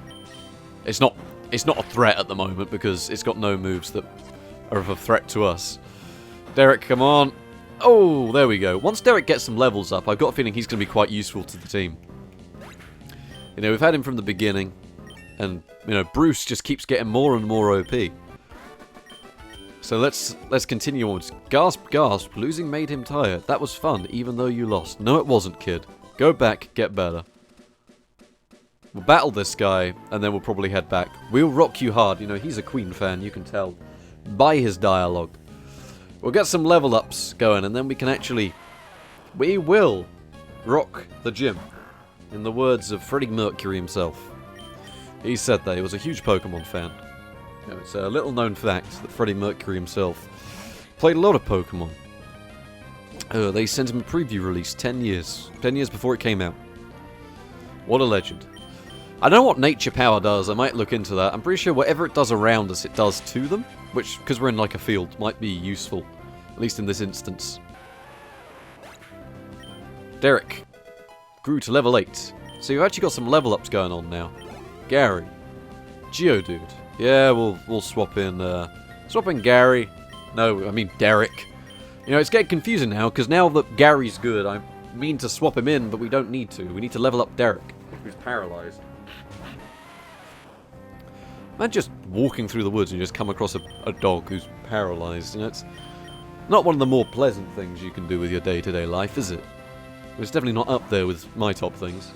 It's not a threat at the moment, because it's got no moves that are of a threat to us. Derek, come on. Oh, there we go. Once Derek gets some levels up, I've got a feeling he's going to be quite useful to the team. You know, we've had him from the beginning, and, you know, Bruce just keeps getting more and more OP. So let's continue on. Gasp, gasp. Losing made him tired. That was fun, even though you lost. No, it wasn't, kid. Go back, get better. We'll battle this guy, and then we'll probably head back. We'll rock you hard. You know, he's a Queen fan, you can tell by his dialogue. We'll get some level ups going, and then we can actually... We will rock the gym. In the words of Freddie Mercury himself. He said that he was a huge Pokemon fan. You know, it's a little known fact that Freddie Mercury himself played a lot of Pokemon. They sent him a preview release 10 years. 10 years before it came out. What a legend. I don't know what Nature Power does. I might look into that. I'm pretty sure whatever it does around us, it does to them. Which, because we're in like a field, might be useful. At least in this instance. Derek grew to level 8. So you've actually got some level ups going on now. Gary. Geodude. Yeah, we'll swap in Gary. No, I mean Derek. You know, it's getting confusing now, because now that Gary's good, I mean to swap him in, but we don't need to. We need to level up Derek, who's paralyzed. Man, just walking through the woods and you just come across a dog who's paralyzed. You know, it's not one of the more pleasant things you can do with your day-to-day life, is it? It's definitely not up there with my top things.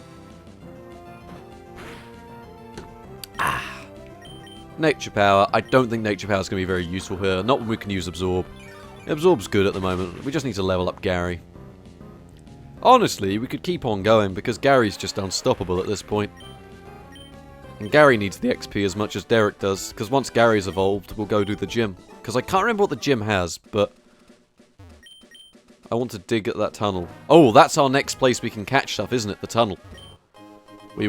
Nature Power. I don't think Nature Power is going to be very useful here. Not when we can use Absorb. Absorb's good at the moment. We just need to level up Gary. Honestly, we could keep on going because Gary's just unstoppable at this point. And Gary needs the XP as much as Derek does, because once Gary's evolved, we'll go do the gym. Because I can't remember what the gym has, but I want to dig at that tunnel. Oh, that's our next place we can catch stuff, isn't it? The tunnel. We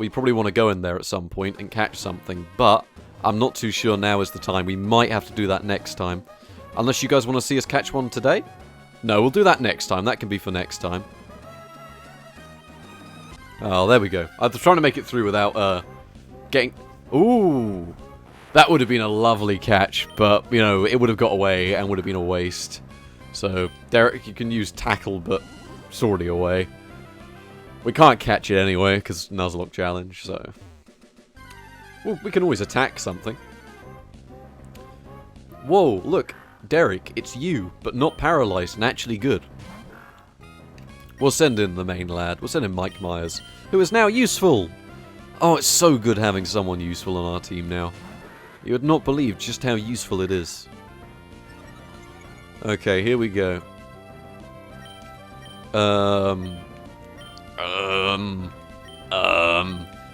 probably want to go in there at some point and catch something, but I'm not too sure now is the time. We might have to do that next time. Unless you guys want to see us catch one today? No, we'll do that next time. That can be for next time. Oh, there we go. I was trying to make it through without getting... Ooh! That would have been a lovely catch, but, you know, it would have got away and would have been a waste. So, Derek, you can use Tackle, but it's already away. We can't catch it anyway, because Nuzlocke challenge, so... Well, we can always attack something. Whoa, look. Derek, it's you, but not paralyzed and actually good. We'll send in the main lad. We'll send in Mike Myers, who is now useful. Oh, it's so good having someone useful on our team now. You would not believe just how useful it is. Okay, here we go.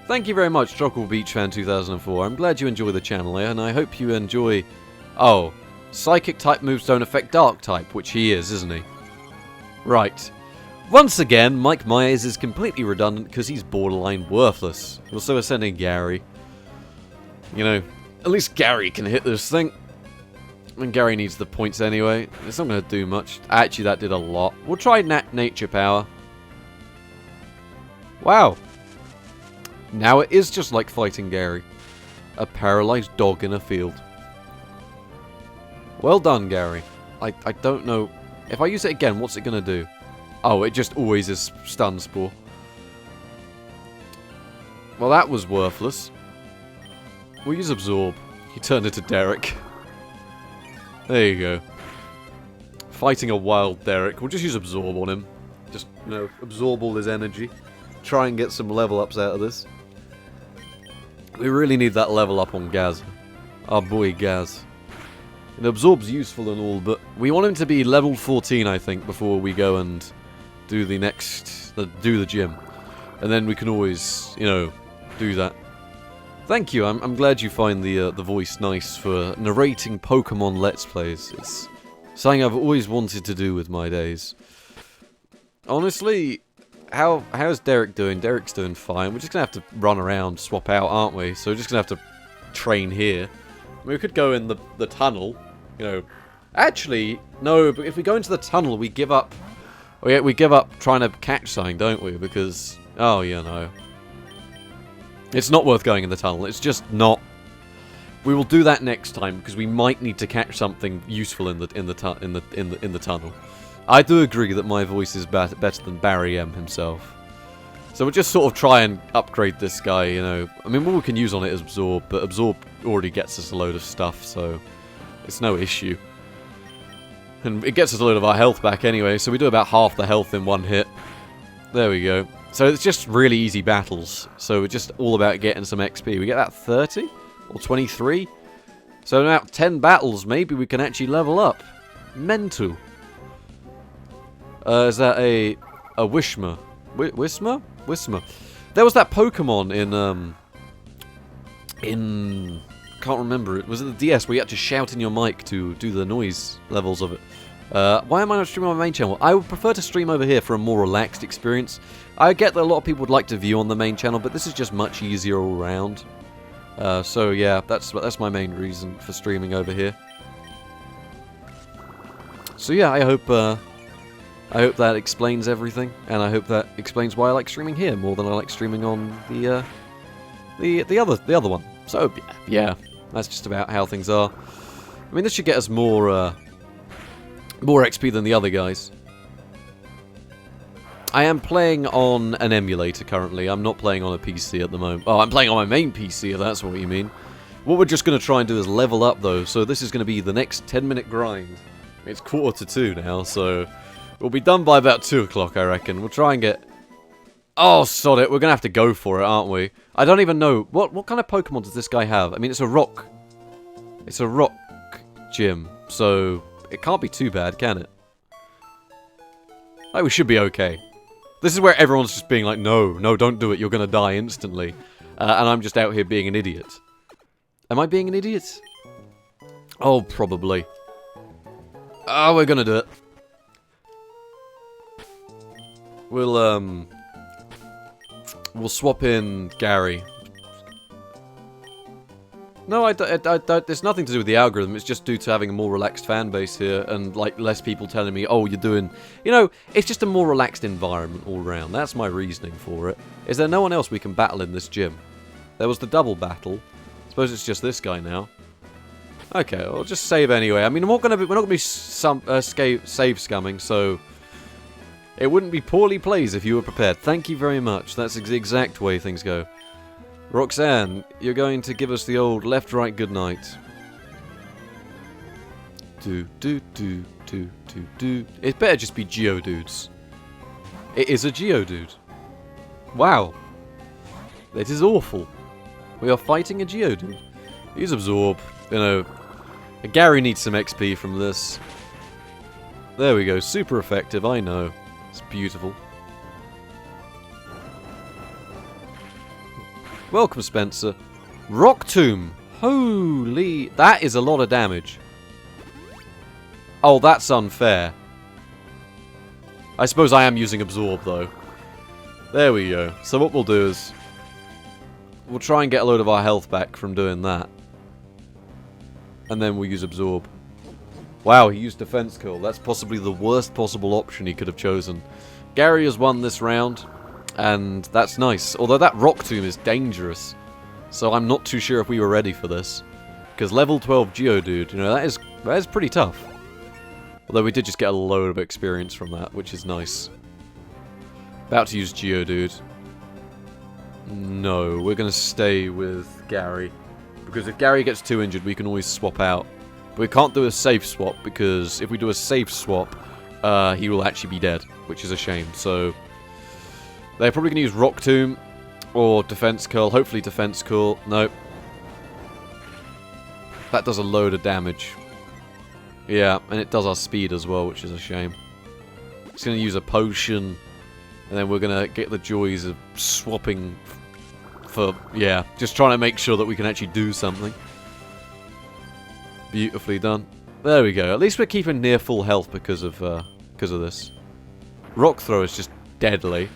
Thank you very much, Tropical Beach Fan 2004. I'm glad you enjoy the channel, and I hope you enjoy... Oh, Psychic type moves don't affect Dark type, which he is, isn't he? Right. Once again, Mike Myers is completely redundant because he's borderline worthless. Also, we're sending Gary. You know, at least Gary can hit this thing. And Gary needs the points anyway. It's not going to do much. Actually, that did a lot. We'll try Nature Power. Wow. Now it is just like fighting Gary. A paralyzed dog in a field. Well done, Gary. I don't know. If I use it again, what's it going to do? Oh, it just always is Stun Spore. Well, that was worthless. We'll use Absorb. He turned into Derek. There you go. Fighting a wild Derek. We'll just use Absorb on him. Just, you know, absorb all his energy. Try and get some level ups out of this. We really need that level up on Gaz. Our boy Gaz. It absorbs useful and all, but we want him to be level 14, I think, before we go and do the next... do the gym. And then we can always, you know, do that. Thank you, I'm glad you find the voice nice for narrating Pokemon Let's Plays. It's something I've always wanted to do with my days. Honestly, how's Derek doing? Derek's doing fine. We're just gonna have to run around, swap out, aren't we? So we're just gonna have to train here. I mean, we could go in the tunnel, you know. Actually, no. But if we go into the tunnel, we give up. We give up trying to catch something, don't we? Because it's not worth going in the tunnel. It's just not. We will do that next time because we might need to catch something useful in the tunnel. I do agree that my voice is better than Barry M himself. So we'll just sort of try and upgrade this guy, you know. I mean, what we can use on it is Absorb, but Absorb already gets us a load of stuff, so it's no issue. And it gets us a load of our health back anyway, so we do about half the health in one hit. There we go. So it's just really easy battles. So we're just all about getting some XP. We get that 30? Or 23? So in about 10 battles, maybe we can actually level up. Mental. Is that a Wishma? Wisma? Wisma. There was that Pokemon in can't remember it. Was it the DS where you had to shout in your mic to do the noise levels of it? Why am I not streaming on my main channel? I would prefer to stream over here for a more relaxed experience. I get that a lot of people would like to view on the main channel, but this is just much easier all around. So yeah, that's my main reason for streaming over here. So yeah, I hope that explains everything, and I hope that explains why I like streaming here more than I like streaming on the other one. So yeah, that's just about how things are. I mean, this should get us more XP than the other guys. I am playing on an emulator currently. I'm not playing on a PC at the moment. Oh, I'm playing on my main PC, if that's what you mean. What we're just going to try and do is level up, though. So this is going to be the next 10-minute grind. It's 1:45 now, so we'll be done by about 2 o'clock, I reckon. We'll try and get... Oh, sod it. We're going to have to go for it, aren't we? I don't even know. What kind of Pokemon does this guy have? I mean, it's a rock. It's a rock gym, so it can't be too bad, can it? Like, we should be okay. This is where everyone's just being like, no, don't do it, you're gonna die instantly. And I'm just out here being an idiot. Am I being an idiot? Oh, probably. Oh, we're gonna do it. We'll swap in Gary. No, there's nothing to do with the algorithm. It's just due to having a more relaxed fan base here and, like, less people telling me, oh, you're doing... You know, it's just a more relaxed environment all around. That's my reasoning for it. Is there no one else we can battle in this gym? There was the double battle. I suppose it's just this guy now. Okay, I'll just save anyway. I mean, we're not gonna be save scumming, so... It wouldn't be poorly played if you were prepared. Thank you very much. That's the exact way things go. Roxanne, you're going to give us the old left, right, good night. Do. It better just be Geodudes. It is a Geodude. Wow. That is awful. We are fighting a Geodude. Use Absorb. You know, Gary needs some XP from this. There we go. Super effective, I know. It's beautiful. Welcome, Spencer. Rock Tomb. Holy... That is a lot of damage. Oh, that's unfair. I suppose I am using Absorb, though. There we go. So what we'll do is... We'll try and get a load of our health back from doing that. And then we'll use Absorb. Wow, he used Defense Curl. That's possibly the worst possible option he could have chosen. Gary has won this round. And that's nice. Although that Rock Tomb is dangerous. So I'm not too sure if we were ready for this. Because level 12 Geodude, you know, that is pretty tough. Although we did just get a load of experience from that, which is nice. About to use Geodude. No, we're going to stay with Gary. Because if Gary gets too injured, we can always swap out. But we can't do a safe swap, because if we do a safe swap, he will actually be dead. Which is a shame, so... They're probably going to use Rock Tomb or Defense Curl. Hopefully Defense Curl. Nope. That does a load of damage. Yeah, and it does our speed as well, which is a shame. It's going to use a potion, and then we're going to get the joys of swapping for, yeah, just trying to make sure that we can actually do something. Beautifully done. There we go. At least we're keeping near full health because of this. Rock Throw is just deadly.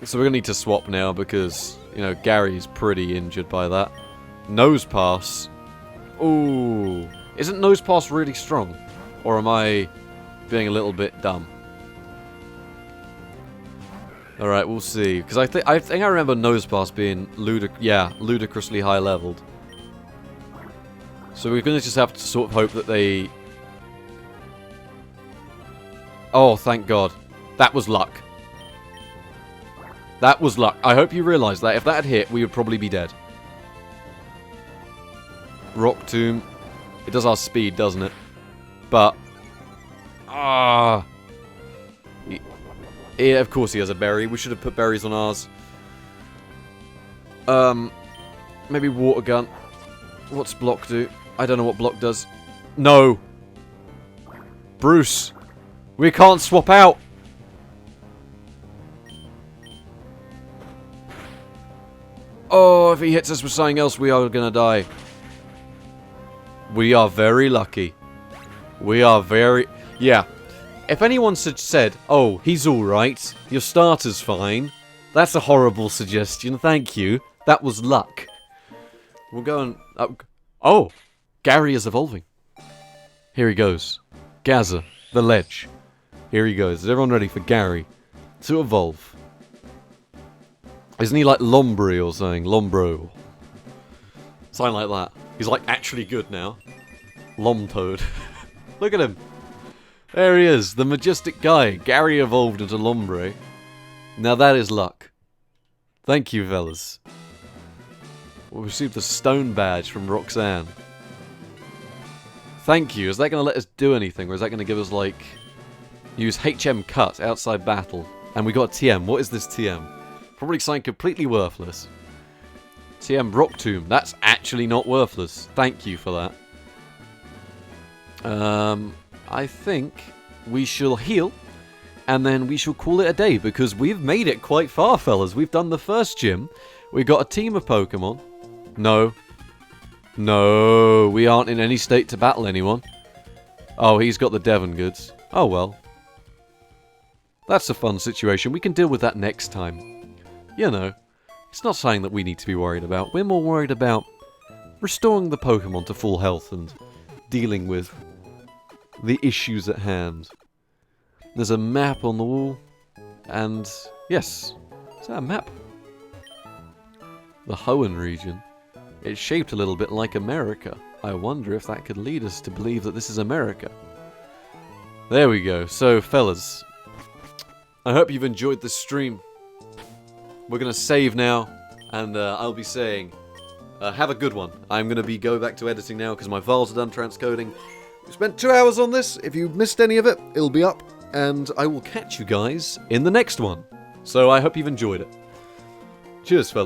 So we're going to need to swap now because, you know, Gary's pretty injured by that. Nose Pass. Ooh. Isn't Nose Pass really strong? Or am I being a little bit dumb? Alright, we'll see. Because I think I remember Nose Pass being ludicrously high leveled. So we're going to just have to sort of hope that they... Oh, thank God. That was luck. That was luck. I hope you realise that. If that had hit, we would probably be dead. Rock Tomb. It does our speed, doesn't it? But... Ah... Yeah, of course he has a berry. We should have put berries on ours. Maybe water gun. What's block do? I don't know what block does. No! Bruce! We can't swap out! Oh, if he hits us with something else, we are gonna die. We are very lucky. We are very... Yeah. If anyone said, oh, he's alright, your starter's fine, that's a horrible suggestion, thank you. That was luck. We'll go and... oh! Gary is evolving. Here he goes. Gaza, the ledge. Here he goes. Is everyone ready for Gary to evolve? Isn't he like Lombre or something? Lombro. Something like that. He's like actually good now. Lomtoad. Look at him. There he is. The majestic guy. Gary evolved into Lombre. Now that is luck. Thank you, fellas. We received the stone badge from Roxanne. Thank you. Is that going to let us do anything? Or is that going to give us, like... Use HM cut outside battle. And we got TM. What is this TM? Probably something completely worthless. TM Rock Tomb. That's actually not worthless. Thank you for that. I think we shall heal. And then we shall call it a day. Because we've made it quite far, fellas. We've done the first gym. We've got a team of Pokemon. No. No. We aren't in any state to battle anyone. Oh, he's got the Devon goods. Oh, well. That's a fun situation. We can deal with that next time. You know, it's not something that we need to be worried about. We're more worried about restoring the Pokemon to full health and dealing with the issues at hand. There's a map on the wall. And, yes. Is that a map? The Hoenn region. It's shaped a little bit like America. I wonder if that could lead us to believe that this is America. There we go. So, fellas, I hope you've enjoyed this stream. We're going to save now, and I'll be saying, have a good one. I'm going to go back to editing now because my files are done transcoding. We spent 2 hours on this. If you missed any of it, it'll be up, and I will catch you guys in the next one. So I hope you've enjoyed it. Cheers, fellas.